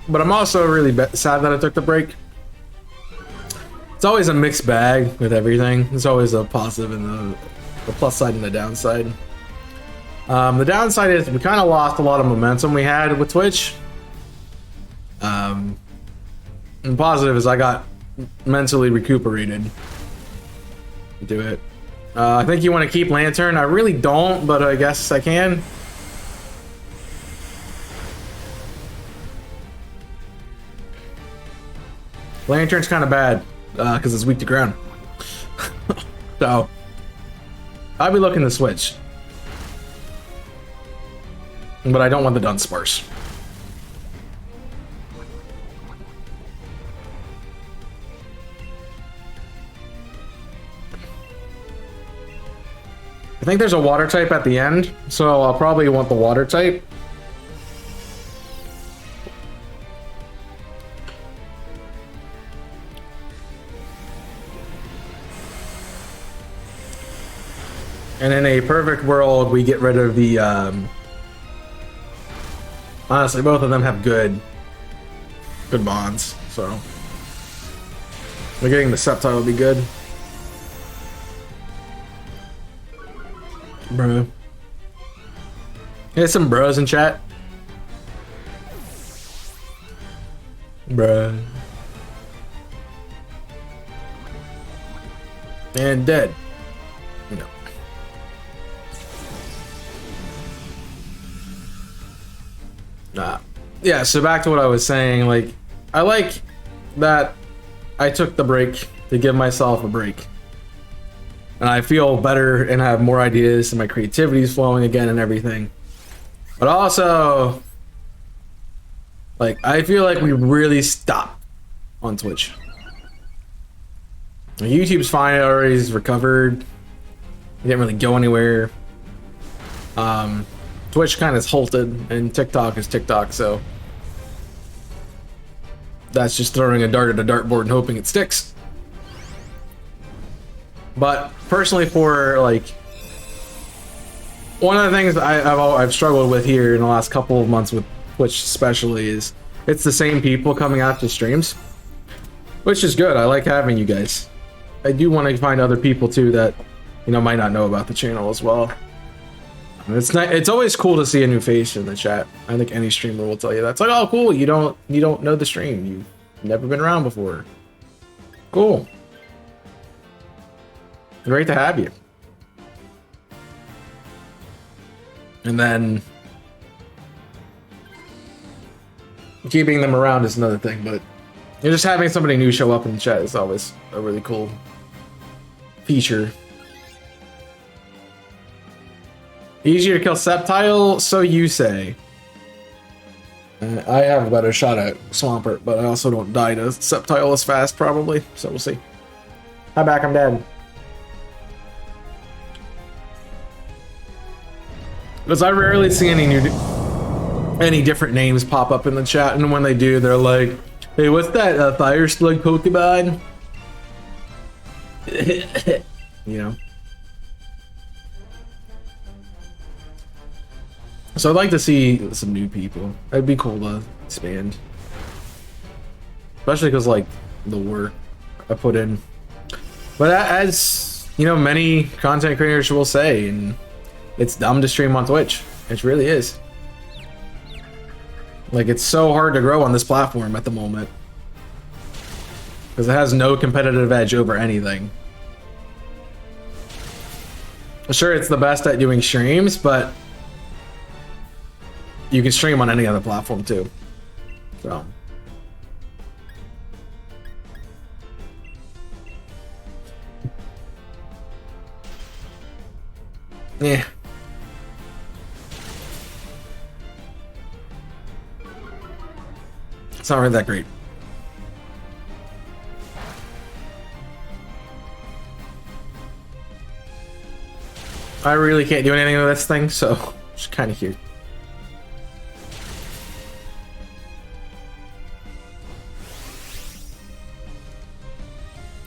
but I'm also really sad that I took the break. It's always a mixed bag with everything. There's always a positive and the plus side and the downside. The downside is we kind of lost a lot of momentum we had with Twitch. And the positive is I got mentally recuperated. Do it. I think you want to keep Lantern. I really don't, but I guess I can. Lantern's kind of bad because it's weak to ground. So I'll be looking to switch, but I don't want the Dunsparce. I think there's a water type at the end, so I'll probably want the water type. And in a perfect world, we get rid of the, honestly, both of them have good bonds, so we're getting the Sceptile will be good. Bro. There's some bros in chat. Bruh. And dead. No. Nah. Yeah, so back to what I was saying, like, I like that I took the break to give myself a break. And I feel better and have more ideas and my creativity is flowing again and everything. But also, like, I feel like we really stopped on Twitch. YouTube's fine, it already's recovered. It didn't really go anywhere. Twitch kind of halted, and TikTok is TikTok, so that's just throwing a dart at a dartboard and hoping it sticks. But personally, for like, one of the things I've struggled with here in the last couple of months with Twitch especially is it's the same people coming out to streams, which is good. I like having you guys. I do want to find other people too that, you know, might not know about the channel as well. It's always cool to see a new face in the chat. I think any streamer will tell you that. It's like, oh cool, you don't know the stream. You've never been around before. Cool. Great to have you. And then keeping them around is another thing, but just having somebody new show up in the chat is always a really cool feature. Easier to kill Sceptile, so you say. I have a better shot at Swampert, but I also don't die to Sceptile as fast, probably, so we'll see. Hi back, I'm dead. Because I rarely see any different names pop up in the chat, and when they do, they're like, "Hey, what's that fire slug Pokemon?" You know. So I'd like to see some new people. It'd be cool to expand, especially because like the work I put in. But as you know, many content creators will say, and it's dumb to stream on Twitch. It really is. Like, it's so hard to grow on this platform at the moment because it has no competitive edge over anything. Sure, it's the best at doing streams, but you can stream on any other platform too. So yeah. It's not really that great. I really can't do anything with this thing, so just kind of here.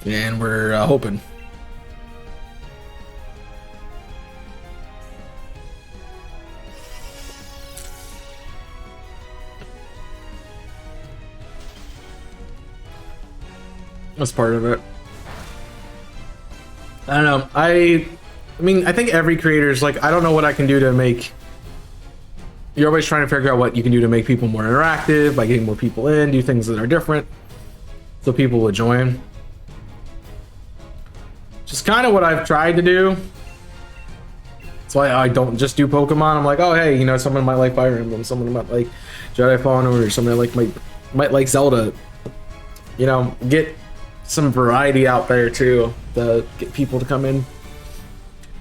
And we're hoping. That's part of it. I don't know. I mean, I think every creator is like, I don't know what I can do to make... You're always trying to figure out what you can do to make people more interactive by getting more people in, do things that are different, so people will join. Just kind of what I've tried to do. That's why I don't just do Pokemon. I'm like, oh hey, you know, someone might like Fire Emblem, someone might like Jedi Fallen Order, someone might like Zelda. You know, get some variety out there too to get people to come in.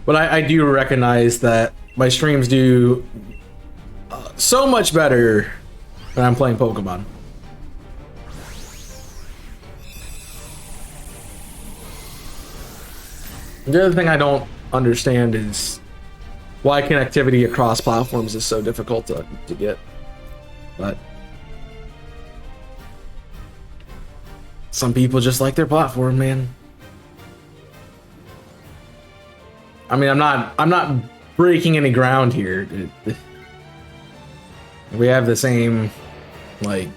But I do recognize that my streams do so much better when I'm playing Pokemon. The other thing I don't understand is why connectivity across platforms is so difficult to get. But some people just like their platform, man. I mean, I'm not breaking any ground here. We have the same, like,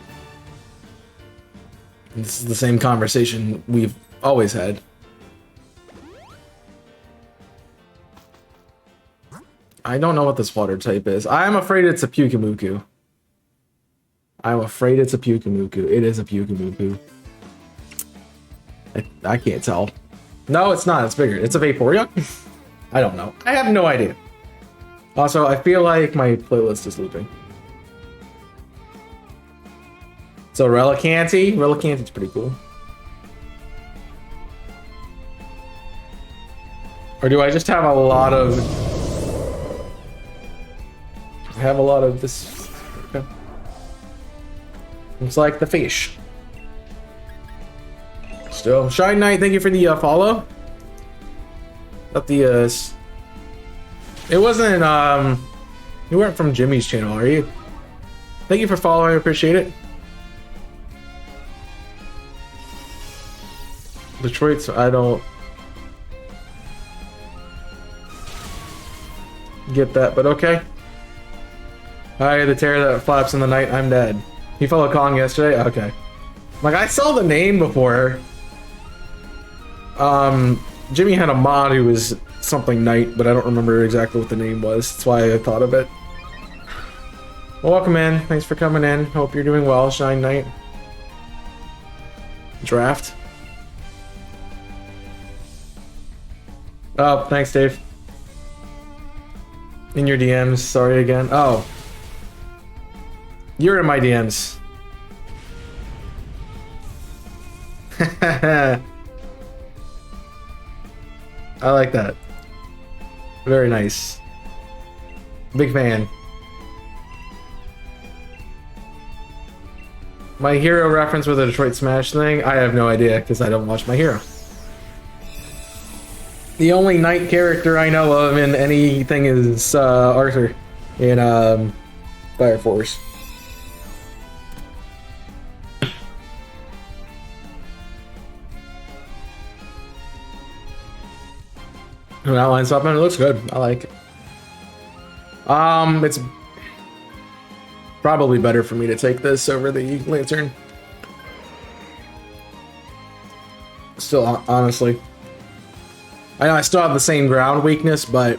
this is the same conversation we've always had. I don't know what this water type is. I'm afraid it's a Pyukumuku. I'm afraid it's a Pyukumuku. It is a Pyukumuku. I can't tell. No, it's not. It's bigger. It's a Vaporeon? I don't know. I have no idea. Also, I feel like my playlist is looping. So Relicanty? Relicanty's pretty cool. Or do I just have a lot of... I have a lot of this... Okay. It's like the fish. Still, Shine Knight, thank you for the follow. Not the it wasn't you weren't from Jimmy's channel, are you? Thank you for following, I appreciate it. Detroit's, I don't get that, but okay. Hi, the terror that flaps in the night, I'm dead. You followed Kong yesterday? Okay. Like, I saw the name before. Jimmy had a mod who was something Knight, but I don't remember exactly what the name was. That's why I thought of it. Well, welcome in. Thanks for coming in. Hope you're doing well, Shine Knight. Draft. Oh, thanks, Dave. In your DMs. Sorry again. Oh. You're in my DMs. I like that. Very nice. Big fan. My Hero reference with a Detroit Smash thing? I have no idea because I don't watch My Hero. The only Knight character I know of in anything is Arthur in Fire Force. An outline supplement, it looks good. I like it. It's probably better for me to take this over the Lantern. Still, honestly. I know I still have the same ground weakness, but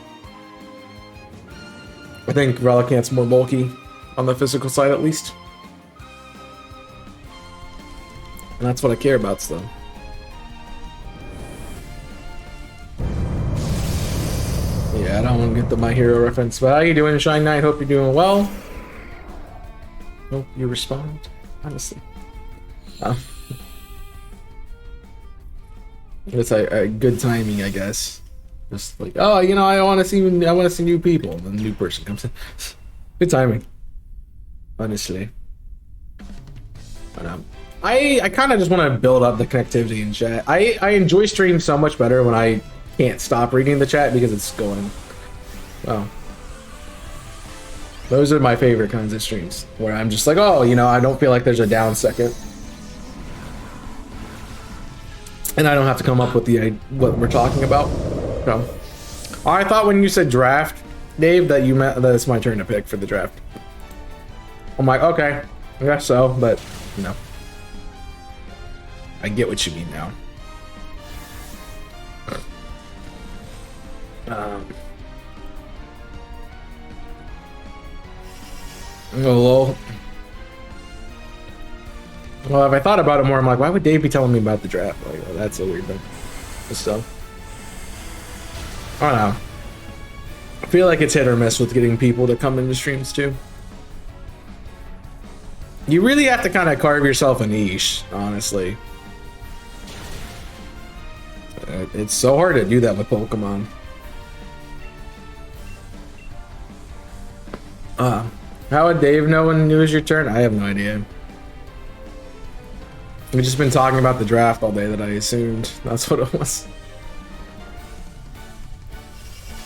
I think Relicanth's more bulky on the physical side at least. And that's what I care about still. Yeah, I don't want to get the My Hero reference, but how you doing, Shine Knight? Hope you're doing well. Hope you respond, honestly. It's a good timing, I guess. Just like, oh, you know, I want to see new people, and then the new person comes in. Good timing, honestly. I kind of just want to build up the connectivity in chat. I enjoy streams so much better when I can't stop reading the chat because it's going. Well, those are my favorite kinds of streams where I'm just like, oh, you know, I don't feel like there's a down second, and I don't have to come up with what we're talking about. So, I thought when you said draft, Dave, that you meant that it's my turn to pick for the draft. I'm like, okay, I guess so, but you know, I get what you mean now. Well, if I thought about it more, I'm like, why would Dave be telling me about the draft? Like, well, that's a weird thing. So, I don't know. I feel like it's hit or miss with getting people to come into streams too. You really have to kind of carve yourself a niche, honestly. It's so hard to do that with Pokemon. How would Dave know when it was your turn? I have no idea. We've just been talking about the draft all day that I assumed that's what it was.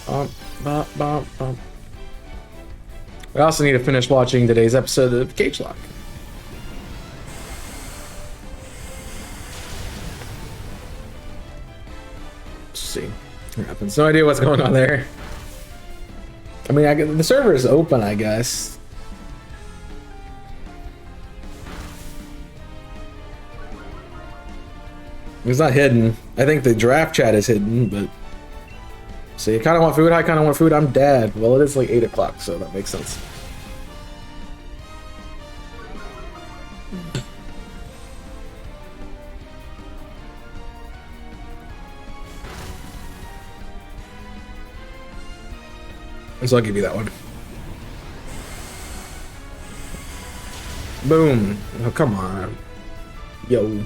I also need to finish watching today's episode of Cage Lock. Let's see what happens. No idea what's going on there. I mean, the server is open, I guess. It's not hidden. I think the draft chat is hidden, but so you kind of want food. I kind of want food. I'm dad. Well, it is like 8 o'clock, so that makes sense. So I'll give you that one. Boom. Oh, come on. Yo.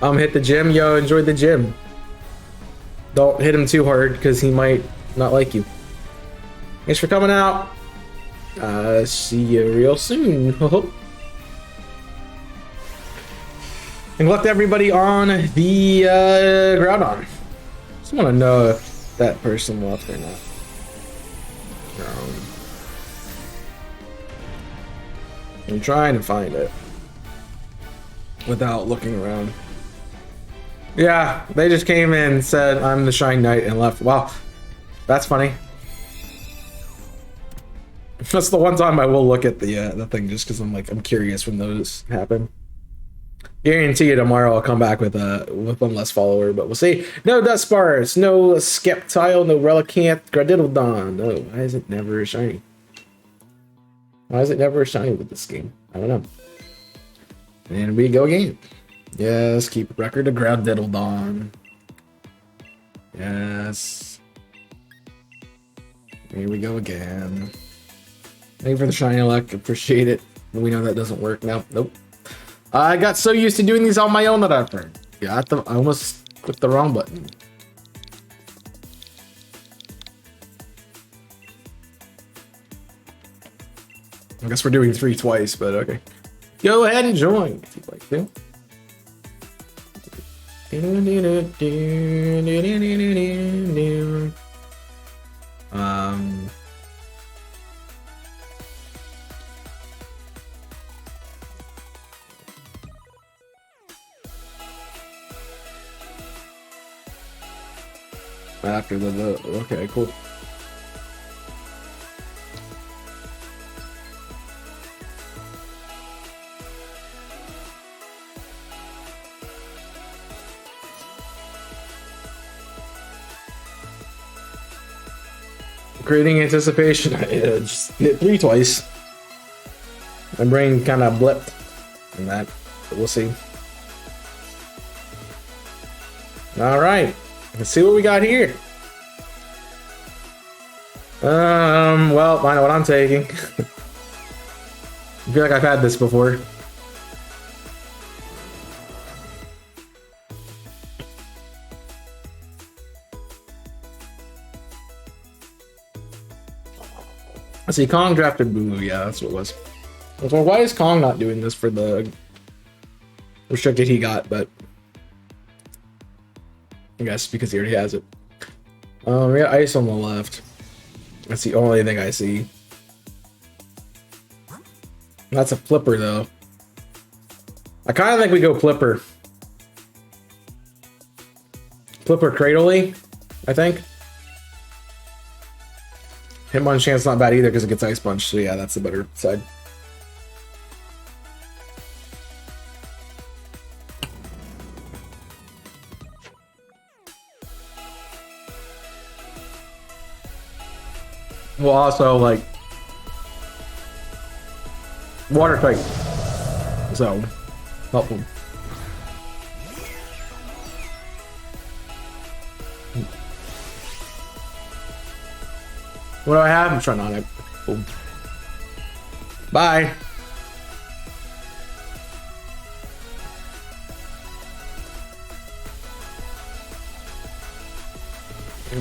Hit the gym. Yo, enjoy the gym. Don't hit him too hard because he might not like you. Thanks for coming out. See you real soon. And luck to everybody on the Groudon. Just want to know if that person left or not. I'm trying to find it without looking around. Yeah, they just came in and said I'm the Shine Knight and left. Wow, that's funny. That's the one time I will look at the thing just because I'm curious when those happen. Guarantee you tomorrow I'll come back with one less follower, but we'll see. No Duskbars, no Skeptile, no Relicanth, Gradiddledon. No, why is it never shiny? Why is it never shiny with this game? I don't know. And we go again. Yes, keep record of Gradiddledon. Yes. Here we go again. Thank you for the shiny luck. Appreciate it. We know that doesn't work now. Nope. I got so used to doing these on my own that I almost clicked the wrong button. I guess we're doing 3 twice, but okay. Go ahead and join if you'd like to. After the okay, cool. Creating anticipation. I just hit 3 twice. My brain kind of blipped in that, but we'll see. All right, let's see what we got here. Well, I know what I'm taking. I feel like I've had this before. Let's see, Kong drafted Boo. Yeah, that's what it was. So why is Kong not doing this for the restricted he got? But I guess because he already has it. We got ice on the left. That's the only thing I see. That's a flipper though. I kind of think we go flipper. Flipper Cradley, I think. Hitmonchan's not bad either because it gets Ice Punch, so yeah, that's the better side. Well, also, like, water type, so helpful. What do I have? I'm trying on it. Boom. Bye.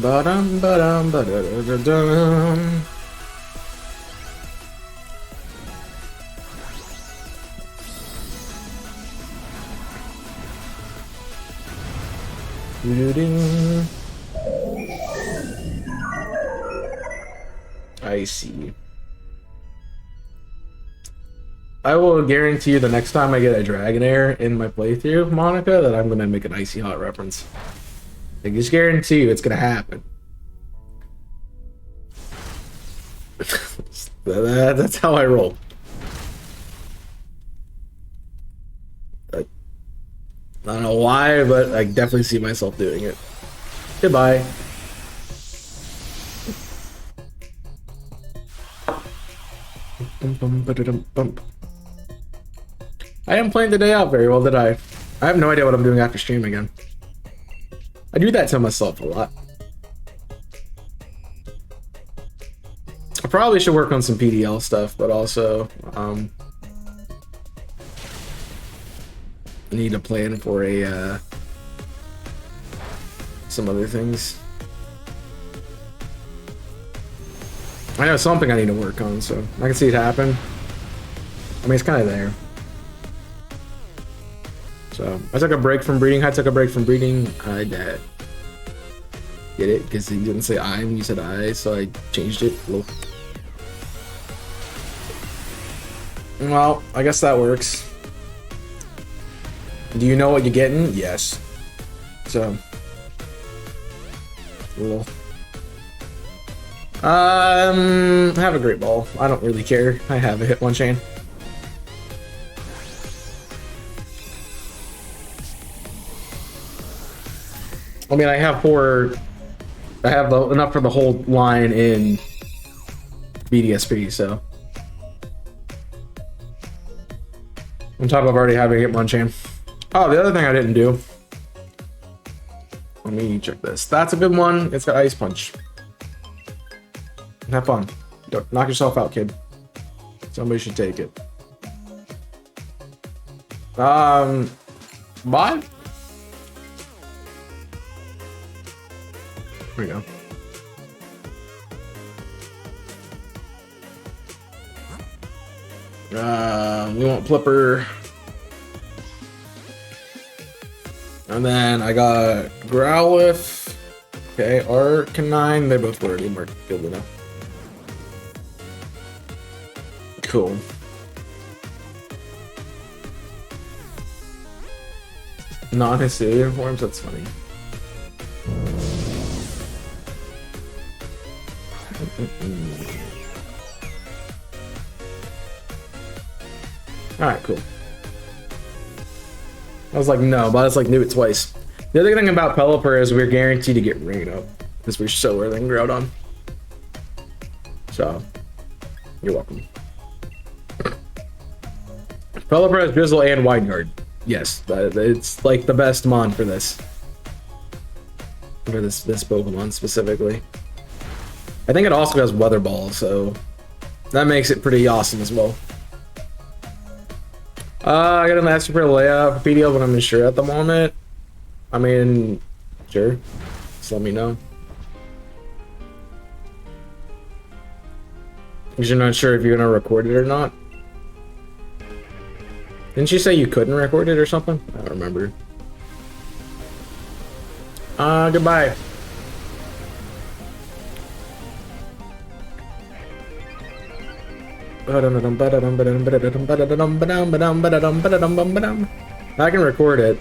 Ba-dum, ba-dum, ba-da-da-da-dum. Doo-doo-ding. I see. I will guarantee you the next time I get a Dragonair in my playthrough, Monica, that I'm gonna make an Icy Hot reference. I just guarantee you it's gonna happen. That's how I roll. I don't know why, but I definitely see myself doing it. Goodbye. I am playing the day out very well, did I? I have no idea what I'm doing after stream again. I do that to myself a lot. I probably should work on some PDL stuff, but also I need a plan for a some other things. I know something I need to work on, so I can see it happen. I mean, it's kind of there. So I took a break from breeding. I took a break from breeding. I did. Get it? Because you didn't say I when you said I, so I changed it. Well, I guess that works. Do you know what you're getting? Yes. So. Cool. Have a great ball. I don't really care. I have a Hitmonchan. I mean, I have enough for the whole line in BDSP, so. On top of already having Hitmonchan. Oh, the other thing I didn't do. Let me check this. That's a good one. It's got Ice Punch. Have fun. Don't knock yourself out, kid. Somebody should take it. Bye. There we go. We want Flipper. And then I got Growlithe. Okay, Arcanine. They both already marked good enough. Cool. Non-Hisuian forms, that's funny. Alright, cool. I was like, no, but I was like, knew it twice. The other thing about Pelipper is we're guaranteed to get Rain Up because we're so early in Groudon. So, you're welcome. Pelipper has Drizzle and Wide Guard. Yes, it's like the best mon for this. For this Pokemon specifically. I think it also has Weather Ball, so that makes it pretty awesome as well. I got an Master for layout for PDL, but I'm not sure at the moment. I mean, sure. Just let me know. Because you're not sure if you're gonna record it or not. Didn't you say you couldn't record it or something? I don't remember. Goodbye. I can record it.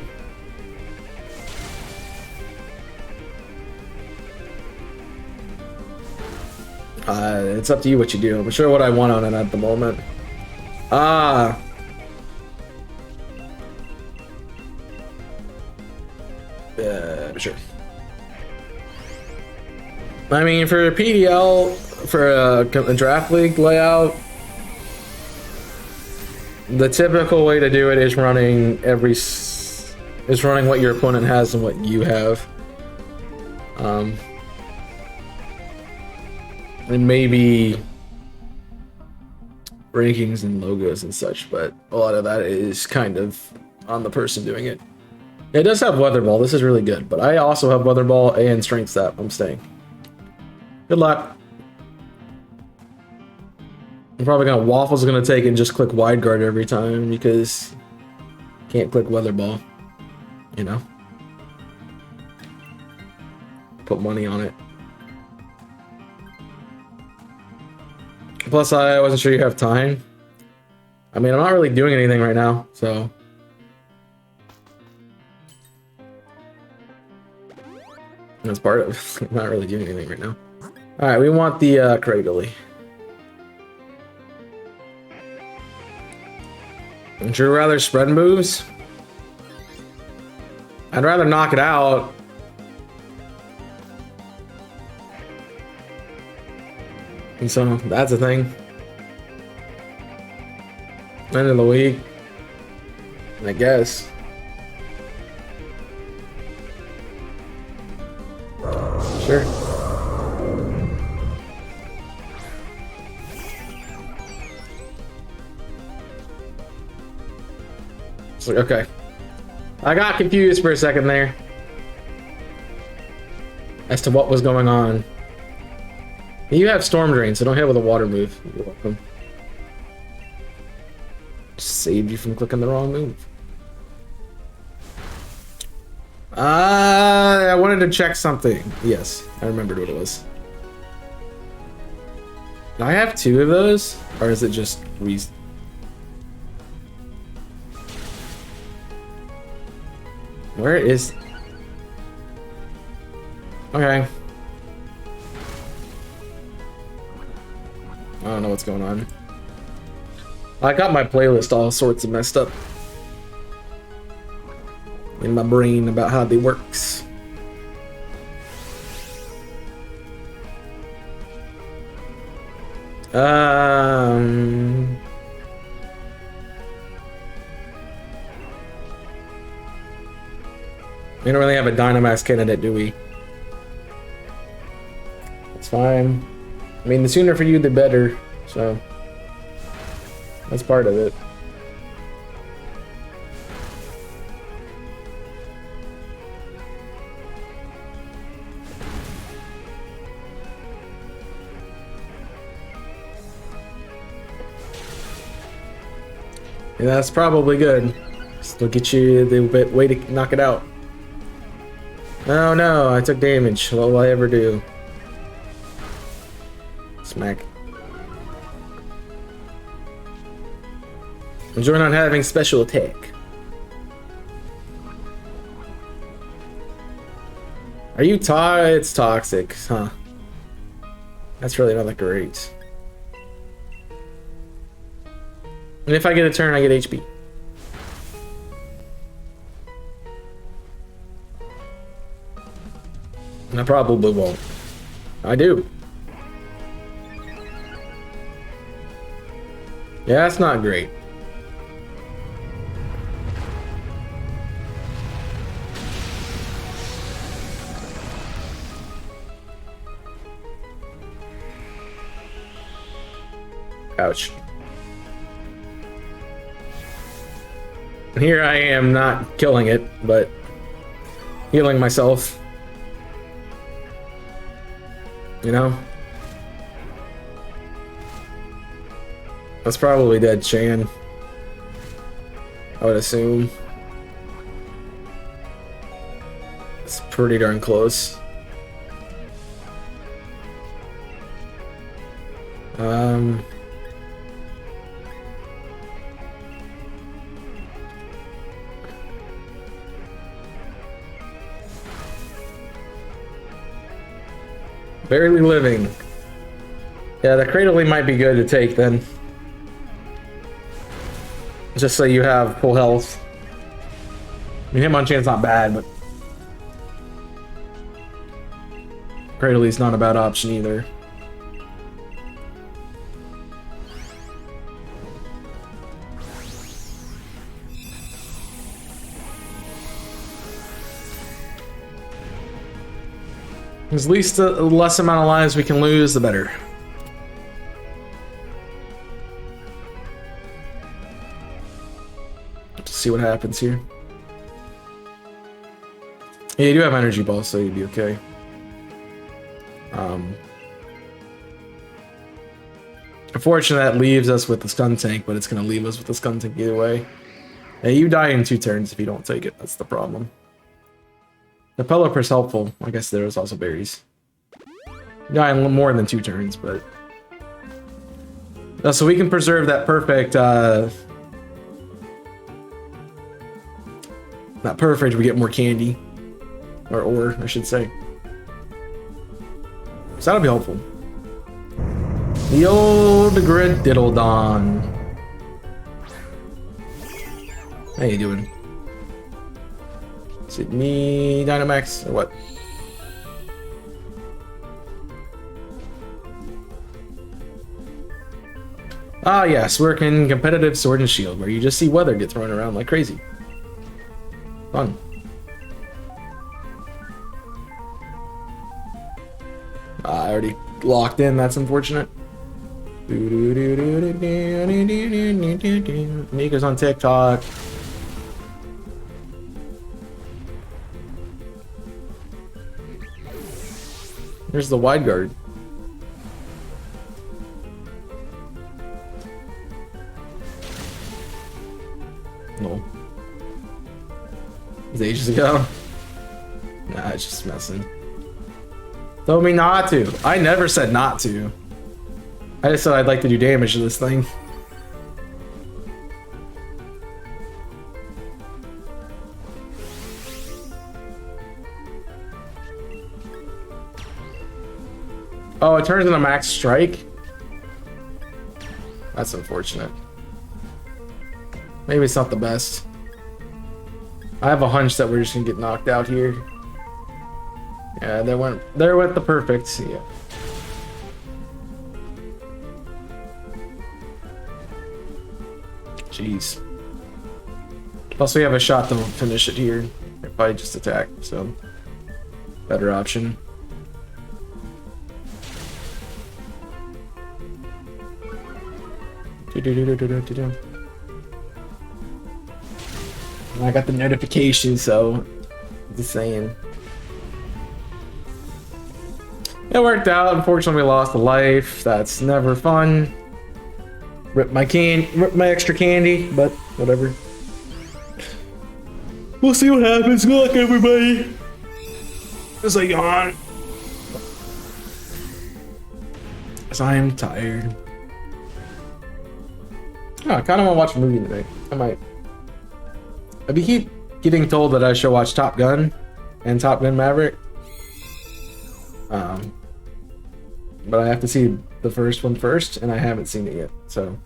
It's up to you what you do. I'm sure what I want on it at the moment. Sure. I mean, for a PDL, for a draft league layout, the typical way to do it is running running what your opponent has and what you have. And maybe rankings and logos and such, but a lot of that is kind of on the person doing it. It does have weather ball. This is really good, but I also have weather ball and strength stat. I'm staying. Good luck. I'm probably gonna waffles gonna take and just click wide guard every time because can't click weather ball. You know, put money on it. Plus, I wasn't sure you have time. I mean, I'm not really doing anything right now, so. That's part of it. I'm not really doing anything right now. Alright, we want the Cradley. Would you rather spread moves? I'd rather knock it out. And so that's a thing. End of the week, I guess. Sure. It's like, okay. I got confused for a second there as to what was going on. You have Storm Drain, so don't hit with a water move. You're welcome. Just saved you from clicking the wrong move. I wanted to check something. Yes, I remembered what it was. Do I have 2 of those? Or is it just Where is... Okay. I don't know what's going on. I got my playlist all sorts of messed up in my brain about how they works. We don't really have a Dynamax candidate, do we? It's fine. I mean, the sooner for you, the better. So that's part of it. Yeah, that's probably good. Still get you the way to knock it out. Oh no, I took damage. What will I ever do? Smack. Enjoy not having special attack. Are you it's toxic, huh? That's really not that great. And if I get a turn, I get HP. And I probably won't. I do. Yeah, that's not great. Ouch. Here I am not killing it, but healing myself. You know? That's probably dead, Shan. I would assume. It's pretty darn close. Barely living. Yeah, the cradling might be good to take then. Just so you have full health. I mean, Hitmonchan's not bad, but Cradley's not a bad option either. At least the less amount of lives we can lose, the better. Let's see what happens here. Yeah, you do have energy balls, so you'd be okay. Unfortunately, that leaves us with the stun tank, but it's going to leave us with the stun tank either way. Hey, you die in 2 turns if you don't take it. That's the problem. The Pelipper's helpful. I guess there's also berries. You die in more than 2 turns, but... So we can preserve that perfect, not perfect, we get more candy. Or ore, I should say. So that'll be helpful. The old GROUDON. How you doing? Is it me, Dynamax, or what? Ah yes, we're in competitive Sword and Shield, where you just see weather get thrown around like crazy. Fun. I already locked in, that's unfortunate. Mika's on TikTok. There's the wide guard. No. It was ages ago. Nah, it's just messing. Told me not to. I never said not to. I just said I'd like to do damage to this thing. Oh, it turns into max strike? That's unfortunate. Maybe it's not the best. I have a hunch that we're just gonna get knocked out here. Yeah, there went the perfect. Yeah. Jeez. Plus we have a shot to finish it here if I just attack, so better option. I got the notification, so just saying. It worked out. Unfortunately, we lost a life. That's never fun. Rip my extra candy, but whatever. We'll see what happens. Good luck, everybody. As I yawn. As I'm tired. Oh, I kind of want to watch a movie today. I might. I keep getting told that I should watch Top Gun and Top Gun Maverick. But I have to see the first one first, and I haven't seen it yet, so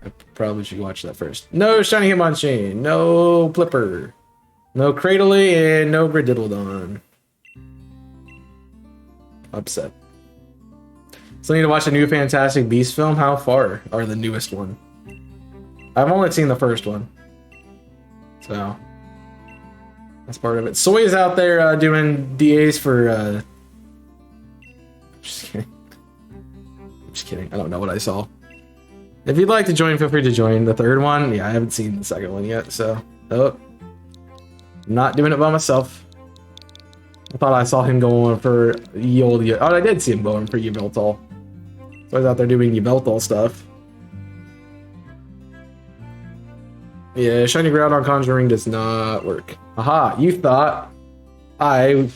I probably should watch that first. No Shiny Hitmonchan, no Flipper, no Cradley, and no GROUDON. Upset. Still need to watch a new Fantastic Beasts film. How far are the newest one? I've only seen the first one, so that's part of it. Soy is out there doing DAs for. Just kidding. I'm just kidding. I don't know what I saw. If you'd like to join, feel free to join. The third one, yeah, I haven't seen the second one yet, so not doing it by myself. I thought I saw him going for Yoldi. Oh, I did see him going for Yveltal. So I was out there doing Yveltal stuff. Yeah, shiny ground on Conjuring does not work. Aha, you thought I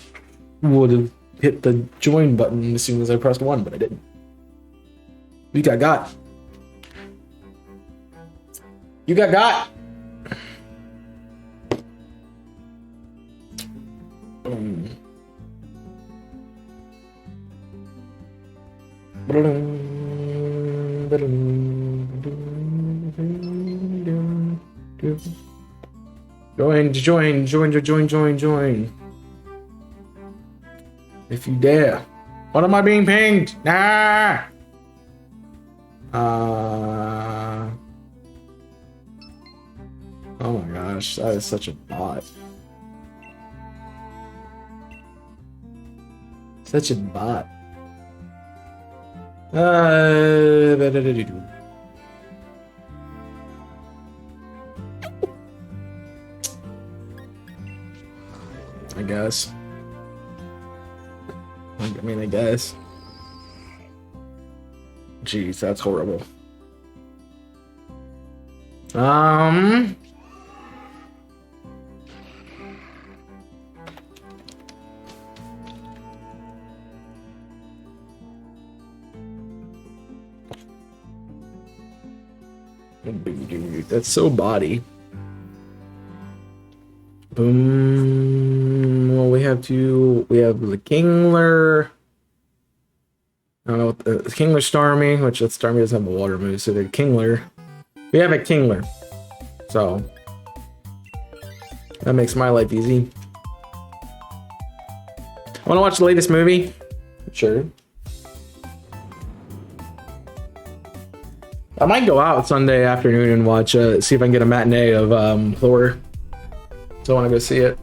would have hit the join button as soon as I pressed 1, but I didn't. You got. You got. Join. If you dare. What am I being pinged? Nah! Oh my gosh, that is such a bot. Such a bot. I guess. I guess. Jeez, that's horrible. That's so body. Boom. Well, we have the Kingler. I don't know what the Kingler Starmie, which the Starmie doesn't have a water move, so the Kingler. We have a Kingler. So that makes my life easy. Want to watch the latest movie? Sure. I might go out Sunday afternoon and watch, see if I can get a matinee of Thor. So I want to go see it.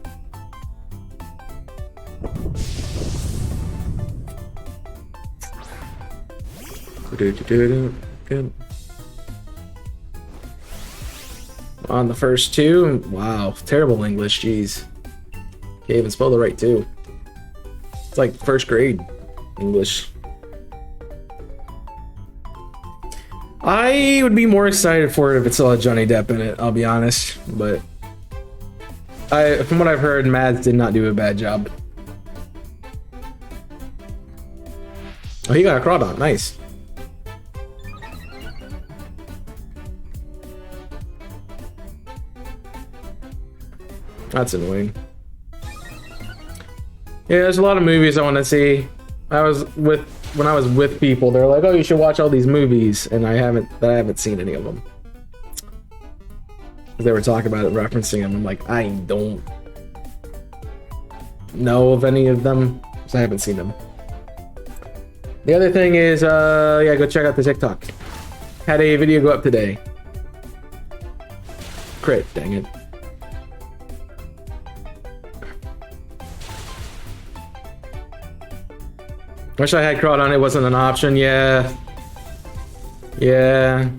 Good. On the first two, wow, terrible English, jeez. Can't even spell the right two. It's like first grade English. I would be more excited for it if it still had Johnny Depp in it, I'll be honest. But from what I've heard, Mads did not do a bad job. Oh, he got a Groudon, nice. That's annoying. Yeah, there's a lot of movies I want to see. When I was with people, they're like, "Oh, you should watch all these movies," and I haven't seen any of them. They were talking about it, referencing them. I'm like, I don't know of any of them, so I haven't seen them. The other thing is, yeah, go check out the TikTok. Had a video go up today. Crit, dang it. Wish I had Groudon, it wasn't an option, yeah. Yeah.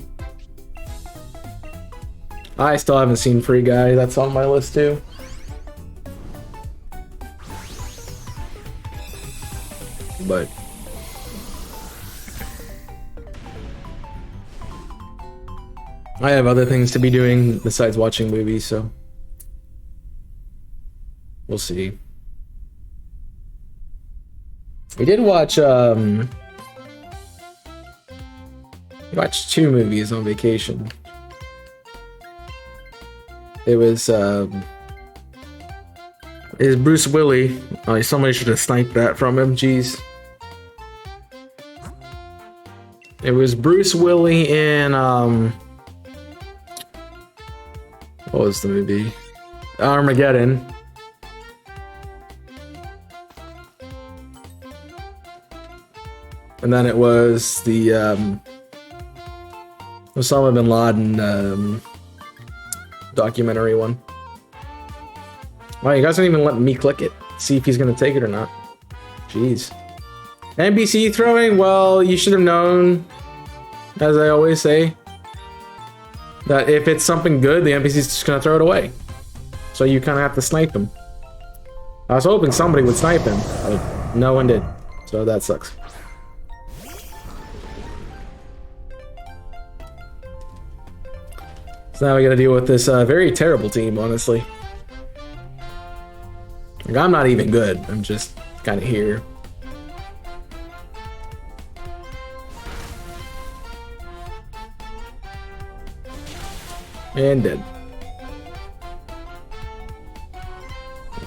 I still haven't seen Free Guy, that's on my list too. But I have other things to be doing besides watching movies, so we'll see. We did watch, we watched 2 movies on vacation. It was, is Bruce Willis. Oh, somebody should have sniped that from him, jeez. It was Bruce Willis in, what was the movie? Armageddon. And then it was the Osama bin Laden documentary one. Wow, you guys don't even let me click it. See if he's gonna take it or not. Jeez. NPC throwing? Well, you should have known, as I always say, that if it's something good, the NPC's just gonna throw it away. So you kind of have to snipe him. I was hoping somebody would snipe him, but no one did. So that sucks. So now we gotta deal with this very terrible team, honestly. Like, I'm not even good. I'm just kind of here. And dead.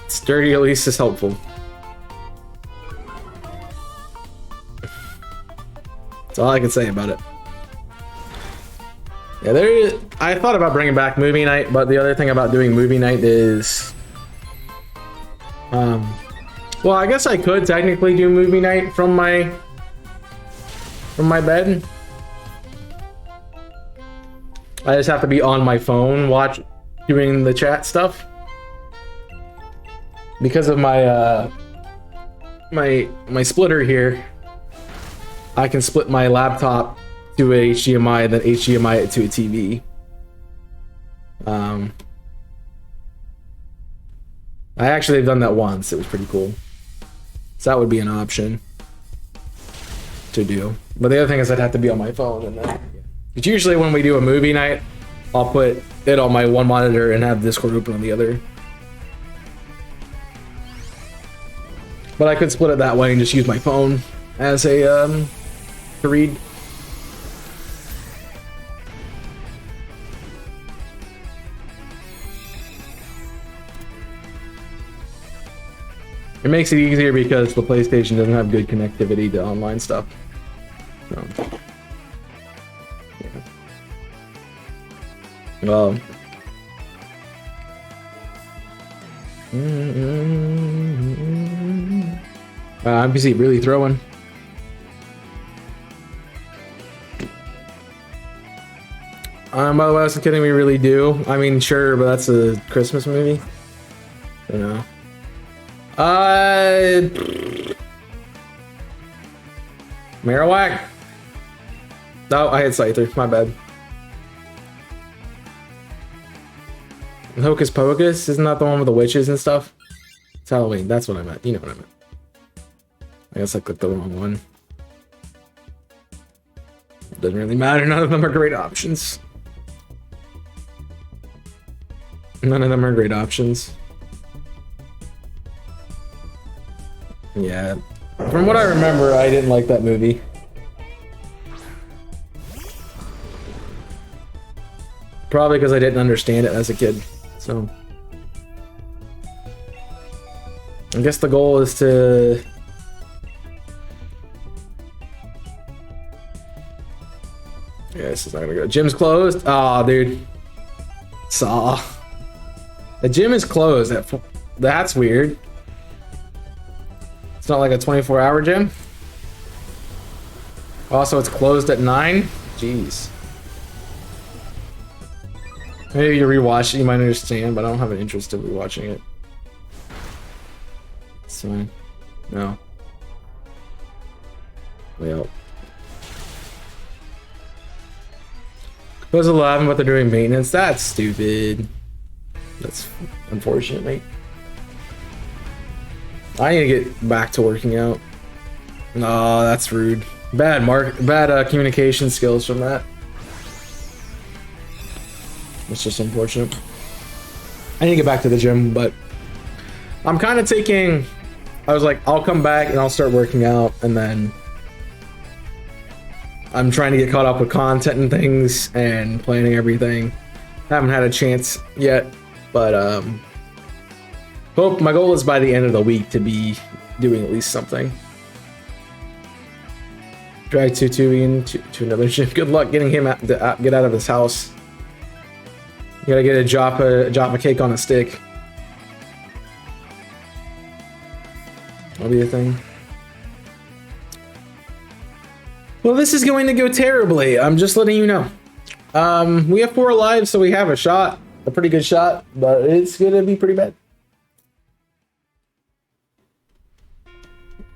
Sturdy at least is helpful. That's all I can say about it. Yeah, I thought about bringing back movie night, but the other thing about doing movie night is, well, I guess I could technically do movie night from my bed. I just have to be on my phone doing the chat stuff because of my my splitter here. I can split my laptop to a HDMI and then HDMI it to a TV. I actually have done that once. It was pretty cool. So that would be an option to do. But the other thing is I'd have to be on my phone, and then it's usually when we do a movie night, I'll put it on my one monitor and have Discord open on the other. But I could split it that way and just use my phone as a to read. It makes it easier because the PlayStation doesn't have good connectivity to online stuff. So, yeah. Well, I'm busy really throwing. By the way, I wasn't kidding. We really do. I mean, sure, but that's a Christmas movie. I don't know. Marowak? No, I had Scyther. My bad. Hocus Pocus? Isn't that the one with the witches and stuff? It's Halloween. That's what I meant. You know what I meant. I guess I clicked the wrong one. Doesn't really matter. None of them are great options. None of them are great options. Yeah. From what I remember, I didn't like that movie. Probably because I didn't understand it as a kid. So I guess the goal is to yeah, this is not gonna go. Gym's closed. Aw, dude. Saw. The gym is closed. That's weird. It's not like a 24-hour gym. Also, it's closed at 9. Jeez. Maybe you rewatch it, you might understand, but I don't have an interest in rewatching it. It's fine. No. Well. Close 11, but they're doing maintenance. That's stupid. That's unfortunate, mate. I need to get back to working out. No, that's rude. Bad communication skills from that. It's just unfortunate. I need to get back to the gym, but I'm kind of taking. I was like, I'll come back and I'll start working out, and then I'm trying to get caught up with content and things and planning everything. Haven't had a chance yet, but hope my goal is by the end of the week to be doing at least something. Drag Tutu into another gym. Good luck getting him get out of his house. You gotta get a Joppa cake on a stick. That'll be a thing. Well, this is going to go terribly. I'm just letting you know. We have 4 lives, so we have a shot. A pretty good shot, but it's gonna be pretty bad.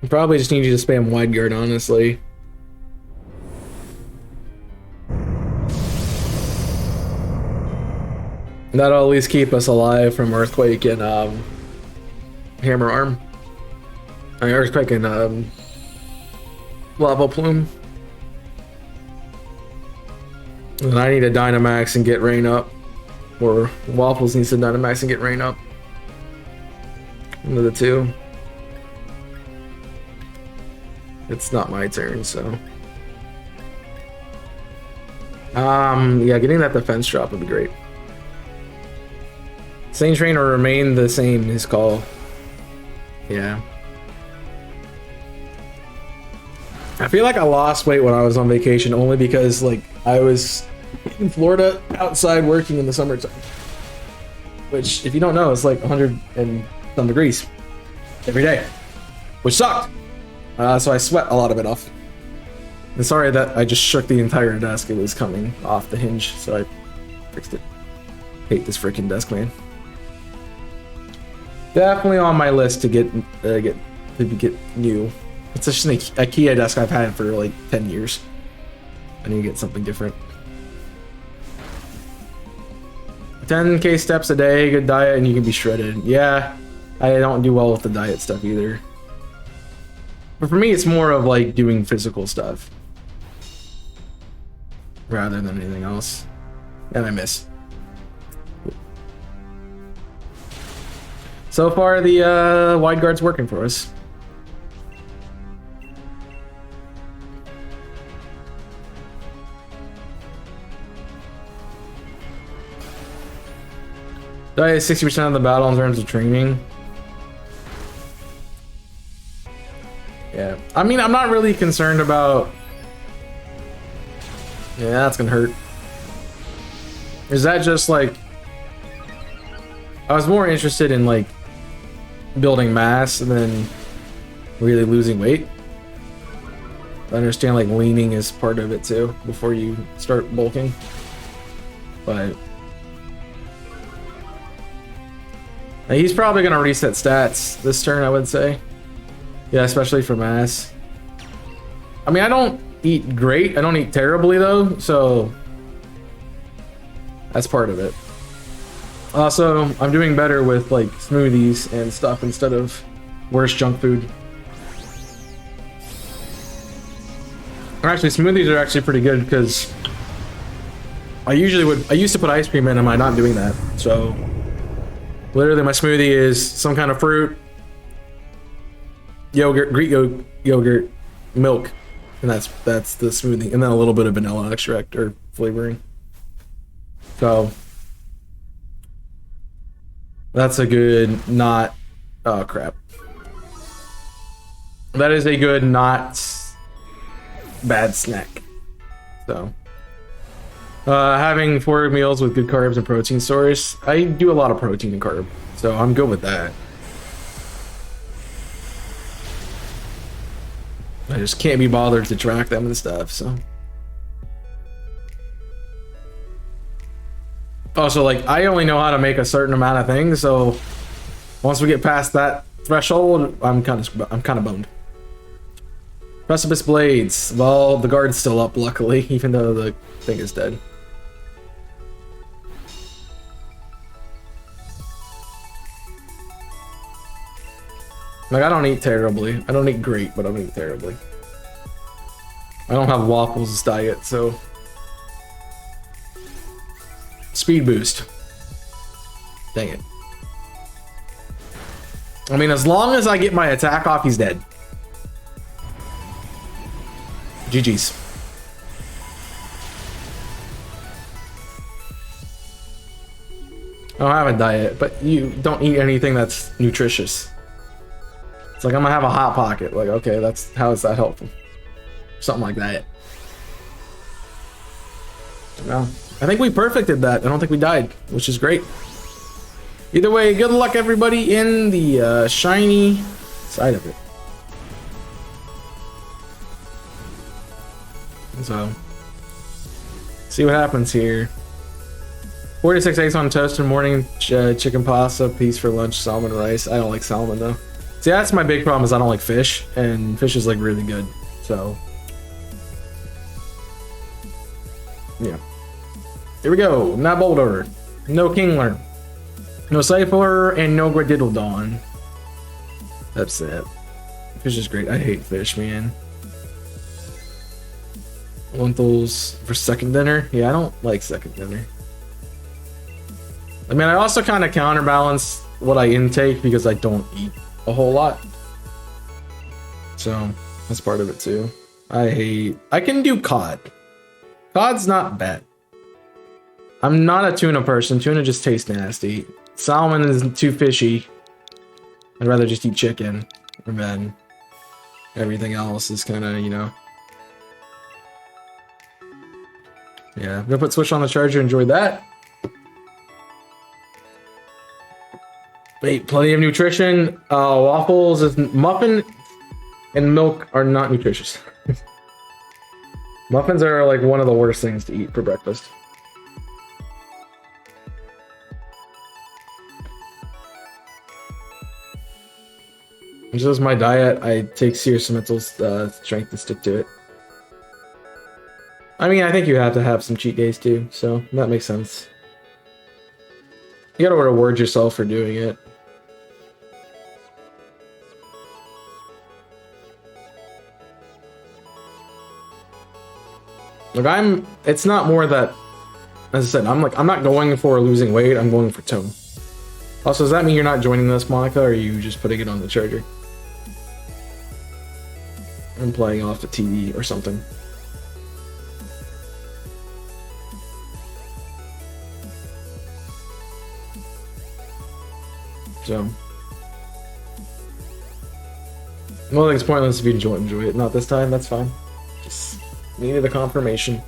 Probably just need you to spam wide guard, honestly. That'll at least keep us alive from Earthquake and Hammer Arm. I mean, Earthquake and Lava Plume. And I need a Dynamax and get Rain up. or Waffles needs to Dynamax and get Rain up. One of the two. It's not my turn, so. Yeah, getting that defense drop would be great. Same train or remain the same, his call. Yeah. I feel like I lost weight when I was on vacation only because like I was in Florida outside working in the summertime. Which, if you don't know, is like 100 and some degrees every day, which sucked. So I sweat a lot of it off. And sorry that I just shook the entire desk. It was coming off the hinge, so I fixed it. Hate this freaking desk, man. Definitely on my list to get new. It's just an IKEA desk I've had for like 10 years. I need to get something different. 10k steps a day, good diet, and you can be shredded. Yeah, I don't do well with the diet stuff either. But for me, it's more of like doing physical stuff rather than anything else. And I miss. So far, the wide guard's working for us. Diet is 60% of the battle in terms of training. Yeah, I mean, I'm not really concerned about. Yeah, that's gonna hurt. Is that just like? I was more interested in like building mass than really losing weight. I understand like leaning is part of it too before you start bulking, but. He's probably gonna reset stats this turn, I would say. Yeah, especially for mass. I mean, I don't eat great. I don't eat terribly though, so that's part of it. Also, I'm doing better with like smoothies and stuff instead of worse junk food. Or actually, smoothies are actually pretty good because I used to put ice cream in them. I'm not doing that, so. Literally, my smoothie is some kind of fruit, yogurt, Greek yogurt, milk, and that's the smoothie, and then a little bit of vanilla extract or flavoring. So that's a good not. Oh crap! That is a good not bad snack. So. Having 4 meals with good carbs and protein source. I do a lot of protein and carb, so I'm good with that. I just can't be bothered to track them and stuff, so. Also, like, I only know how to make a certain amount of things, so once we get past that threshold, I'm kind of bummed. Precipice blades. Well, the guard's still up, luckily, even though the thing is dead. Like, I don't eat terribly. I don't eat great, but I don't eat terribly. I don't have Waffles' diet, so. Speed boost. Dang it. I mean, as long as I get my attack off, he's dead. GG's. I don't have a diet, but you don't eat anything that's nutritious. It's like I'm gonna have a hot pocket. Like, okay, how is that helpful? Something like that. No, I think we perfected that. I don't think we died, which is great. Either way, good luck everybody in the shiny side of it. So, see what happens here. 46 eggs on toast in the morning, chicken pasta, piece for lunch, salmon rice. I don't like salmon though. See, that's my big problem is I don't like fish, and fish is like really good. So, yeah. Here we go. Not Boulder. No Kingler. No Cypher, and no Gradiddledon. That's it. Fish is great. I hate fish, man. Lentils for second dinner? Yeah, I don't like second dinner. I mean, I also kind of counterbalance what I intake because I don't eat a whole lot. So that's part of it too. I can do cod. Cod's not bad. I'm not a tuna person. Tuna just tastes nasty. Salmon is too fishy. I'd rather just eat chicken. And then everything else is kind of, you know. Yeah, I'm gonna put Switch on the charger. Enjoy that. Wait, plenty of nutrition. Waffles is muffin and milk are not nutritious. Muffins are like one of the worst things to eat for breakfast. This is my diet. I take serious mental strength to stick to it. I mean, I think you have to have some cheat days too, so that makes sense. You gotta reward yourself for doing it. Like it's not more that, as I said, I'm not going for losing weight, I'm going for tone. Also, does that mean you're not joining this, Monica, or are you just putting it on the charger? I'm playing off the TV or something. So, well, it's pointless if you enjoy it. Not this time, that's fine. Just needed a confirmation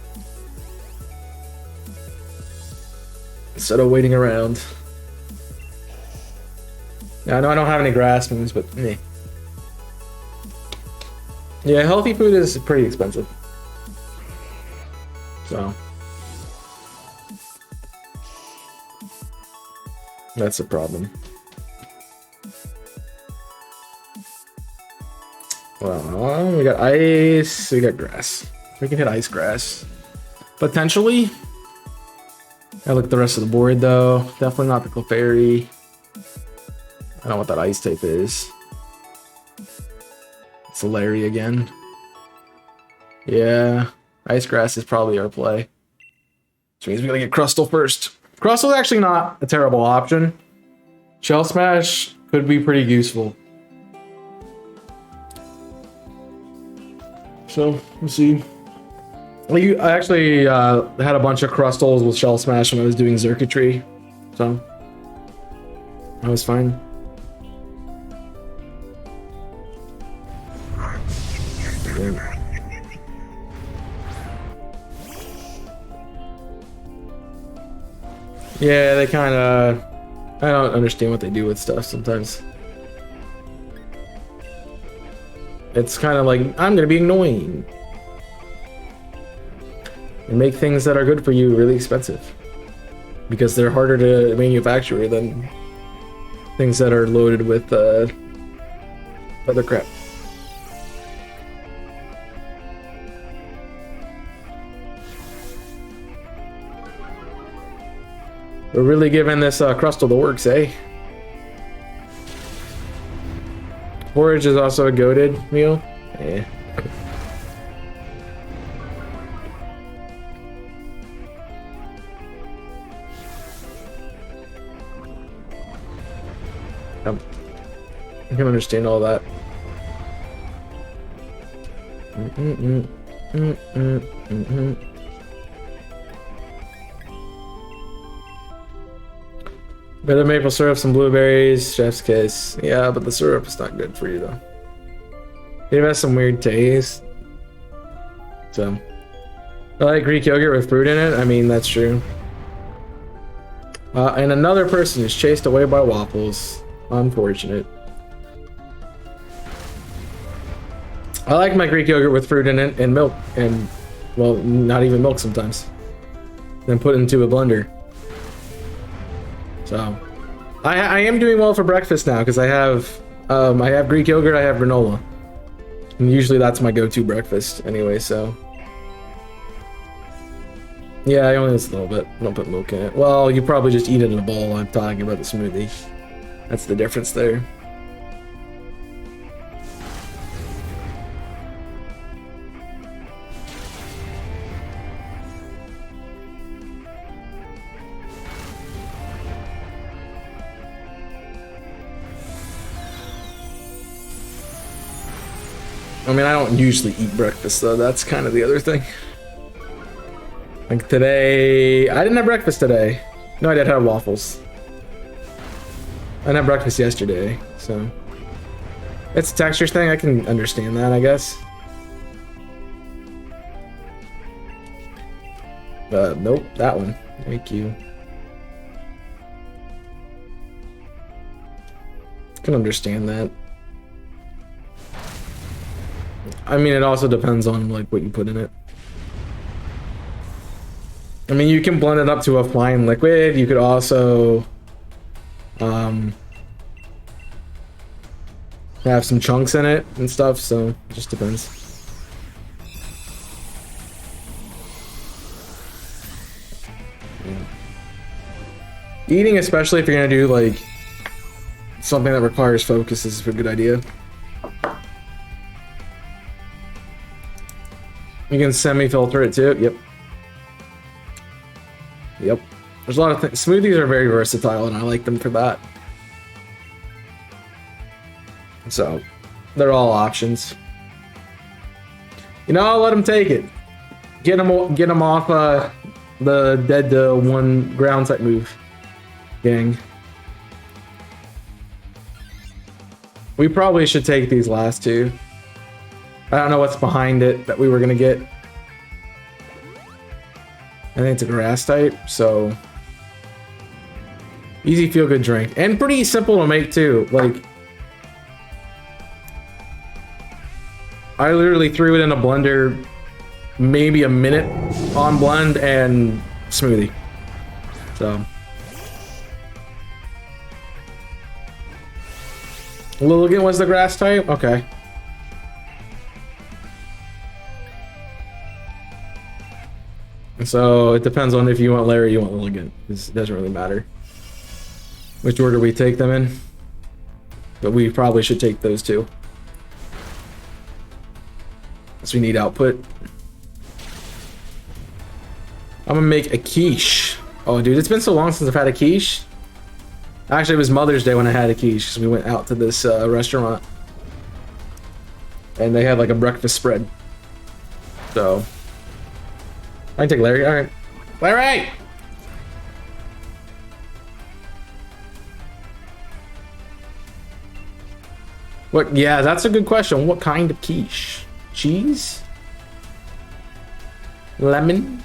instead of waiting around. Yeah, I know I don't have any grass moves, but eh. Yeah, healthy food is pretty expensive. So that's a problem. Well, we got ice, we got grass. We can hit ice grass. Potentially. I look at the rest of the board though. Definitely not the Clefairy. I don't know what that ice type is. It's a Larry again. Yeah. Ice grass is probably our play. Which means we gotta get Crustle first. Crustle is actually not a terrible option. Shell Smash could be pretty useful. So, let's see. I actually had a bunch of Crustles with Shell Smash when I was doing Circuitry. So, that was fine. Yeah, they kind of... I don't understand what they do with stuff sometimes. It's kind of like, I'm gonna be annoying. And make things that are good for you really expensive. Because they're harder to manufacture than things that are loaded with other crap. We're really giving this Crustle the works, eh? Forage is also a goated meal. Eh. I can understand all that. Bit of maple syrup, some blueberries, chef's kiss. Yeah, but the syrup is not good for you though. It has some weird taste. So, I like Greek yogurt with fruit in it. I mean, that's true. And another person is chased away by waffles. Unfortunate. I like my Greek yogurt with fruit in it and milk, and well, not even milk sometimes. Then put into a blender. So, I am doing well for breakfast now because I have Greek yogurt, I have granola, and usually that's my go-to breakfast anyway. So, yeah, I only use a little bit. I don't put milk in it. Well, you probably just eat it in a bowl. I'm talking about the smoothie. That's the difference there. I mean, I don't usually eat breakfast though. That's kind of the other thing. Like today, I didn't have breakfast today. No, I did have waffles. I didn't have breakfast yesterday, so it's a texture thing. I can understand that, I guess. Nope, that one. Thank you. Can understand that. I mean, it also depends on like what you put in it. I mean, you can blend it up to a fine liquid. You could also have some chunks in it and stuff, so it just depends. Yeah. Eating, especially if you're gonna do like something that requires focus, is a good idea. You can semi-filter it too. Yep. Yep. There's a lot of things. Smoothies are very versatile, and I like them for that. So, they're all options. You know, I'll let them take it. Get them off the dead to one ground type move, gang. We probably should take these last two. I don't know what's behind it that we were gonna get. I think it's a grass type, so easy feel good drink and pretty simple to make too. Like I literally threw it in a blender, maybe a minute on blend and smoothie. So Lilligant was the grass type? Okay. So it depends on if you want Larry or you want Lilligant. It doesn't really matter which order we take them in. But we probably should take those two. Because we need output. I'm gonna make a quiche. Oh dude, it's been so long since I've had a quiche. Actually, it was Mother's Day when I had a quiche, because we went out to this restaurant. And they had like a breakfast spread. So I can take Larry. Alright. Larry! What? Yeah, that's a good question. What kind of quiche? Cheese? Lemon?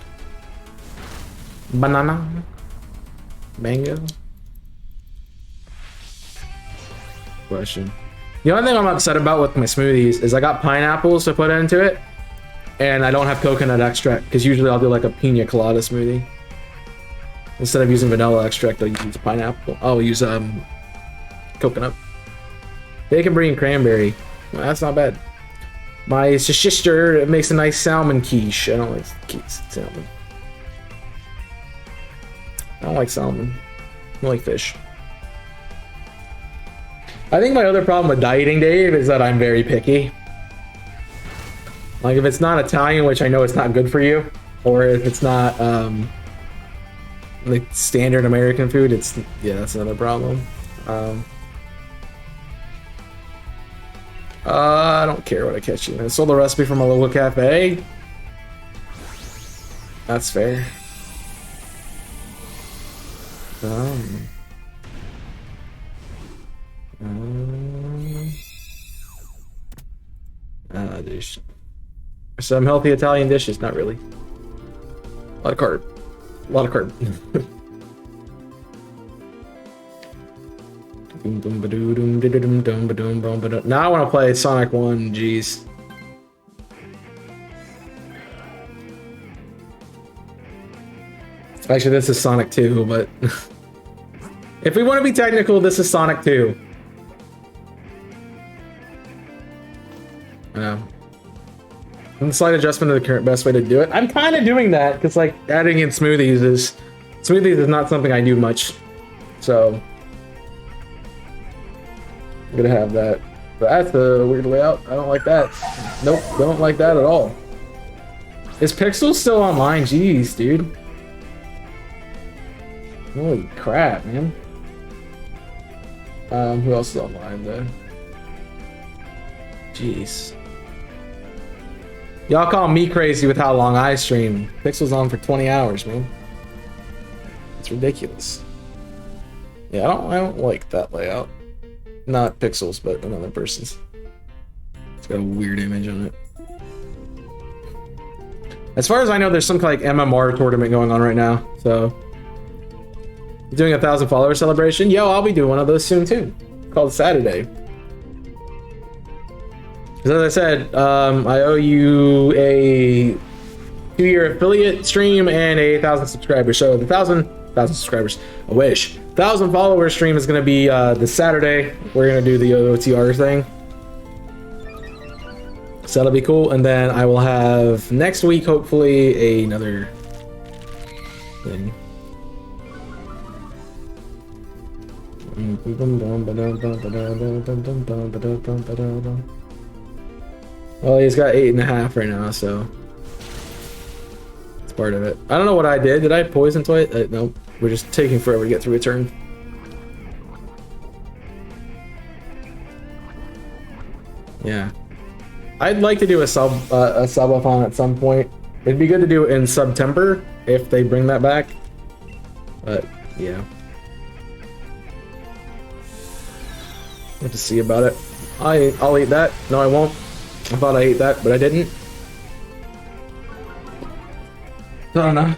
Banana? Mango? Question. The only thing I'm upset about with my smoothies is I got pineapples to put into it. And I don't have coconut extract, because usually I'll do like a pina colada smoothie. Instead of using vanilla extract, I'll use pineapple. I'll use coconut. Bacon brie and cranberry. Well, that's not bad. My sister makes a nice salmon quiche. I don't like salmon. I don't like salmon. I like fish. I think my other problem with dieting, Dave, is that I'm very picky. Like if it's not Italian, which I know it's not good for you, or if it's not like standard American food, it's that's another problem. I don't care what I catch you. I sold the recipe from a local cafe. That's fair. There's some healthy Italian dishes, not really. A lot of carb. A lot of carb. Now I want to play Sonic 1, jeez. Actually, this is Sonic 2, but if we want to be technical, this is Sonic 2. I know. And slight adjustment to the current best way to do it. I'm kind of doing that because like adding in smoothies is not something I do much, so I'm gonna have that. But that's a weird layout. I don't like that. Nope, don't like that at all. Is Pixel still online? Jeez, dude. Holy crap, man. Who else is online though? Jeez. Y'all call me crazy with how long I stream. Pixel's on for 20 hours, man. It's ridiculous. Yeah, I don't like that layout. Not Pixel's, but another person's. It's got a weird image on it. As far as I know, there's some like MMR tournament going on right now, so doing a 1,000 follower celebration. Yo, I'll be doing one of those soon too. Called Saturday. Because as I said, I owe you a 2-year affiliate stream and a 1,000 subscribers. So the 1,000 subscribers, I wish. 1,000 follower stream is going to be this Saturday. We're going to do the OTR thing. So that'll be cool. And then I will have next week, hopefully, another thing. Well, he's got 8.5 right now, so it's part of it. I don't know what I did. Did I poison twice? Nope. We're just taking forever to get through a turn. Yeah. I'd like to do a subathon at some point. It'd be good to do it in September if they bring that back. But yeah. Have to see about it. I'll eat that. No, I won't. I thought I ate that, but I didn't. I don't know.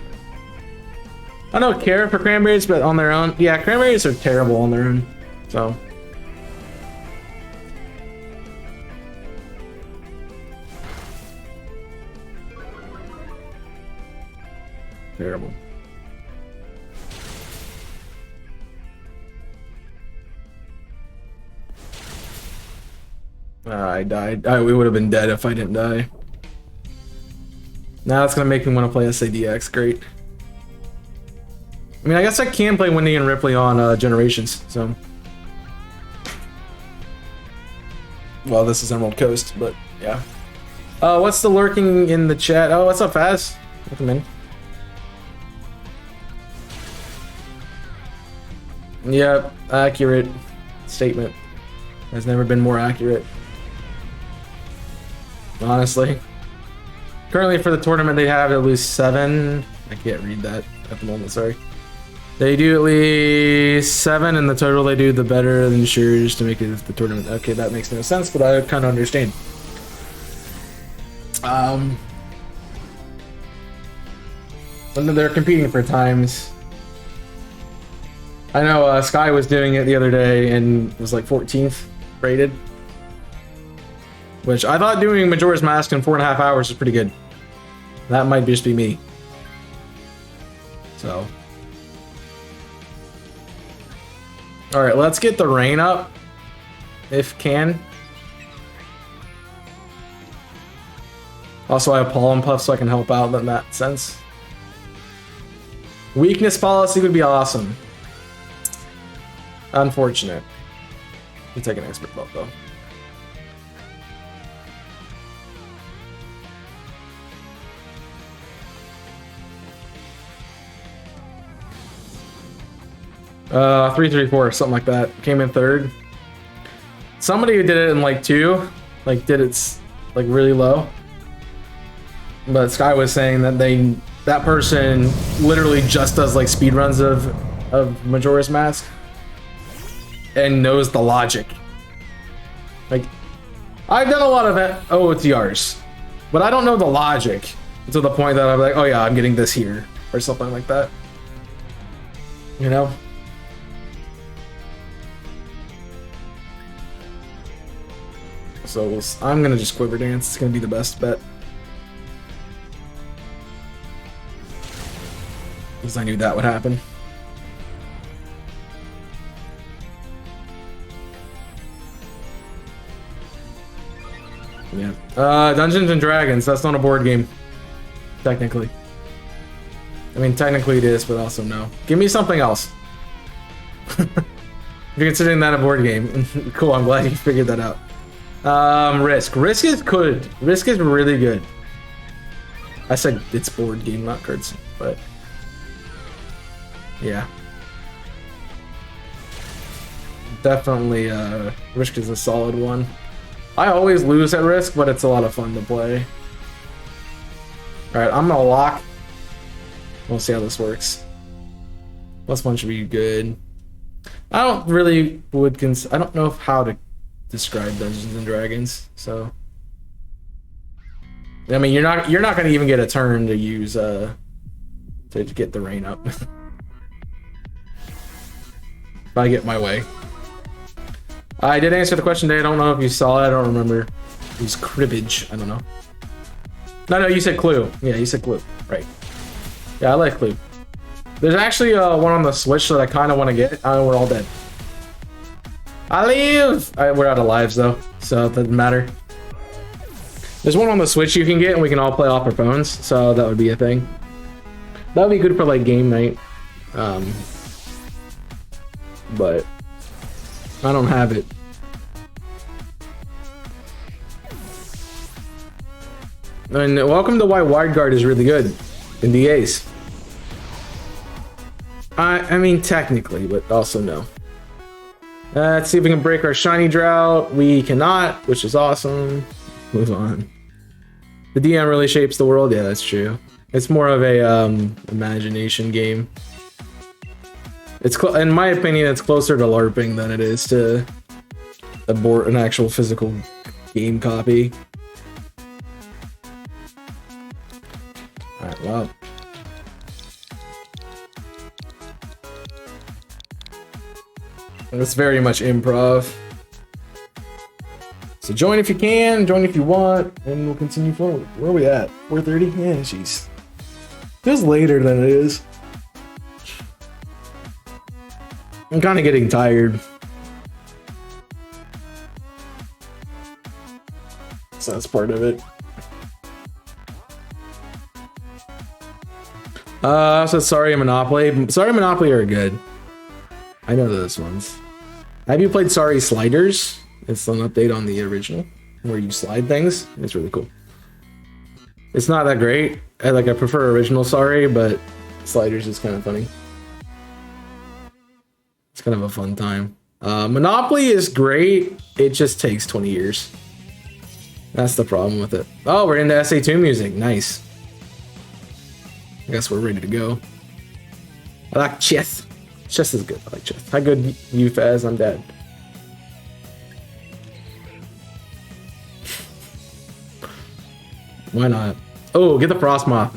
I don't care for cranberries, but on their own. Yeah, cranberries are terrible on their own. So. Terrible. I died. We would have been dead if I didn't die. Now it's gonna make me want to play SADX. Great. I mean, I guess I can play Wendy and Ripley on Generations. So. Well, this is Emerald Coast, but yeah. What's the lurking in the chat? Oh, what's up, Faz? Welcome in. Yep, accurate statement. Has never been more accurate. Honestly. Currently for the tournament they have at least 7. I can't read that at the moment, sorry. They do at least 7, and the total they do, the better than ensures to make it the tournament. Okay, that makes no sense, but I kind of understand. And then they're competing for times. I know Sky was doing it the other day and was like 14th rated. Which I thought doing Majora's Mask in 4.5 hours was pretty good. That might just be me. So. Alright, let's get the rain up. If can. Also, I have pollen puff so I can help out in that sense. Weakness policy would be awesome. Unfortunate. You take an expert belt though. Uh, 334, something like that. Came in 3rd. Somebody who did it in like 2, like did it like really low. But Sky was saying that that person literally just does like speed runs of Majora's Mask and knows the logic. Like, I've done a lot of OOTRs, but I don't know the logic to the point that I'm like, oh yeah, I'm getting this here or something like that. You know? So I'm gonna just quiver dance. It's gonna be the best bet. Because I knew that would happen. Yeah. Dungeons and Dragons, that's not a board game. Technically. I mean, technically it is, but also no. Give me something else. If you're considering that a board game. Cool, I'm glad you figured that out. Risk. Risk is good. Risk is really good. I said it's board game, not cards, but yeah. Definitely, Risk is a solid one. I always lose at Risk, but it's a lot of fun to play. Alright, I'm gonna lock. We'll see how this works. +1 should be good. I don't really I don't know how to describe Dungeons and Dragons, so I mean you're not gonna even get a turn to use to get the rain up. If I get my way. I did answer the question today. I don't know if you saw it. I don't remember. It was cribbage. I don't know. No, you said Clue. Yeah, you said Clue. Right. Yeah, I like Clue. There's actually one on the Switch that I kind of want to get. We're all dead. I live! We're out of lives, though, so it doesn't matter. There's one on the Switch you can get, and we can all play off our phones, so that would be a thing. That would be good for, like, game night. But I don't have it. And welcome to why WireGuard is really good in DAs. I mean, technically, but also no. Let's see if we can break our shiny drought. We cannot, which is awesome. Move on. The DM really shapes the world. Yeah, that's true. It's more of a imagination game. It's in my opinion, it's closer to LARPing than it is to an actual physical game copy. All right, well. It's very much improv. So join if you can, join if you want, and we'll continue forward. Where are we at? 4:30? Yeah, jeez. Feels later than it is. I'm kind of getting tired. So that's part of it. So Sorry Monopoly. Sorry Monopoly are good. I know those ones. Have you played Sorry Sliders? It's an update on the original where you slide things. It's really cool. It's not that great. I prefer original Sorry, but Sliders is kind of funny. It's kind of a fun time. Monopoly is great. It just takes 20 years. That's the problem with it. Oh, we're into SA2 music. Nice. I guess we're ready to go. I like chess. Chess is good. I like chess. How good you, Faz? I'm dead. Why not? Oh, get the Frostmoth.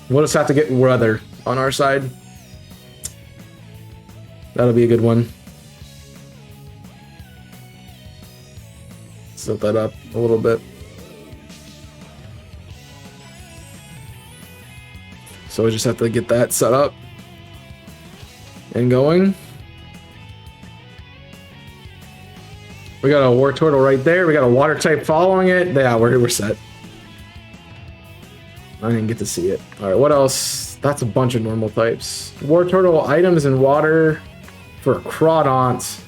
We'll just have to get weather on our side. That'll be a good one. Set that up a little bit. So we just have to get that set up and going. We got a war turtle right there. We got a water type following it. Yeah, we're set. I didn't get to see it. All right, what else? That's a bunch of normal types. War turtle items in water for a Crawdont.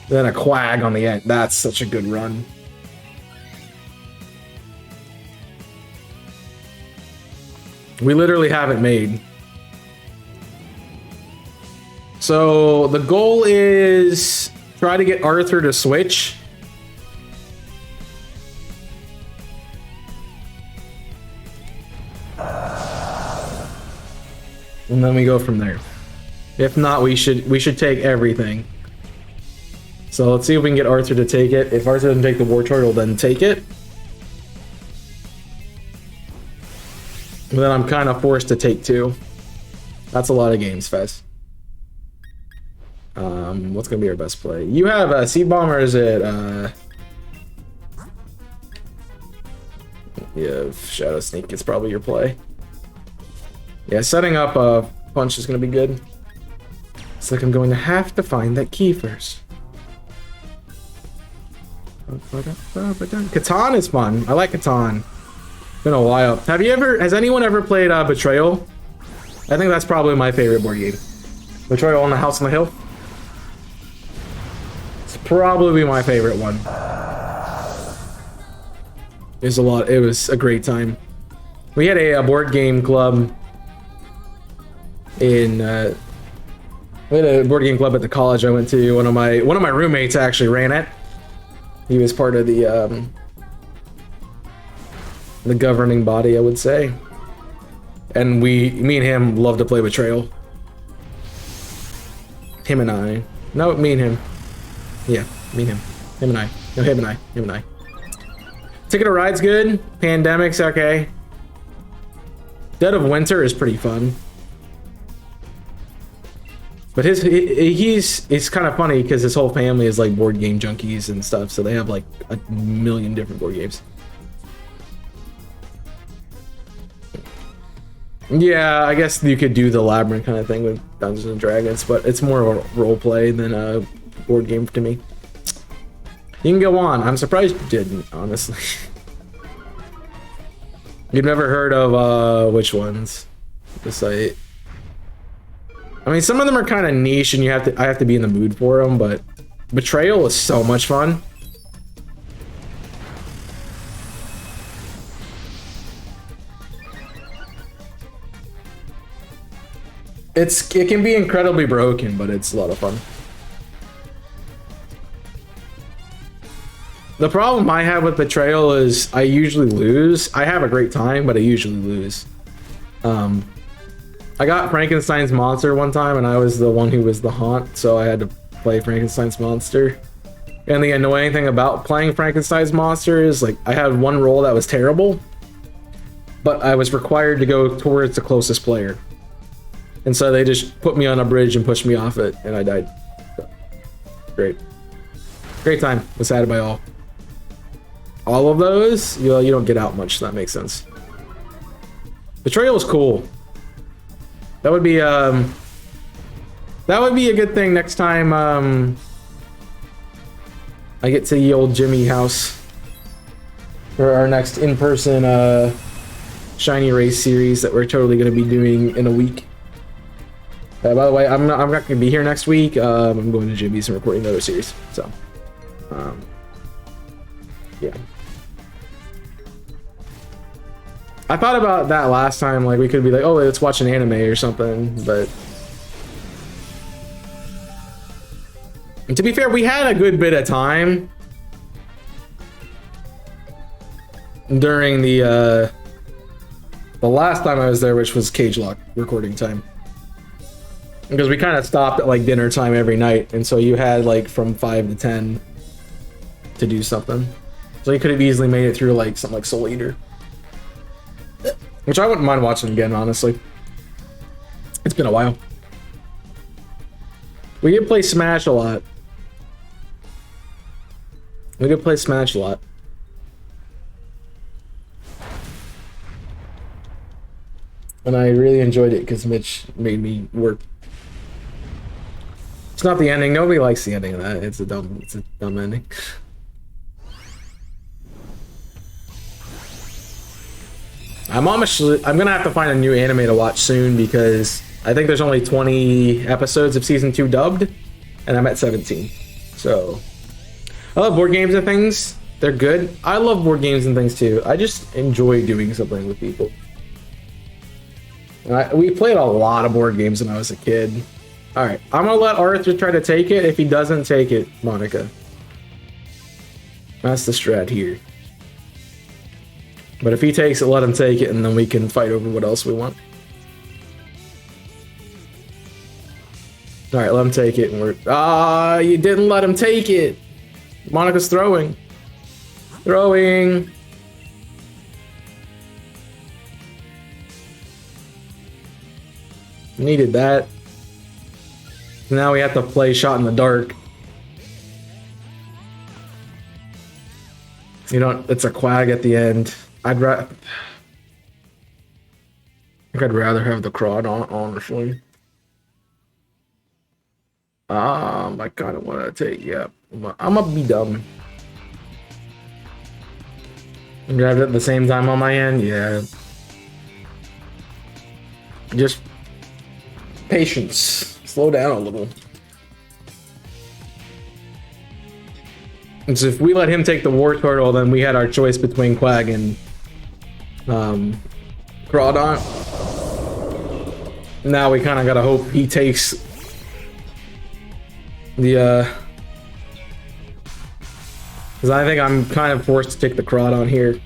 Then a Quag on the end. That's such a good run. We literally have it made. So the goal is try to get Arthur to switch. And then we go from there. If not, we should take everything. So let's see if we can get Arthur to take it. If Arthur doesn't take the war turtle, then take it. And then I'm kind of forced to take two. That's a lot of games, Fez. What's gonna be our best play? You have a Sea Bomb, or is it yeah, Shadow Sneak is probably your play. Yeah, setting up a punch is gonna be good. It's like I'm going to have to find that key first. Catan is fun. I like Catan. Been a while. Has anyone ever played Betrayal? I think that's probably my favorite board game. Betrayal on the House on the Hill. It's probably my favorite one. It was a great time. We had a board game club in we had a board game club at the college I went to. One of my roommates actually ran it. He was part of the the governing body, I would say. And me and him love to play Betrayal. Him and I. No, me and him. Yeah, me and him. Him and I. No, him and I. Him and I. Ticket to Ride's good. Pandemic's okay. Dead of Winter is pretty fun. But he's kind of funny because his whole family is like board game junkies and stuff, so they have like a million different board games. Yeah, I guess you could do the Labyrinth kind of thing with Dungeons and Dragons, but it's more of a role play than a board game to me. You can go on. I'm surprised you didn't, honestly. You've never heard of which ones? The site. I mean, some of them are kind of niche, and I have to be in the mood for them. But Betrayal is so much fun. It can be incredibly broken, but it's a lot of fun. The problem I have with Betrayal is I usually lose. I have a great time, but I usually lose. I got Frankenstein's Monster one time, and I was the one who was the haunt, so I had to play Frankenstein's Monster. And the annoying thing about playing Frankenstein's Monster is, like, I had one roll that was terrible, but I was required to go towards the closest player. And so they just put me on a bridge and pushed me off it, and I died. So, great. Great time. Was had by all. All of those, you don't get out much, so that makes sense. Betrayal is cool. That would be a good thing next time I get to the old Jimmy house for our next in-person Shiny Race series that we're totally going to be doing in a week. By the way, I'm not going to be here next week. I'm going to Jimmy's and recording another series. So, yeah. I thought about that last time, like we could be like, oh, let's watch an anime or something, but to be fair, we had a good bit of time during the last time I was there, which was Cage Lock recording time, because we kind of stopped at like dinner time every night, and so you had like from 5 to 10 to do something, so you could have easily made it through like something like Soul Eater. Which I wouldn't mind watching again, honestly. It's been a while. We did play Smash a lot. We did play Smash a lot. And I really enjoyed it because Mitch made me work. It's not the ending. Nobody likes the ending of that. It's a dumb ending. I'm gonna have to find a new anime to watch soon because I think there's only 20 episodes of season 2 dubbed, and I'm at 17. So I love board games and things. They're good. I love board games and things too. I just enjoy doing something with people. We played a lot of board games when I was a kid. All right, I'm gonna let Arthur try to take it. If he doesn't take it, Monica. That's the strat here. But if he takes it, let him take it, and then we can fight over what else we want. Alright, let him take it, and we're... you didn't let him take it! Monica's throwing. Throwing! Needed that. Now we have to play Shot in the Dark. You know, it's a quag at the end. I think I'd rather have the GROUDON, honestly. I kind of want to take, yeah. I'm gonna be dumb. Grab it at the same time on my end, yeah. Just patience. Slow down a little. So if we let him take the War Turtle, then we had our choice between Quag and GROUDON. Now we kind of gotta hope he takes the because I think I'm kind of forced to take the GROUDON here.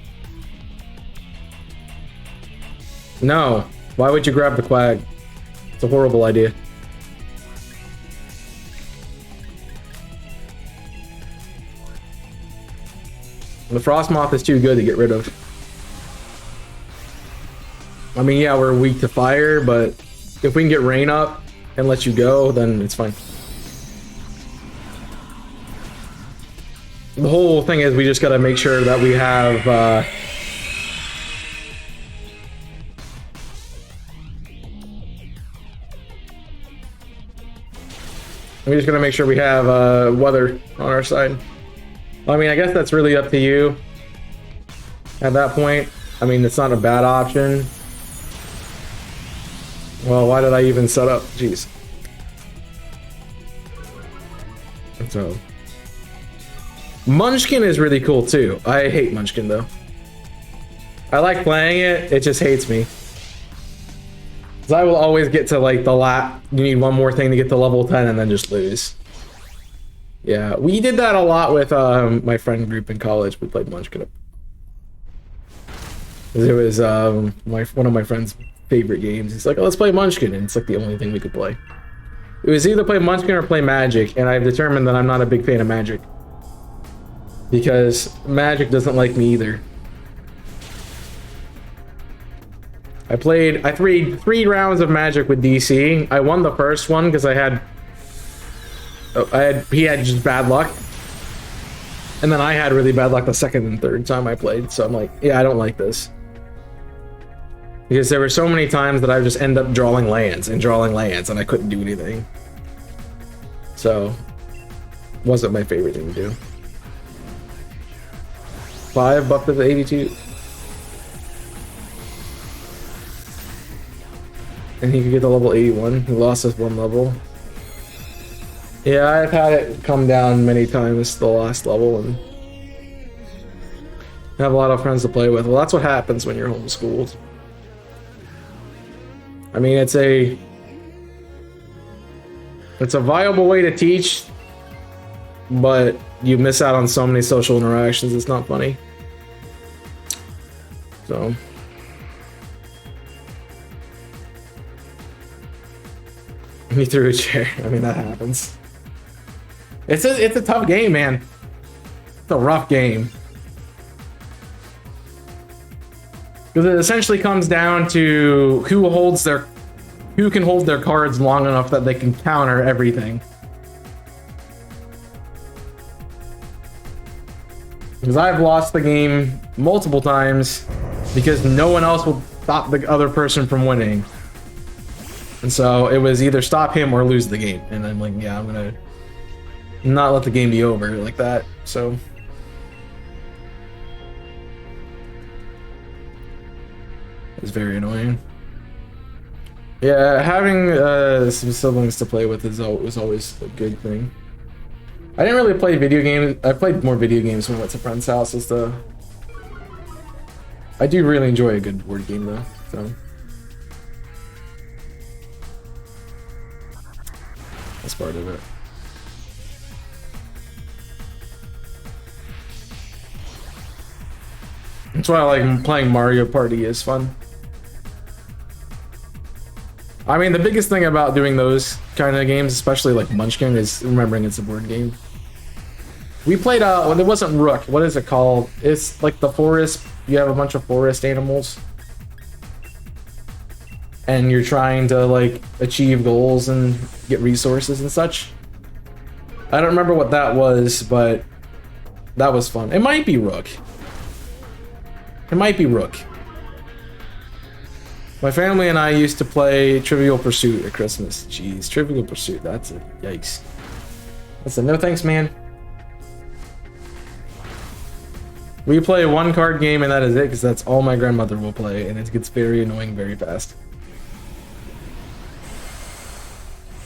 No. Why would you grab the quag? It's a horrible idea. The frost moth is too good to get rid of. I mean, yeah, we're weak to fire, but if we can get rain up and let you go, then it's fine. The whole thing is we just gotta make sure that we have we just gotta make sure we have weather on our side. I mean, I guess that's really up to you at that point. I mean, it's not a bad option. Well, why did I even set up? Jeez. So, Munchkin is really cool too. I hate Munchkin though. I like playing it, it just hates me. Because I will always get to like the lap. You need one more thing to get to level 10 and then just lose. Yeah, we did that a lot with my friend group in college. We played Munchkin. It was one of my friend's favorite games. He's like, oh, let's play Munchkin, and it's like the only thing we could play. It was either play Munchkin or play Magic, and I've determined that I'm not a big fan of Magic. Because Magic doesn't like me either. I played three rounds of Magic with DC. I won the first one because he had just bad luck. And then I had really bad luck the second and third time I played. So I'm like, yeah, I don't like this. Because there were so many times that I would just end up drawing lands and I couldn't do anything. So, wasn't my favorite thing to do. 5 buffed to 82. And he could get to level 81. He lost us 1 level. Yeah, I've had it come down many times to the last level and have a lot of friends to play with. Well, that's what happens when you're homeschooled. I mean, it's a viable way to teach, but you miss out on so many social interactions, it's not funny. So he threw a chair. I mean, that happens. It's a tough game, man. It's a rough game. Because it essentially comes down to who can hold their cards long enough that they can counter everything. Because I've lost the game multiple times because no one else will stop the other person from winning. And so it was either stop him or lose the game. And I'm like, yeah, I'm gonna not let the game be over like that. So it's very annoying. Yeah, having some siblings to play with was always a good thing. I didn't really play video games. I played more video games when I went to friends' houses though. I do really enjoy a good board game though, so that's part of it. That's why I like playing Mario Party is fun. I mean, the biggest thing about doing those kind of games, especially like Munchkin, is remembering it's a board game. We played, well, it wasn't Rook. What is it called? It's like the forest. You have a bunch of forest animals. And you're trying to like achieve goals and get resources and such. I don't remember what that was, but that was fun. It might be Rook. It might be Rook. My family and I used to play Trivial Pursuit at Christmas. Jeez, Trivial Pursuit, that's a yikes. That's a no thanks, man. We play one card game and that is it, because that's all my grandmother will play, and it gets very annoying very fast.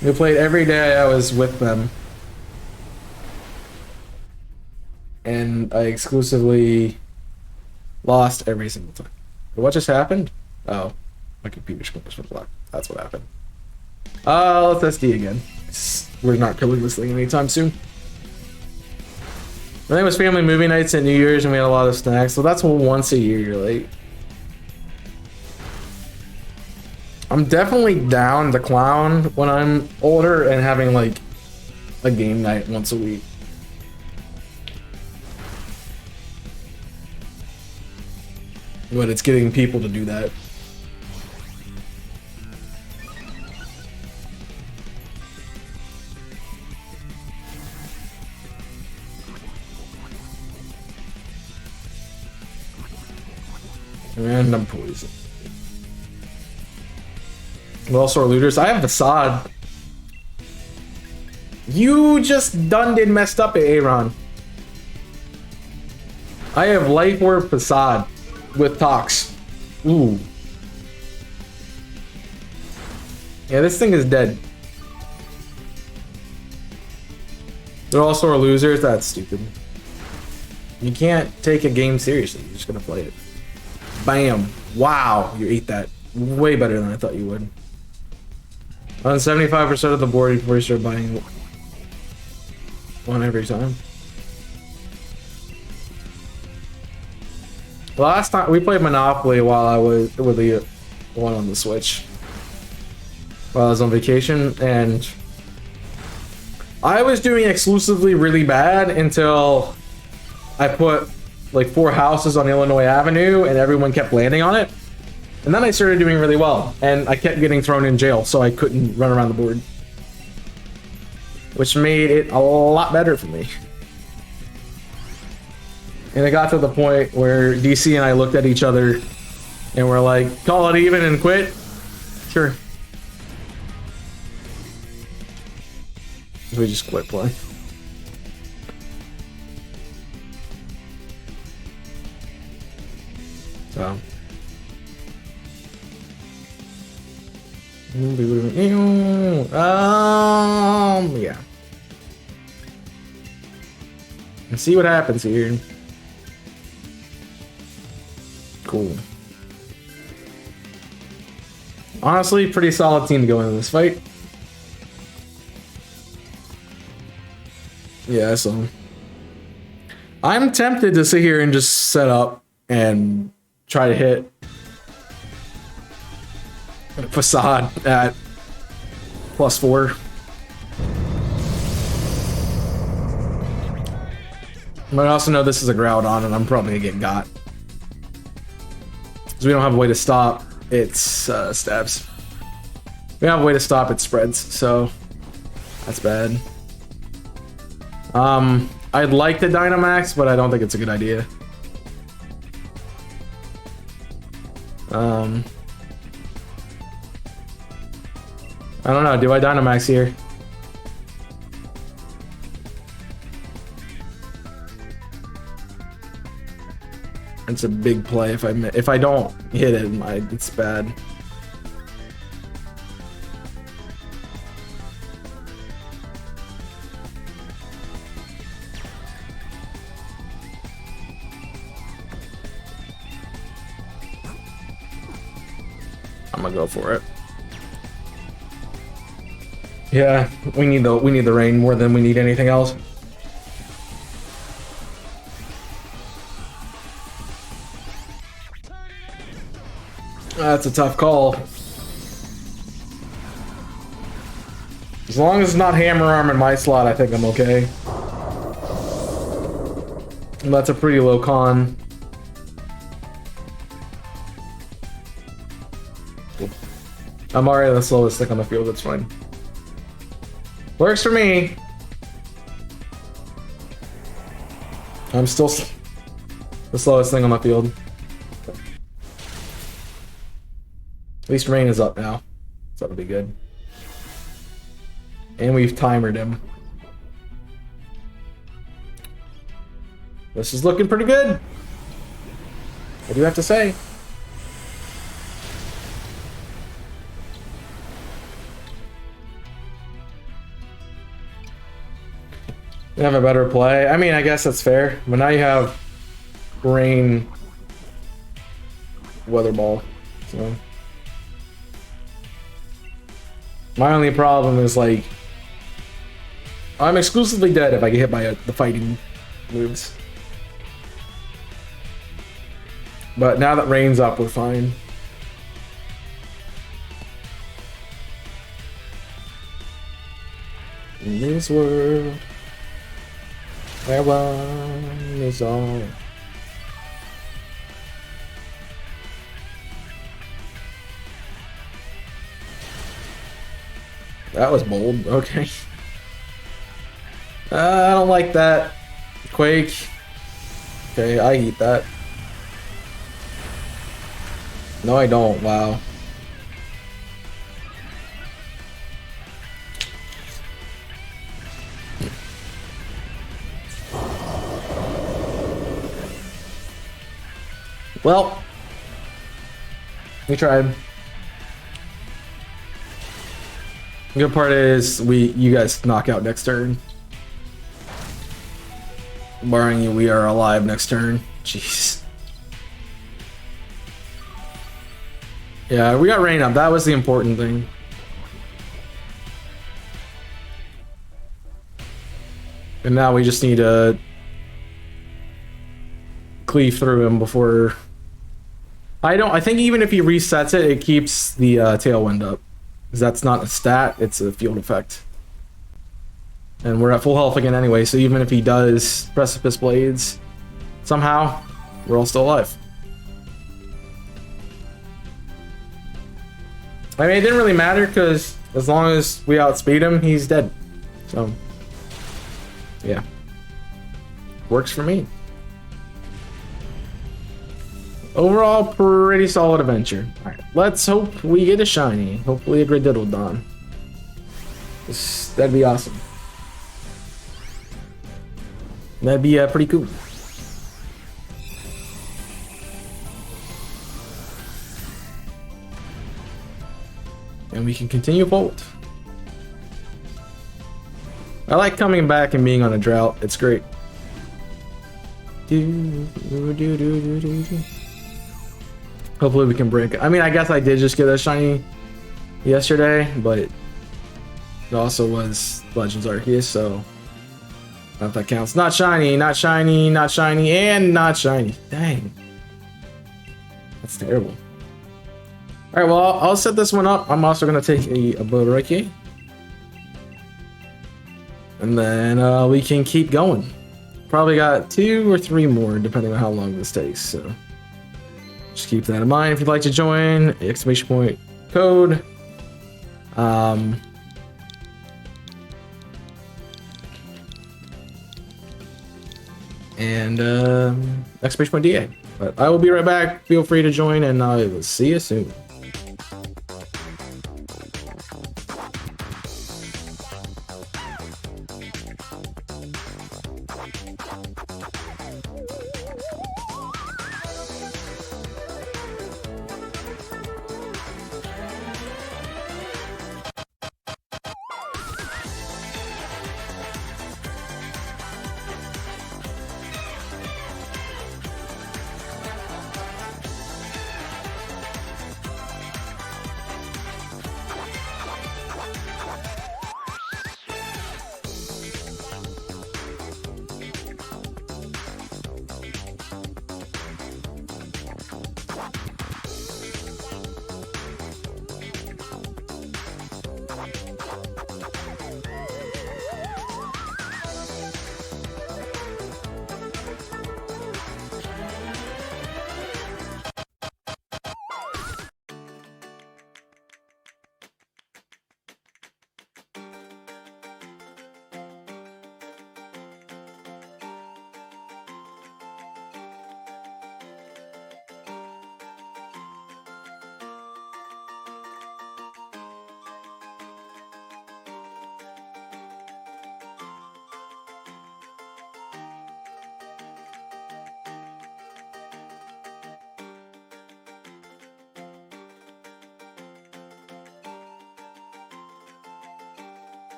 We played every day I was with them. And I exclusively lost every single time. What just happened? Oh. My computer was locked. That's what happened. Let's SD again. We're not killing this thing anytime soon. I think it was family movie nights at New Year's and we had a lot of snacks. So that's once a year, like. I'm definitely down to clown when I'm older and having like a game night once a week. But it's getting people to do that. Random poison. Well, looters. I have Facade. You just done did messed up at Aaron. I have Life Orb Facade with Tox. Ooh. Yeah, this thing is dead. They're all sore losers. That's stupid. You can't take a game seriously. You're just gonna play it. Bam. Wow. You ate that way better than I thought you would. On 75% of the board before you start buying one every time. Last time we played Monopoly while I was with the one on the Switch. While I was on vacation, and I was doing exclusively really bad until I put like 4 houses on Illinois Avenue and everyone kept landing on it. And then I started doing really well, and I kept getting thrown in jail, so I couldn't run around the board. Which made it a lot better for me. And it got to the point where DC and I looked at each other and we're like, call it even and quit? Sure. We just quit playing. So. Yeah. And see what happens here. Cool. Honestly, pretty solid team to go into this fight. Yeah, so I'm tempted to sit here and just set up and try to hit Facade at +4. But I also know this is a Groudon and I'm probably gonna get got. Because we don't have a way to stop its stabs. We don't have a way to stop its spreads, so that's bad. I'd like to Dynamax, but I don't think it's a good idea. I don't know, do I Dynamax here? It's a big play if I don't hit it, it's bad. I'm gonna go for it. Yeah, we need the rain more than we need anything else. That's a tough call. As long as it's not Hammer Arm in my slot, I think I'm okay. And that's a pretty low con. I'm already the slowest stick on the field, that's fine. Works for me. I'm still the slowest thing on the field. At least rain is up now, so that'll be good. And we've timered him. This is looking pretty good. What do you have to say? You have a better play. I mean, I guess that's fair. But now you have rain, weather ball. So my only problem is like I'm exclusively dead if I get hit by the fighting moves. But now that rain's up, we're fine. in this world where one is all. That was bold. Okay. I don't like that. Quake. Okay, I eat that. No, I don't. Wow. Well, we tried. The good part is you guys knock out next turn. Barring you, we are alive next turn. Jeez. Yeah, we got rain up. That was the important thing. And now we just need to cleave through him before. I think even if he resets it, it keeps the tailwind up. Because that's not a stat, it's a field effect. And we're at full health again anyway, so even if he does Precipice Blades, somehow, we're all still alive. I mean, it didn't really matter, because as long as we outspeed him, he's dead. So, yeah. Works for me. Overall, pretty solid adventure. Alright, let's hope we get a shiny. Hopefully a GROUDON. That'd be awesome. That'd be pretty cool. And we can continue forward. I like coming back and being on a drought. It's great. Hopefully we can break it. I mean, I guess I did just get a shiny yesterday, but it also was Legends Arceus, so I don't know if that counts. Not shiny, not shiny, not shiny, and not shiny. Dang. That's terrible. Alright, well, I'll set this one up. I'm also going to take a Bodoreki. And then we can keep going. Probably got 2 or 3 more, depending on how long this takes, so just keep that in mind. If you'd like to join, exclamation point code. And exclamation point DA. But I will be right back. Feel free to join, and I will see you soon.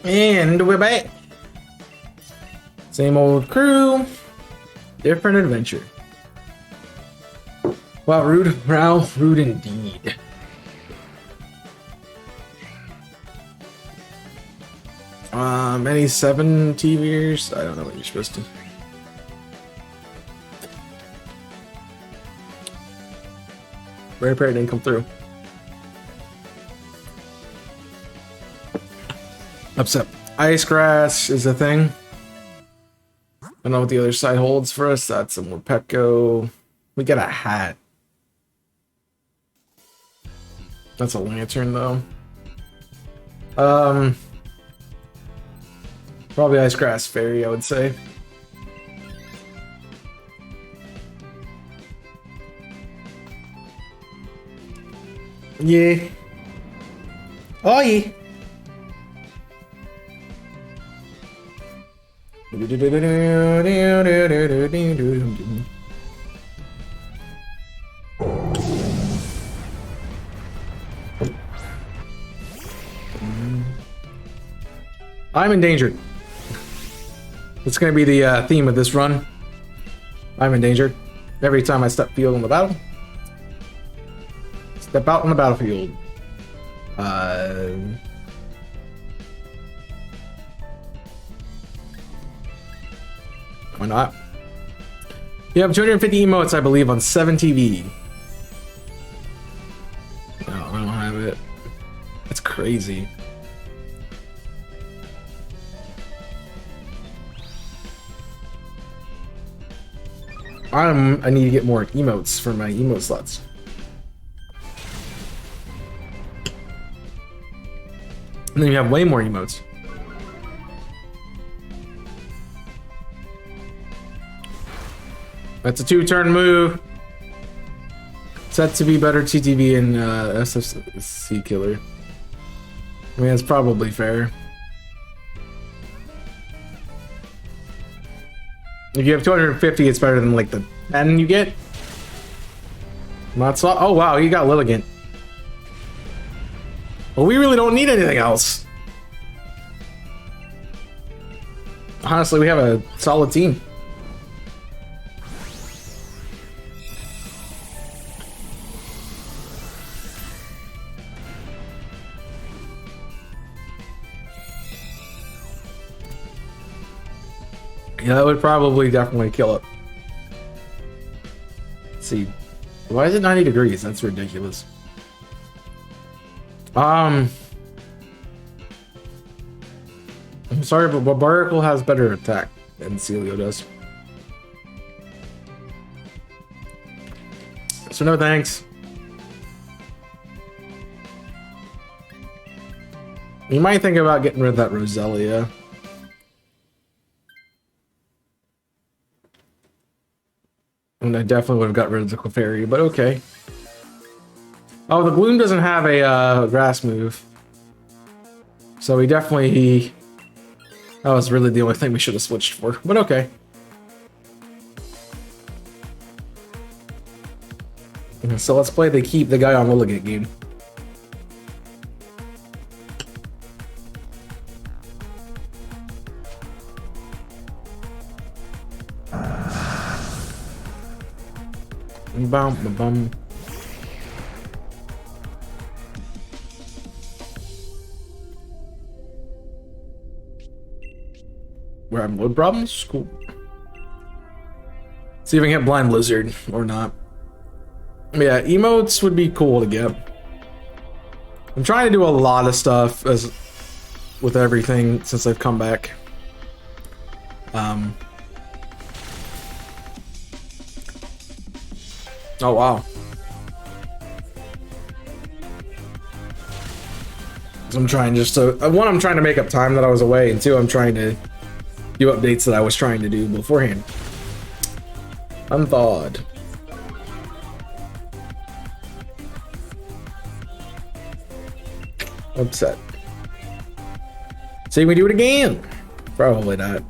And we're back. Same old crew, different adventure. Wow, rude indeed. Any 7 TVers? I don't know what you're supposed to. Rare parrot didn't come through. Upset. Ice grass is a thing. I don't know what the other side holds for us. That's some more Petco. We got a hat. That's a lantern though. Probably ice grass fairy, I would say. Yeah. Oh yeah. I'm endangered. It's gonna be the theme of this run. I'm endangered. Every time I step field in the battle. Step out on the battlefield. Why not? You have 250 emotes, I believe, on 7 TV. No, I don't have it. That's crazy. I need to get more emotes for my emote slots. And then you have way more emotes. That's a 2-turn move. Set to be better TTV and SFC killer. I mean, that's probably fair. If you have 250, it's better than like the 10 you get. Not so. Oh wow, you got Lilligant. Well, we really don't need anything else. Honestly, we have a solid team. Yeah, that would probably definitely kill it. Let's see. Why is it 90 degrees? That's ridiculous. I'm sorry, but Barbarical has better attack than Celio does. So no thanks. You might think about getting rid of that Roselia. And I definitely would have got rid of the Clefairy, but okay. Oh, the Gloom doesn't have a grass move. So we definitely... That was really the only thing we should have switched for, but okay. So let's play the keep the guy on Lilligant game. Bum, bum. We're having load problems? Cool. See if I can get Blind Lizard or not. Yeah, emotes would be cool to get. I'm trying to do a lot of stuff as with everything since I've come back. Oh wow. So I'm trying just to one, I'm trying to make up time that I was away, and two, I'm trying to do updates that I was trying to do beforehand. Unthawed. Upset. See, we do it again. Probably not.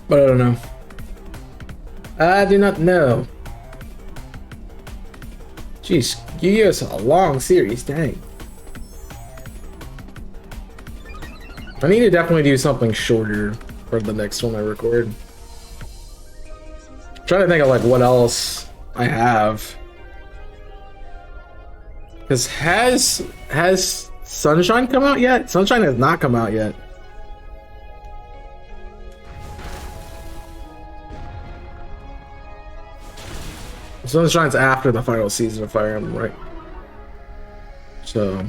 But I don't know. I do not know. Jeez, Yu-Gi-Oh's a long series, dang. I need to definitely do something shorter for the next one I record. I'm trying to think of like what else I have. Because has Sunshine come out yet? Sunshine has not come out yet. Sunshine's after the final season of Fire Emblem, right? So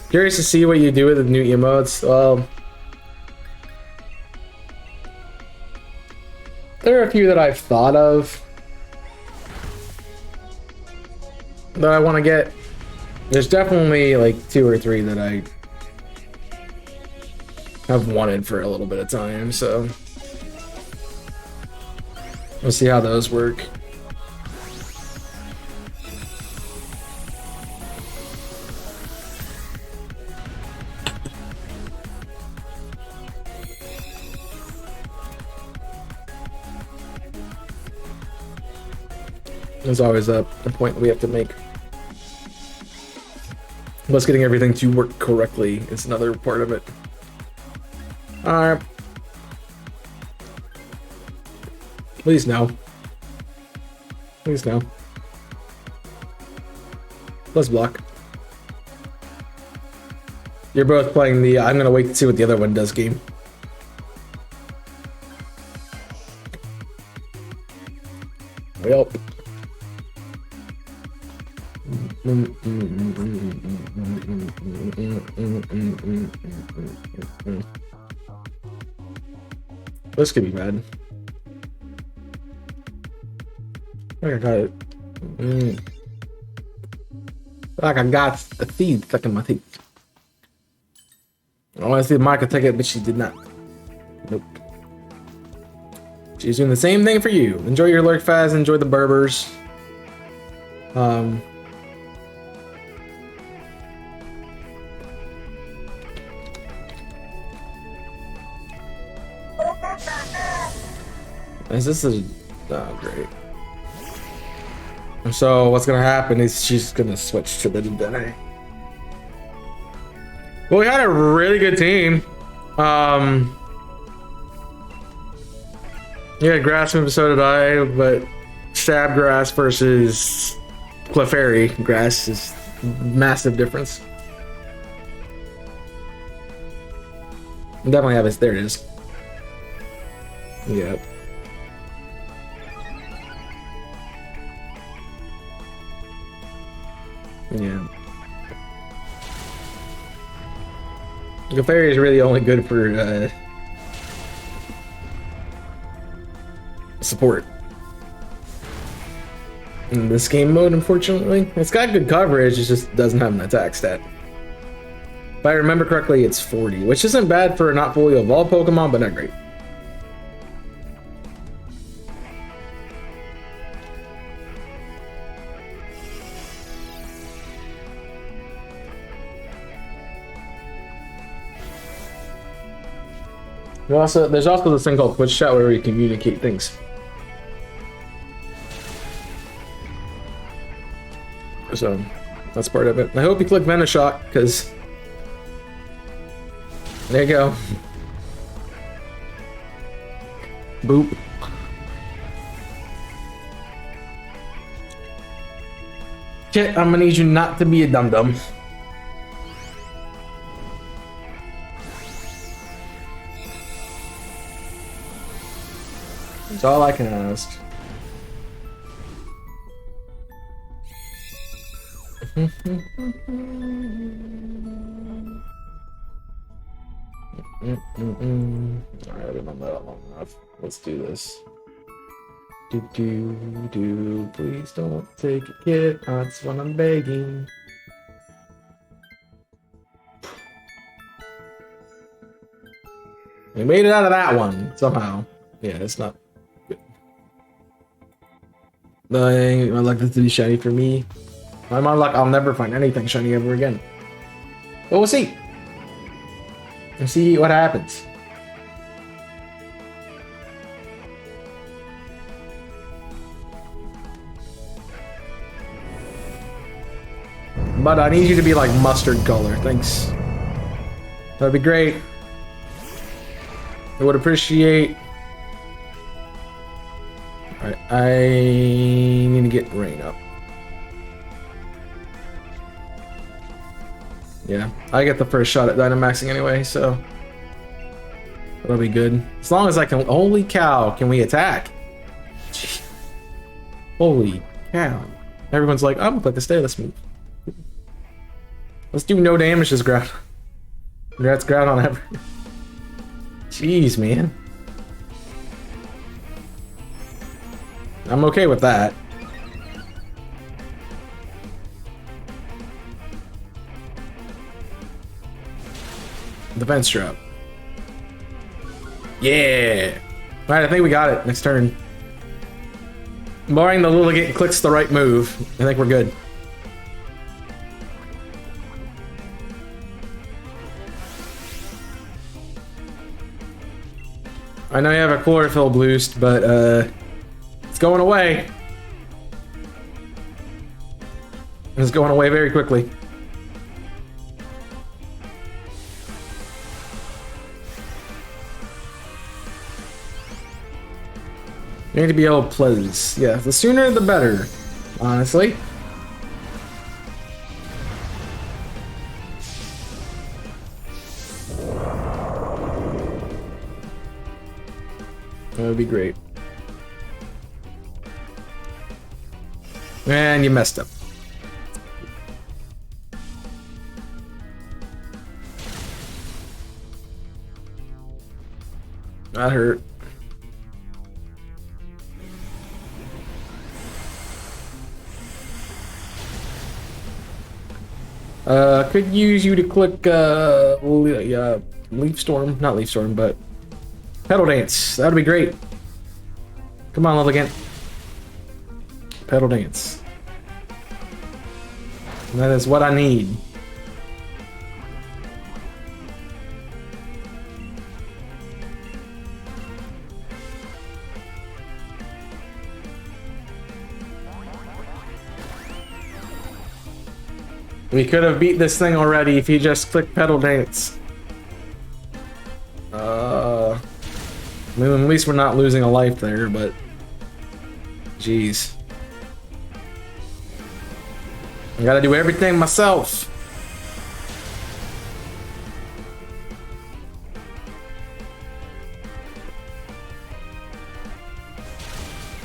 curious to see what you do with the new emotes. Well, there are a few that I've thought of that I want to get. There's definitely like 2 or 3 that I have wanted for a little bit of time, so we'll see how those work. There's always a point that we have to make. Plus, getting everything to work correctly is another part of it. Alright. Please no. Please no. Let's block. You're both playing the I'm gonna wait to see what the other one does game. Yep. This could be bad. I got it. Like I got the teeth stuck in my teeth. I want to see if Mike could take it, but she did not. Nope. She's doing the same thing for you. Enjoy your lurk fast, enjoy the Berbers. Is this a... Oh, great. So what's gonna happen is she's gonna switch to the Dene. Well, we had a really good team. Yeah, grass move, so did I, but stab grass versus Clefairy grass is massive difference. Definitely have it. There it is. Yep. Yeah. Clefairy is really only good for support in this game mode, unfortunately. It's got good coverage, it just doesn't have an attack stat. If I remember correctly, it's 40, which isn't bad for a not fully evolved Pokemon, but not great. There's also this thing called Twitch chat where we communicate things. So that's part of it. I hope you click Venoshock, because there you go. Boop. Shit, I'm gonna need you not to be a dum-dum. That's all I can ask. Alright, I've been on that long enough. Let's do this. Please don't take it, kid. That's what I'm begging. We made it out of that one somehow. Yeah, it's not good. My luck is to be shiny for me. My luck, I'll never find anything shiny ever again. But we'll see. We'll see what happens. But I need you to be like mustard color, thanks. That'd be great. I would appreciate. Alright, I need to get rain up. Yeah, I get the first shot at Dynamaxing anyway, so that'll be good. As long as I can. Holy cow, can we attack? Gee. Holy cow. Everyone's like, I'm gonna click the stay this move. Let's do no damage this ground. Congrats, Groudon ever. Jeez, man. I'm okay with that. Defense drop. Yeah. Alright, I think we got it. Next turn. Barring the Lilligant clicks the right move, I think we're good. I know you have a chlorophyll boost, but it's going away. It's going away very quickly. You need to be able to close. Yeah, the sooner the better, honestly. That would be great. And you messed up. That hurt. Could use you to click Leaf Storm, not Leaf Storm, but Pedal Dance. That'd be great. Come on, Lilligant. Pedal Dance. That is what I need. We could have beat this thing already if he just clicked Pedal Dance. I mean, at least we're not losing a life there, but jeez. I gotta do everything myself.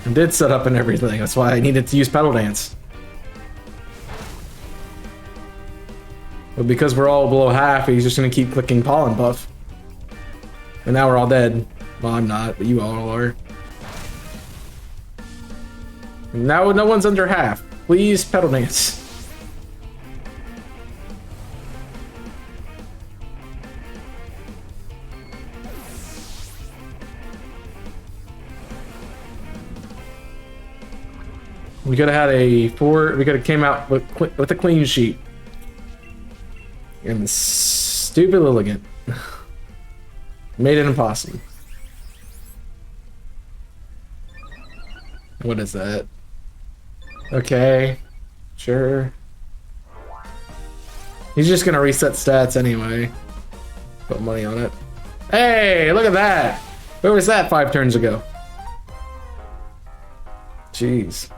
I did set up and everything, that's why I needed to use Pedal Dance. But because we're all below half, he's just gonna keep clicking Pollen Puff. And now we're all dead. Well, I'm not, but you all are. Now no one's under half. Please, Pedal Dance. We could have had a we could have came out with a clean sheet. And the stupid Lilligant made it impossible. What is that? Okay, sure. He's just gonna reset stats anyway. Put money on it. Hey, look at that! Where was that 5 turns ago? Jeez.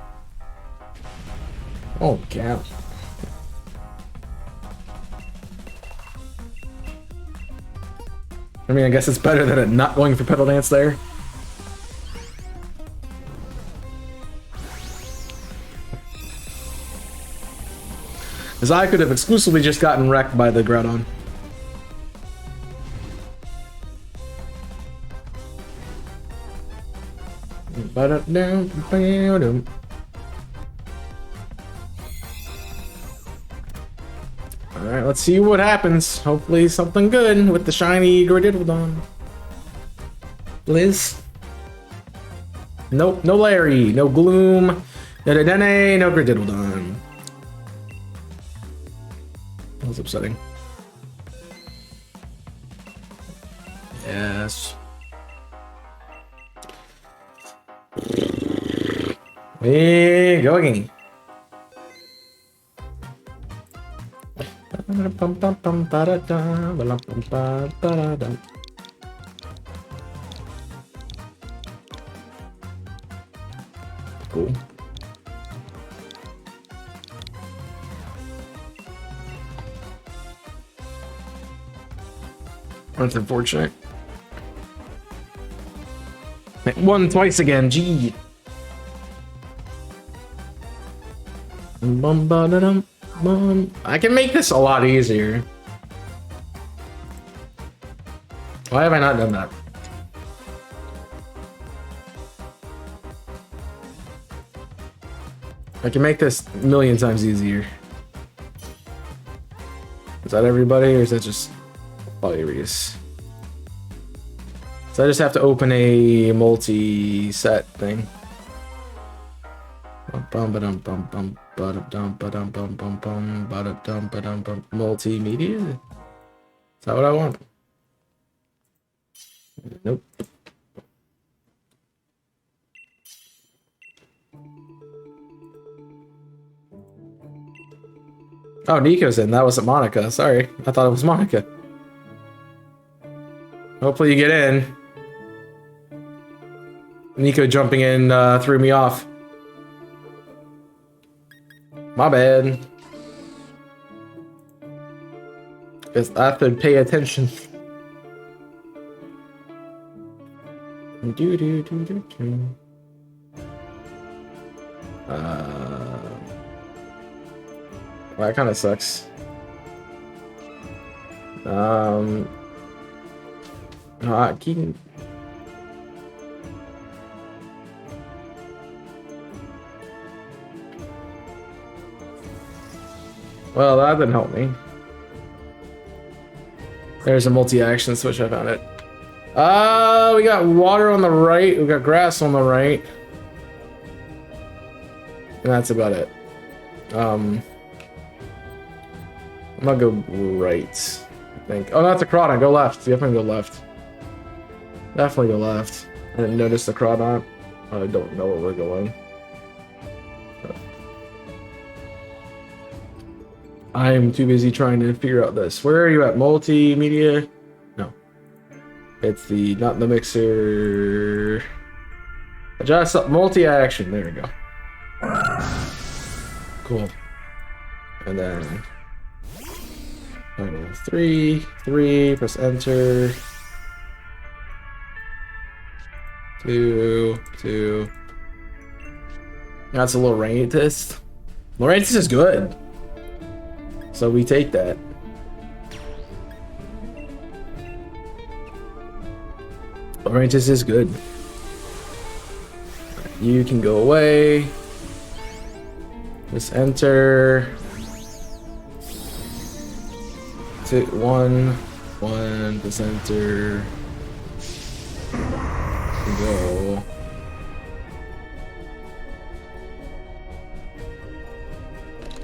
Oh, cow. I mean, I guess it's better than it not going for Pedal Dance there. As I could have exclusively just gotten wrecked by the Groudon. Alright, let's see what happens. Hopefully something good with the shiny GROUDON. Liz? Nope, no Larry, no Gloom, no Dedenne, no GROUDON. That was upsetting. Yes. Hey, go again. Cool. That's unfortunate. Won twice again, gee. I can make this a lot easier. Why have I not done that? I can make this a million times easier. Is that everybody, or is that just Reese? So I just have to open a multi-set thing. Multimedia? Is that what I want? Nope. Oh, Nico's in. That wasn't Monica. Sorry. I thought it was Monica. Hopefully you get in. Nico jumping in threw me off. My bad. Guess I have to pay attention. Well, that kind of sucks. Keaton. Well, that didn't help me. There's a multi-action switch. I found it. We got water on the right. We got grass on the right. And that's about it. I'm gonna go right, I think. Oh, that's a Crawdon. Go left. Definitely go left. Definitely go left. I didn't notice the Crawdon. I don't know where we're going. I'm too busy trying to figure out this. Where are you at? Multimedia? No. It's the, not the mixer. Adjust up, multi-action. There we go. Cool. And then 3, press enter. 2. That's a little Lorraintis. Lorraintis is good. So we take that. Lorraintis is good. You can go away. Just enter. 1, press enter. Go.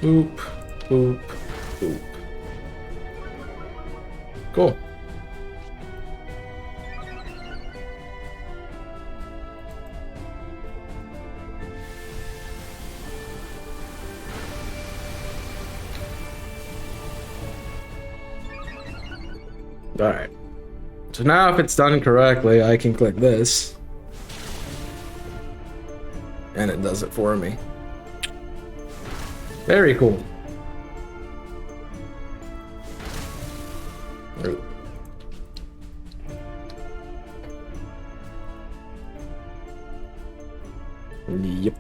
Boop, boop, boop. Cool. Alright. So now if it's done correctly, I can click this. And it does it for me. Very cool. Yep.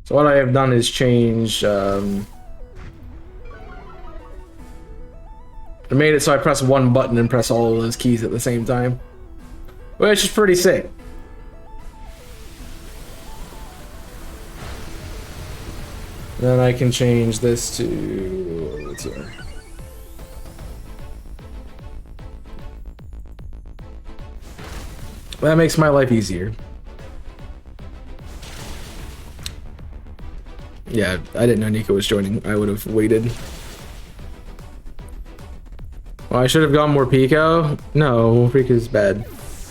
So what I have done is change I made it so I press one button and press all of those keys at the same time, which is pretty sick. Then I can change this to, what's here? That makes my life easier. Yeah, I didn't know Nico was joining. I would have waited. Well, I should have gone more Pico. No, Pico's bad.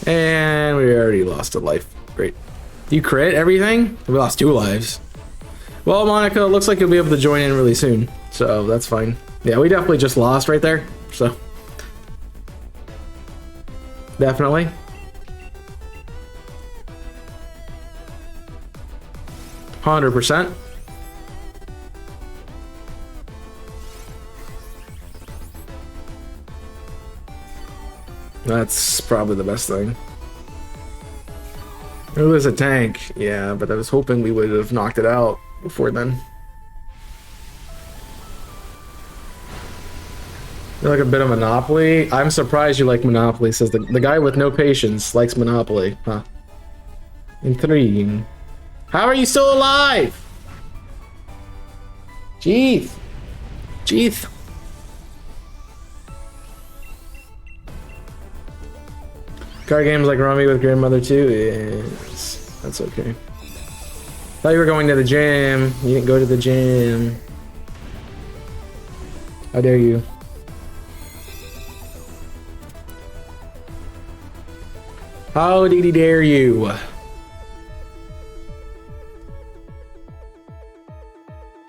And we already lost a life. Great. You crit everything? We lost 2 lives. Well, Monica, it looks like you'll be able to join in really soon. So that's fine. Yeah, we definitely just lost right there. So. Definitely. %. That's probably the best thing. It was a tank, yeah, but I was hoping we would have knocked it out before then. You like a bit of Monopoly? I'm surprised you like Monopoly, says the guy with no patience likes Monopoly, huh? Intriguing. How are you still alive? Jeez. Jeez. Card games like Rummy with grandmother too? Yes. That's okay. Thought you were going to the gym. You didn't go to the gym. How dare you? How did he dare you?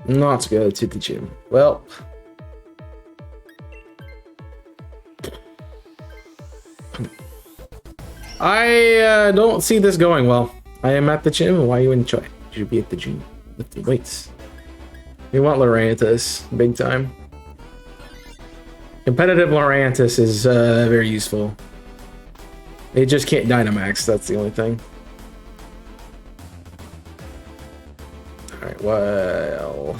Not to go to the gym. Well. I don't see this going well. I am at the gym. Why you wouldn't try? You should be at the gym with the weights. We want Lorantis big time. Competitive Lorantis is very useful. It just can't Dynamax. That's the only thing. All right. Well.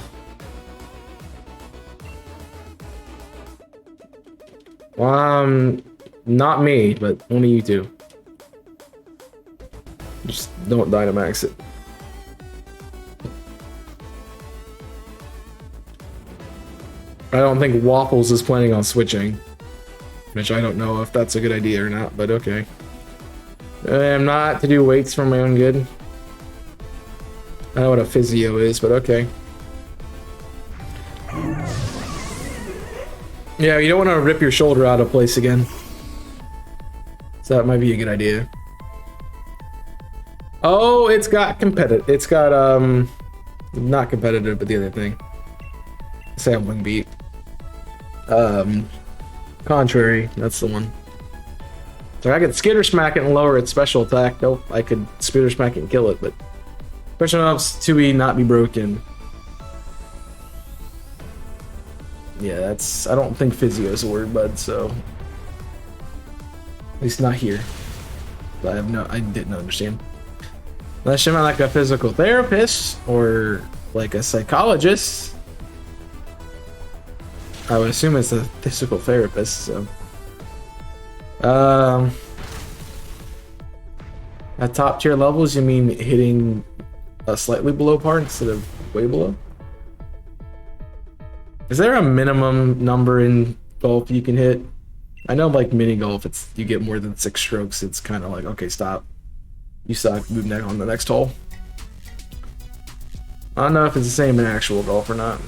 Not me, but only you two. Just don't Dynamax it. I don't think Waffles is planning on switching. Which I don't know if that's a good idea or not, but okay. I'm not to do weights for my own good. I know what a physio is, but okay. Yeah, you don't want to rip your shoulder out of place again. So that might be a good idea. Oh, it's got competitive. It's got, not competitive, but the other thing. Sampling beat. Contrary, that's the one. So I could skitter smack it and lower its special attack. Nope, I could spitter smack it and kill it, but question enough to be not be broken. Yeah, that's, I don't think physio is a word, bud, so at least not here. I didn't understand. Unless you meant like a physical therapist or like a psychologist. I would assume it's a physical therapist, so. At top tier levels, you mean hitting a slightly below par instead of way below? Is there a minimum number in golf you can hit? I know like mini golf, it's you get more than 6 strokes, it's kind of like, okay, stop. You suck, move next on the next hole. I don't know if it's the same in actual golf or not.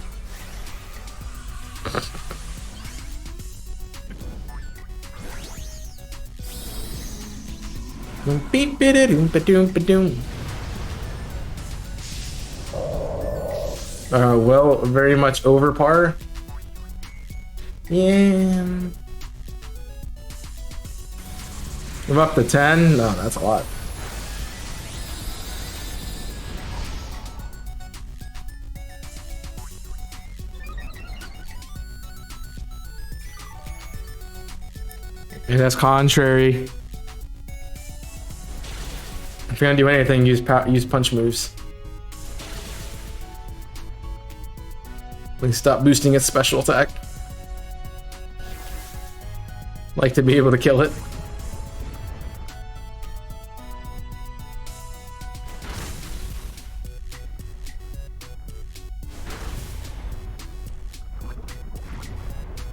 Well, very much over par. Yeah. I'm up to 10. No, that's a lot. And that's contrary. If you're gonna do anything, use punch moves. Please stop boosting its special attack. Like to be able to kill it.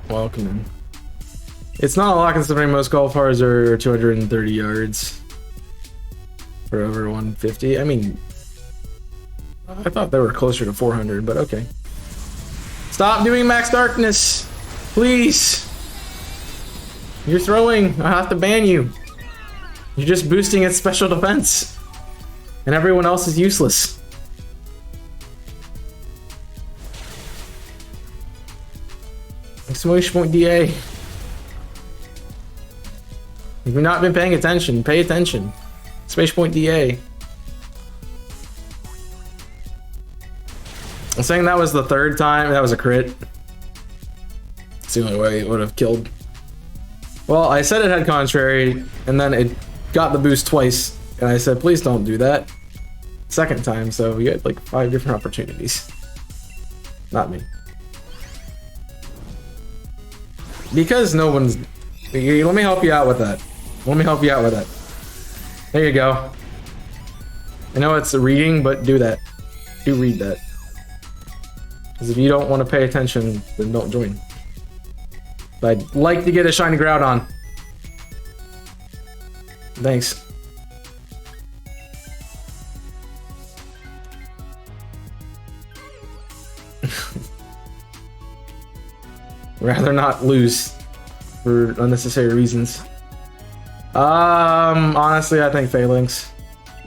Welcome in. It's not a lot considering most golf bars are 230 yards. For over 150. I mean, I thought they were closer to 400, but okay. Stop doing max darkness, please. You're throwing. I have to ban you. You're just boosting its special defense. And everyone else is useless. Smoosh point DA. If you've not been paying attention, pay attention. Space point DA. I'm saying that was the third time. That was a crit. It's the only way it would have killed. Well, I said it had contrary, and then it got the boost twice, and I said, please don't do that. Second time, so we had like 5 different opportunities. Not me. Because no one's... Let me help you out with that. Let me help you out with that. There you go. I know it's a reading, but do that. Do read that. Because if you don't want to pay attention, then don't join. But I'd like to get a shiny Groudon. Thanks. Rather not lose for unnecessary reasons. Honestly, I think Phalanx.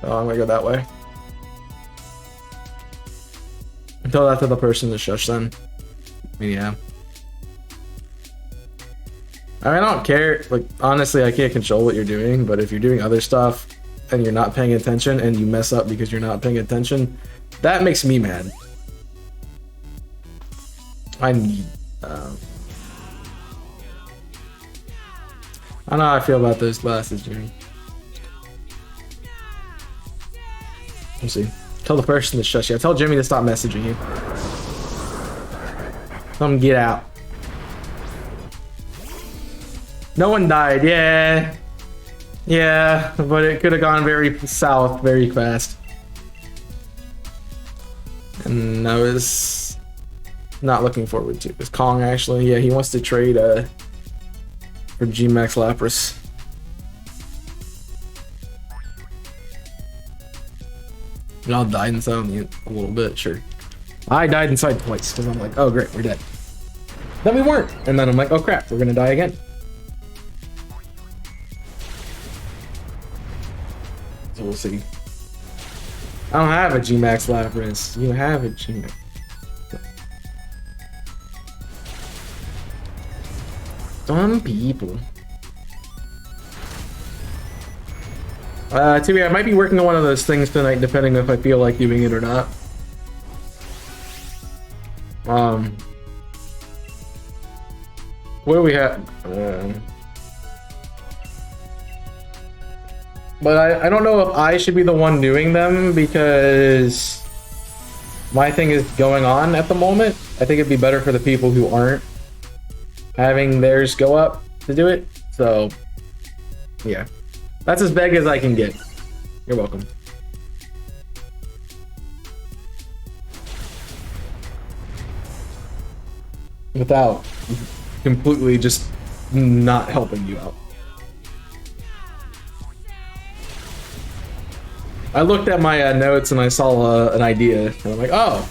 Oh, I'm gonna go that way. Tell that to the person to shush then. Yeah. I mean, I don't care. Like, honestly, I can't control what you're doing, but if you're doing other stuff and you're not paying attention and you mess up because you're not paying attention, that makes me mad. I need... I don't know how I feel about those glasses, Jimmy. Let's see. Tell the person to shush you. Tell Jimmy to stop messaging you. Tell him get out. No one died. Yeah. Yeah, but it could have gone very south very fast. And I was not looking forward to it. It's Kong, actually. Yeah, he wants to trade for G-Max Lapras. We all died inside a little bit, sure. I died inside twice because I'm like, oh great, we're dead. Then we weren't, and then I'm like, oh crap, we're gonna die again. So we'll see. I don't have a G-Max Lapras. You have a G-Max. Some people. I might be working on one of those things tonight, depending if I feel like doing it or not. What do we have? But I don't know if I should be the one doing them because my thing is going on at the moment. I think it'd be better for the people who aren't having theirs go up to do it. So, yeah. That's as big as I can get. You're welcome. Without completely just not helping you out. I looked at my notes and I saw an idea, and I'm like, oh,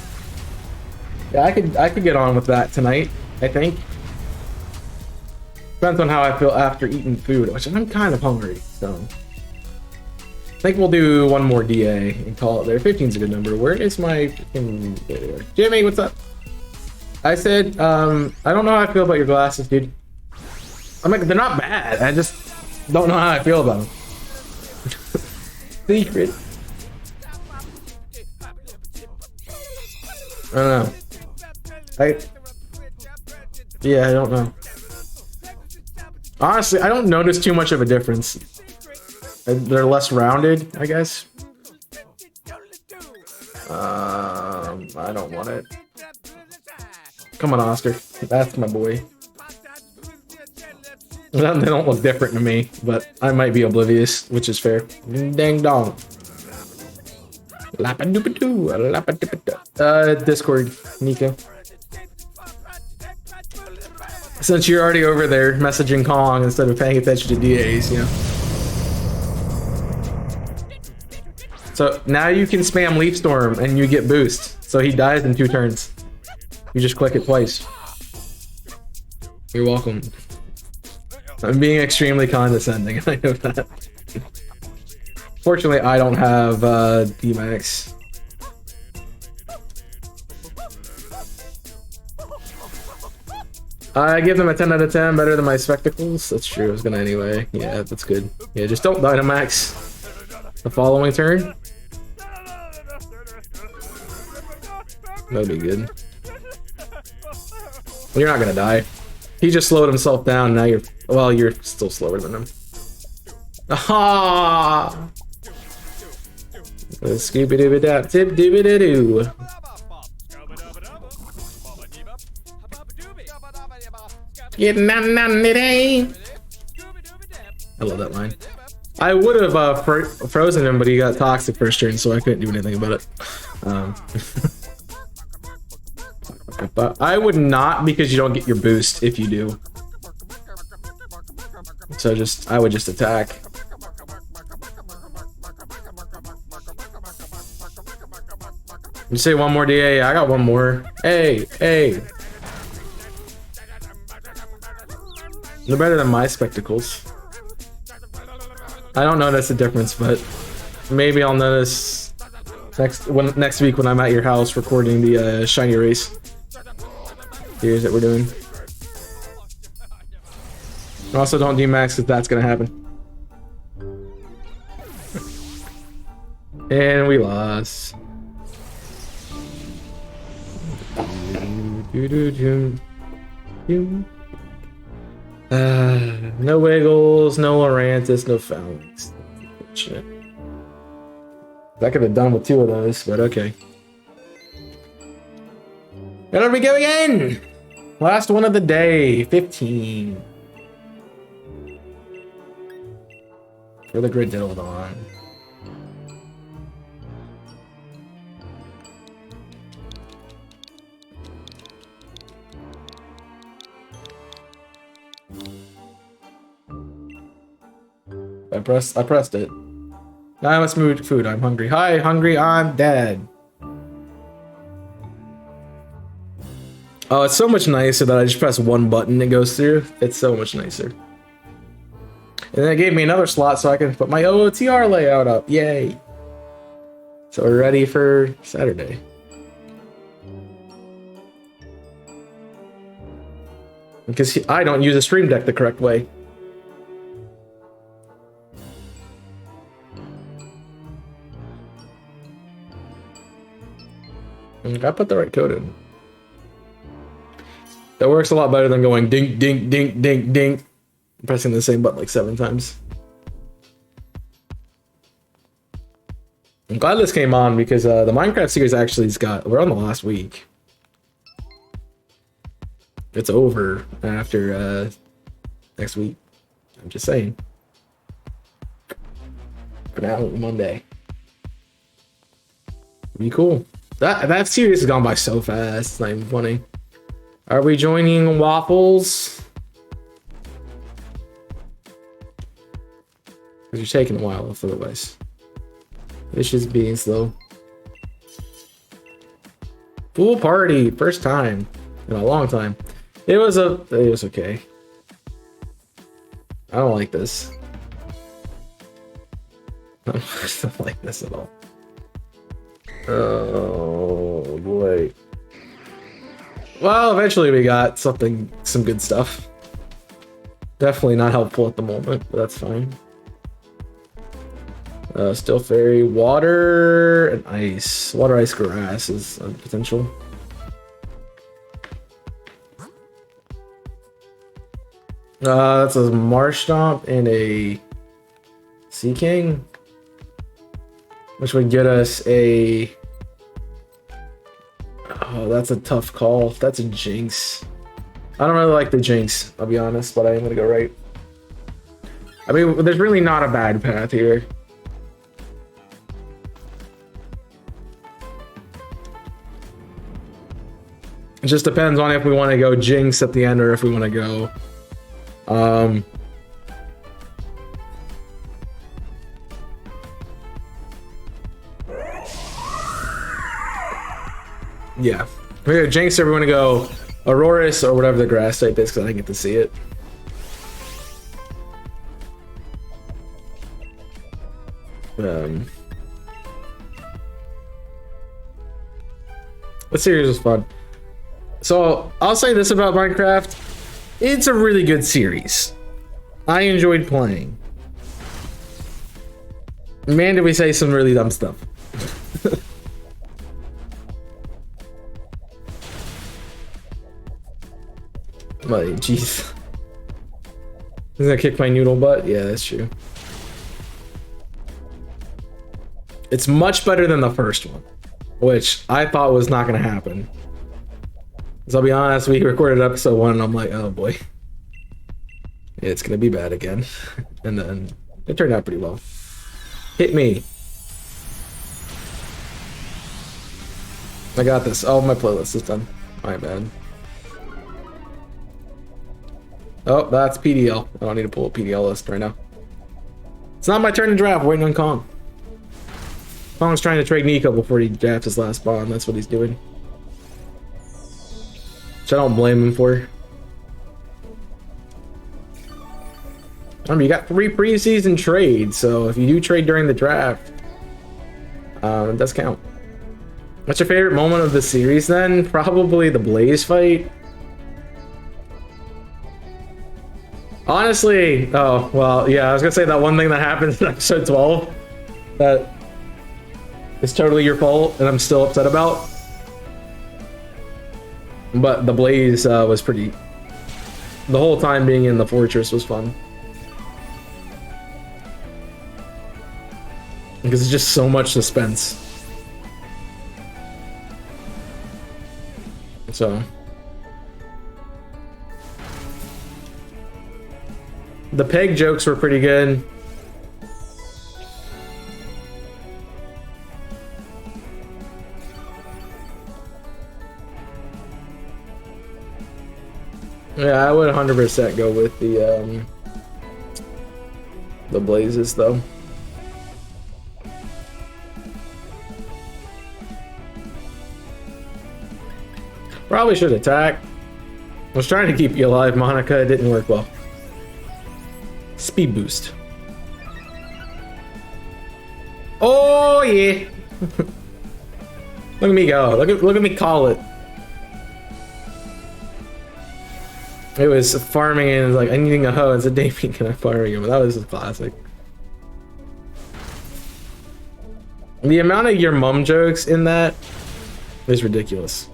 yeah, I could get on with that tonight. I think depends on how I feel after eating food, which I'm kind of hungry, so I think we'll do one more DA and call it there. 15's a good number. Where is my freaking Jimmy? What's up? I said, I don't know how I feel about your glasses, dude. I'm like, they're not bad. I just don't know how I feel about them. Secret. I don't know. Yeah, I don't know. Honestly, I don't notice too much of a difference. They're less rounded, I guess. I don't want it. Come on, Oscar. That's my boy. They don't look different to me, but I might be oblivious, which is fair. Dang dong. Discord, Nico. Since you're already over there messaging Kong instead of paying attention to DAs, you know. So now you can spam Leaf Storm and you get boost. So he dies in 2 turns. You just click it twice. You're welcome. I'm being extremely condescending, I know that. Fortunately, I don't have D-Max. I give them a 10 out of 10, better than my spectacles. That's true, I was gonna anyway. Yeah, that's good. Yeah, just don't Dynamax the following turn. That'd be good. Well, you're not gonna die. He just slowed himself down, now you're... Well, you're still slower than him. Aha! Scooby-dooby-dap, tip-dooby-doo. Getting on today. I love that line. I would have frozen him, but he got toxic first turn, so I couldn't do anything about it. But I would not, because you don't get your boost if you do. So I would just attack. You say one more DA? I got one more. Hey, hey. They're better than my spectacles. I don't notice the difference, but maybe I'll notice next week when I'm at your house recording the shiny race series that we're doing. Also, don't D-Max if that's gonna happen. And we lost. No Wiggles, no Lorantis, no Phalanx. Shit. I could have done with 2 of those, but okay. And there we go again! Last one of the day, 15. For the GROUDON. I pressed it. Now let's move to food. I'm hungry. Hi, hungry, I'm dead. Oh, it's so much nicer that I just press one button and it goes through. It's so much nicer. And then it gave me another slot so I can put my OOTR layout up. Yay. So we're ready for Saturday. Because I don't use a stream deck the correct way. I put the right code in. That works a lot better than going dink, dink, dink, dink, dink. Pressing the same button like 7 times. I'm glad this came on because the Minecraft series actually has got... We're on the last week. It's over after next week. I'm just saying. For now, Monday. Be cool. That series has gone by so fast. It's not even funny. Are we joining Waffles? Because you're taking a while off otherwise. This is being slow. Pool party, first time in a long time. It was okay. I don't like this. I don't like this at all. Oh boy. Well, eventually we got some good stuff. Definitely not helpful at the moment, but that's fine. Still fairy, water and ice. Water, ice, grass is a potential. That's a Marsh Stomp and a Sea King, which would get us a... Oh, that's a tough call. That's a Jinx. I don't really like the Jinx, I'll be honest, but I am gonna go right. I mean, there's really not a bad path here. It just depends on if we want to go Jinx at the end or if we want to go yeah, we're gonna Jinx or we want to go Auroras or whatever the grass type is, because I didn't get to see it. Um, the series was fun. So I'll say this about Minecraft. It's a really good series. I enjoyed playing. Man, did we say some really dumb stuff. Like, jeez. He's gonna kick my noodle butt? Yeah, that's true. It's much better than the first one, which I thought was not gonna happen. So I'll be honest, we recorded episode 1 and I'm like, oh boy. It's gonna be bad again. And then it turned out pretty well. Hit me. I got this. Oh, my playlist is done. My bad. Oh, that's PDL. I don't need to pull a PDL list right now. It's not my turn to draft. Waiting on Kong. Kong's trying to trade Nico before he drafts his last bond. That's what he's doing. Which I don't blame him for. I mean, you got 3 preseason trades, so if you do trade during the draft, it does count. What's your favorite moment of the series then? Probably the Blaze fight. Honestly, oh, well, yeah, I was gonna say that one thing that happened in episode 12 that is totally your fault and I'm still upset about. But the Blaze was pretty... The whole time being in the fortress was fun. Because it's just so much suspense. So... The peg jokes were pretty good. Yeah, I would 100% go with the blazes though. Probably should attack. I was trying to keep you alive, Monica. It didn't work well. Speed boost. Oh yeah. Look at me go. Look at me call it. It was farming and it was like, I needing a hoe. It's a Damien, can I fire you? But that was a classic. The amount of your mom jokes in that is ridiculous.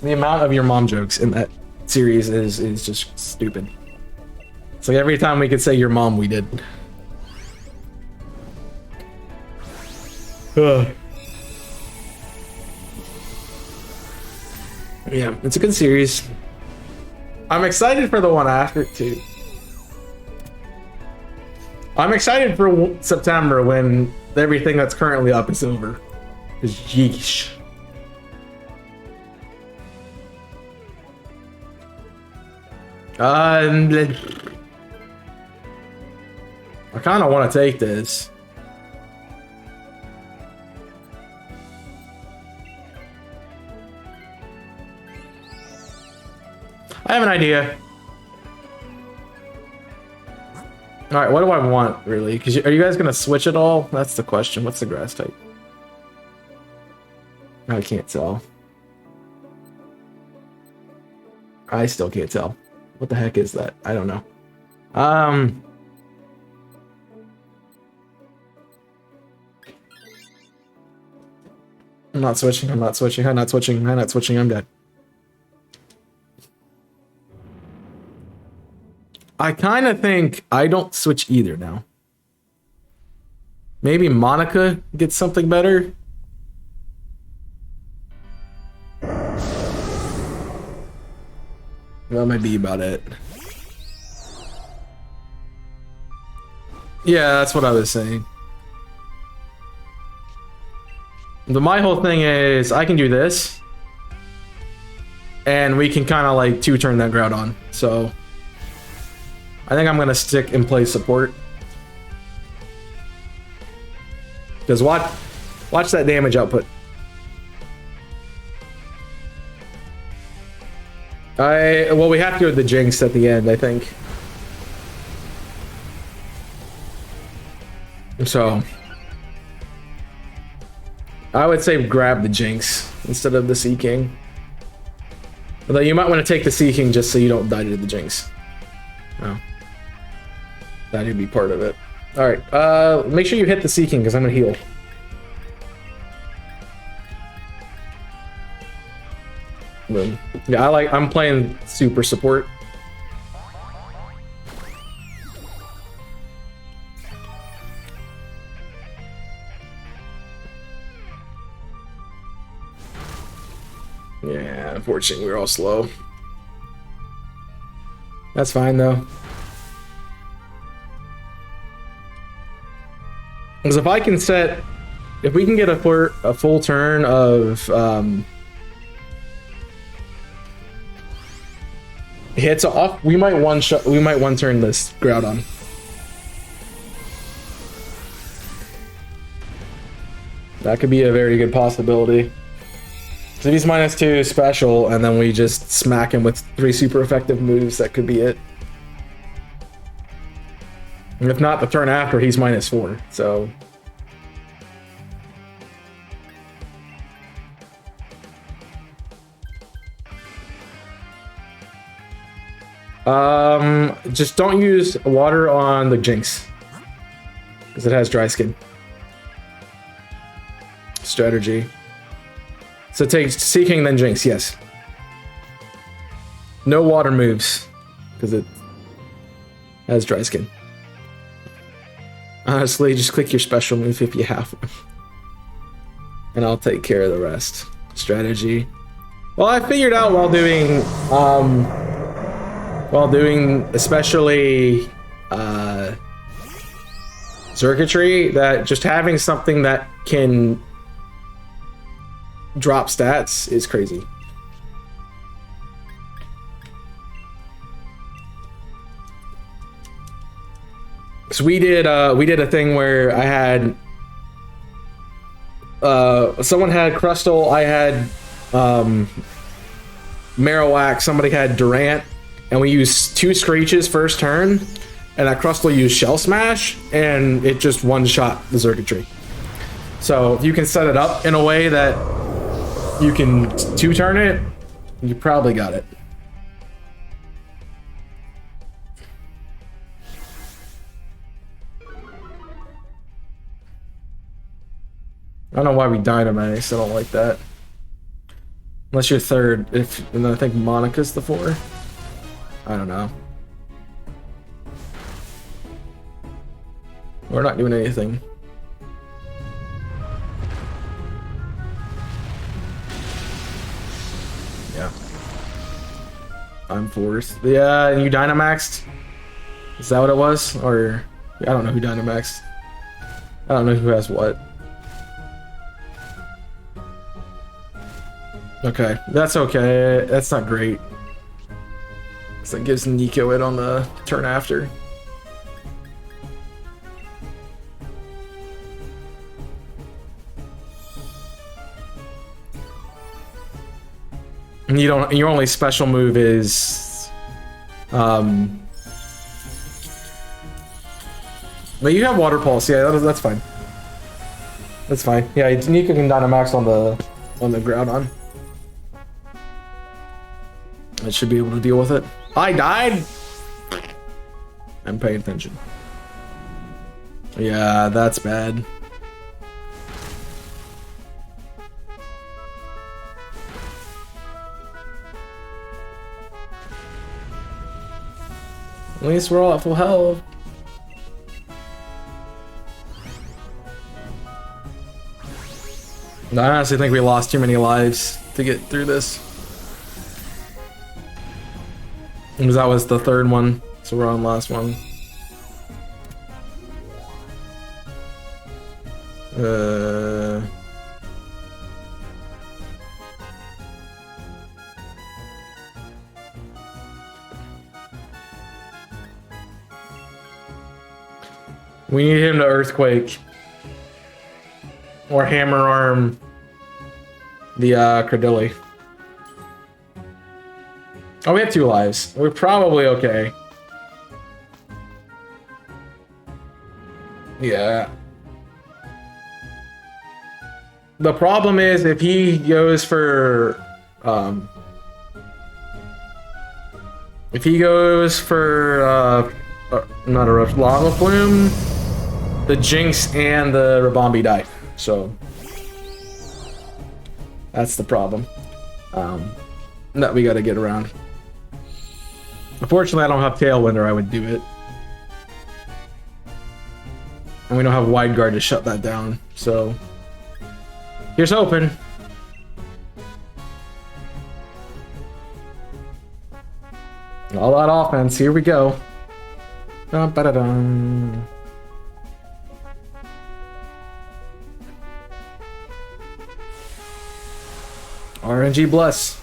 The amount of your mom jokes in that series is just stupid. It's like every time we could say your mom, we did. Yeah, it's a good series. I'm excited for the one after it too. I'm excited for September when everything that's currently up is over. Is yeesh. I kind of want to take this. I have an idea. All right, what do I want really? Because are you guys gonna switch it all? That's the question. What's the grass type? I can't tell. I still can't tell. What the heck is that? I don't know. I'm not switching. I'm not switching. I'm not switching. I'm not switching. I'm dead. I kind of think I don't switch either now. Maybe Monica gets something better. That might be about it. Yeah, that's what I was saying. My whole thing is I can do this. And we can kind of like 2-turn that Groudon. So I think I'm going to stick and play support. Because watch that damage output. Well, we have to go with the Jinx at the end, I think. So I would say grab the Jinx instead of the Sea King. Although you might want to take the Sea King just so you don't die to the Jinx. Oh. That would be part of it. Alright, make sure you hit the Sea King because I'm gonna heal. Boom. Yeah, I'm playing super support. Yeah, unfortunately we're all slow. That's fine though. Because if I can set, if we can get a full turn of hits off, we might one turn this Groudon. That could be a very good possibility. So if he's -2 special, and then we just smack him with 3 super effective moves, that could be it. And if not, the turn after, he's -4, so... just don't use water on the Jinx, because it has dry skin. Strategy. So take Sea King, then Jinx, yes. No water moves, because it has dry skin. Honestly, just click your special move if you have one. And I'll take care of the rest. Strategy. Well, I figured out while doing especially circuitry, that just having something that can drop stats is crazy. So we did a thing where I had someone had Crustle, I had Marowak, somebody had Durant, and we used 2 Screeches first turn, and that Crustle used Shell Smash, and it just one-shot the circuitry. So if you can set it up in a way that you can 2-turn it, you probably got it. I don't know why we Dynamax, I don't like that. Unless you're third, and then I think Monica's the 4. I don't know. We're not doing anything. Yeah. I'm 4th. Yeah, and you Dynamaxed? Is that what it was? Or... I don't know who Dynamaxed. I don't know who has what. Okay, that's okay. That's not great. So it gives Nico it on the turn after. And your only special move is but you have Water Pulse, yeah, that's fine. That's fine. Yeah, Nico can Dynamax on the Groudon. I should be able to deal with it. I died? I'm paying attention. Yeah, that's bad. At least we're all at full health. I honestly think we lost too many lives to get through this. Because that was the 3rd one, so we're on last one. We need him to Earthquake. Or Hammer Arm the Cradilly. Oh, we have 2 lives. We're probably okay. Yeah. The problem is if he goes for not a rough lava plume, the Jinx and the Rabombi die. So that's the problem that we got to get around. Unfortunately, I don't have Tailwind, or I would do it. And we don't have Wide Guard to shut that down. So here's hoping. All that offense. Here we go. Dun, ba, da, dun. RNG bless.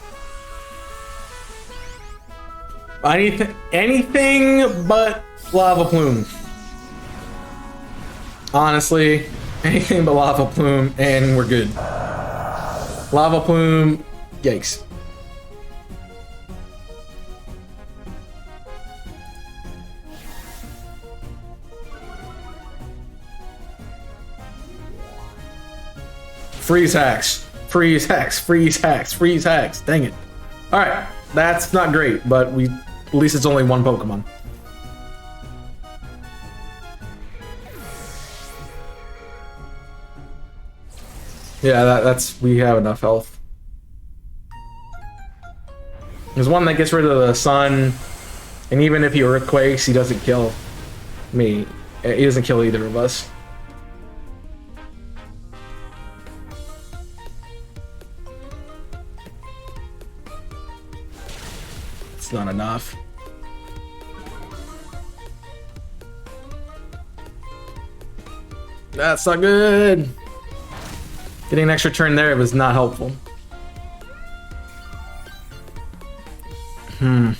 Anything but Lava Plume. Honestly, anything but Lava Plume, and we're good. Lava Plume, yikes. Freeze hacks. Freeze hacks. Freeze hacks. Freeze hacks. Dang it. Alright, that's not great, but at least it's only one Pokemon. Yeah, we have enough health. There's one that gets rid of the sun, and even if he earthquakes, he doesn't kill me. He doesn't kill either of us. It's not enough. That's not good. Getting an extra turn there was not helpful. I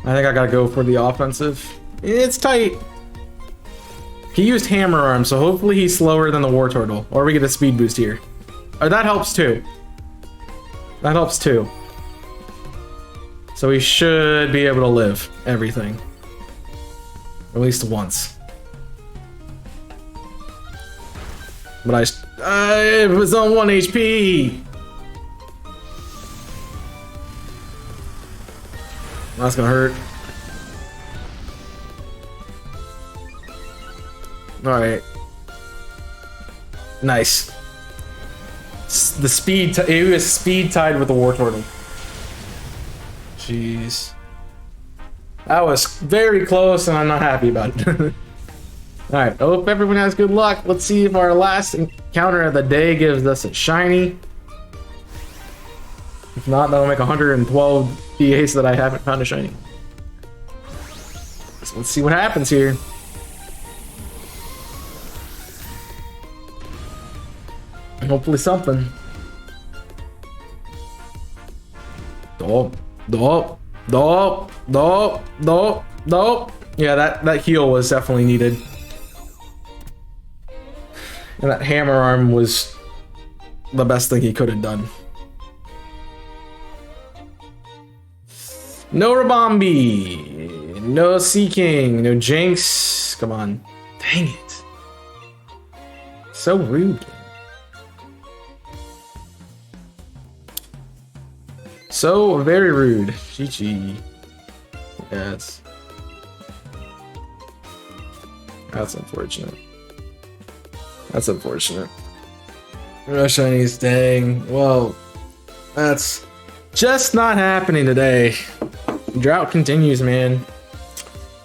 think I gotta go for the offensive. It's tight. He used Hammer Arm, so hopefully he's slower than the War Turtle. Or we get a speed boost here. Or that helps too. That helps too. So we should be able to live everything. At least once. But I was on 1 HP! That's gonna hurt. Alright. Nice. The speed, it was speed tied with the War Turtle. Jeez. That was very close and I'm not happy about it. Alright, I hope everyone has good luck. Let's see if our last encounter of the day gives us a shiny. If not, that'll make 112 DAs that I haven't found a shiny. So let's see what happens here. Hopefully something. Dope. Yeah, that heal was definitely needed. And that Hammer Arm was the best thing he could have done. No Rabombi. No Seeking. No Jinx. Come on. Dang it. So rude. So very rude. GG. Yes. That's unfortunate. That's unfortunate. No shinies, dang. Well, that's just not happening today. Drought continues, man.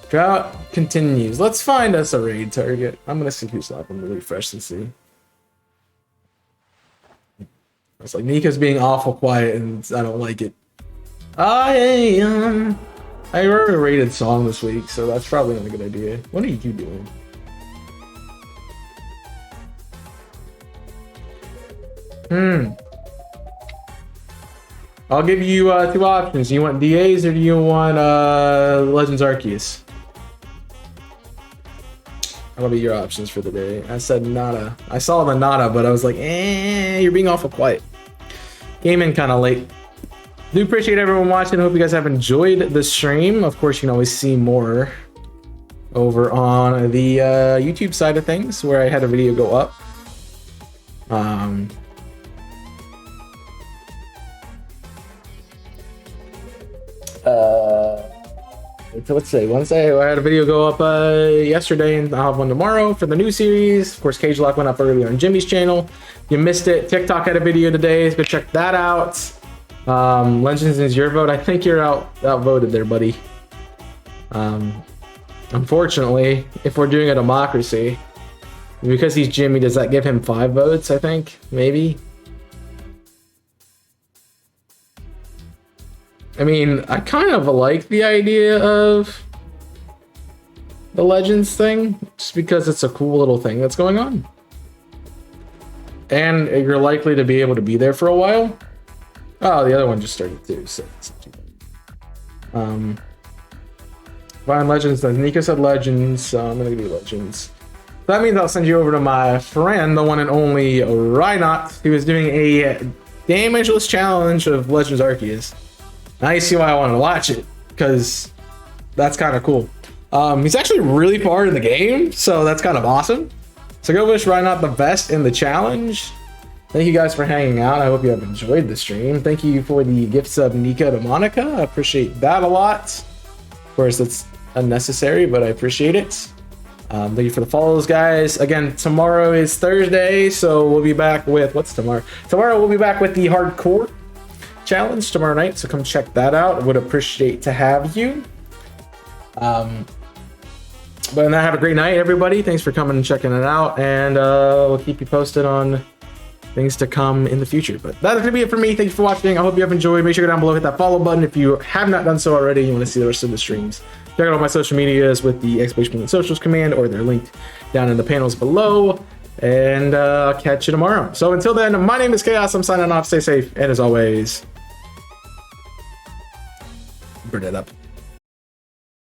Drought continues. Let's find us a raid target. I'm gonna see who's up. I'm gonna refresh and see. It's like Nika's being awful quiet and I don't like it. I wrote a rated song this week, so that's probably not a good idea. What are you doing? I'll give you two options. Do you want DAs or do you want Legends Arceus? That'll be your options for the day. I said nada. I saw the nada, but I was like, you're being awful quiet. Came in kind of late. Do appreciate everyone watching. Hope you guys have enjoyed the stream. Of course, you can always see more over on the YouTube side of things, where I had a video go up. Let's see. Wednesday, I had a video go up yesterday, and I'll have one tomorrow for the new series. Of course, Cage Lock went up earlier on Jimmy's channel. You missed it. TikTok had a video today, so go check that out. Legends is your vote. I think you're outvoted there, buddy. Unfortunately, if we're doing a democracy, because he's Jimmy, does that give him 5 votes? I think maybe. I mean, I kind of like the idea of the Legends thing, just because it's a cool little thing that's going on. And you're likely to be able to be there for a while. Oh, the other one just started too, so it's not too bad. Fine, Legends, then Nico said Legends, so I'm gonna do Legends. That means I'll send you over to my friend, the one and only Rhynot, who is doing a damageless challenge of Legends Arceus. Now you see why I wanted to watch it, because that's kind of cool. He's actually really far in the game, so that's kind of awesome. So go wish Rhynot the best in the challenge. Thank you guys for hanging out. I hope you have enjoyed the stream. Thank you for the gifts of Nika to Monica. I appreciate that a lot. Of course, that's unnecessary, but I appreciate it. Thank you for the follows, guys. Again, tomorrow is Thursday, so we'll be back with... What's tomorrow? Tomorrow we'll be back with the hardcore challenge tomorrow night, so come check that out. I would appreciate to have you. But have a great night, everybody. Thanks for coming and checking it out, and we'll keep you posted on things to come in the future. But that's gonna be it for me. Thank you for watching. I hope you have enjoyed. Make sure you go down below, hit that follow button if you have not done so already. You want to see the rest of the streams. Check out all my social medias with the exclamation socials command, or they're linked down in the panels below. And I'll catch you tomorrow. So until then, my name is Chaos. I'm signing off. Stay safe, and as always, burn it up.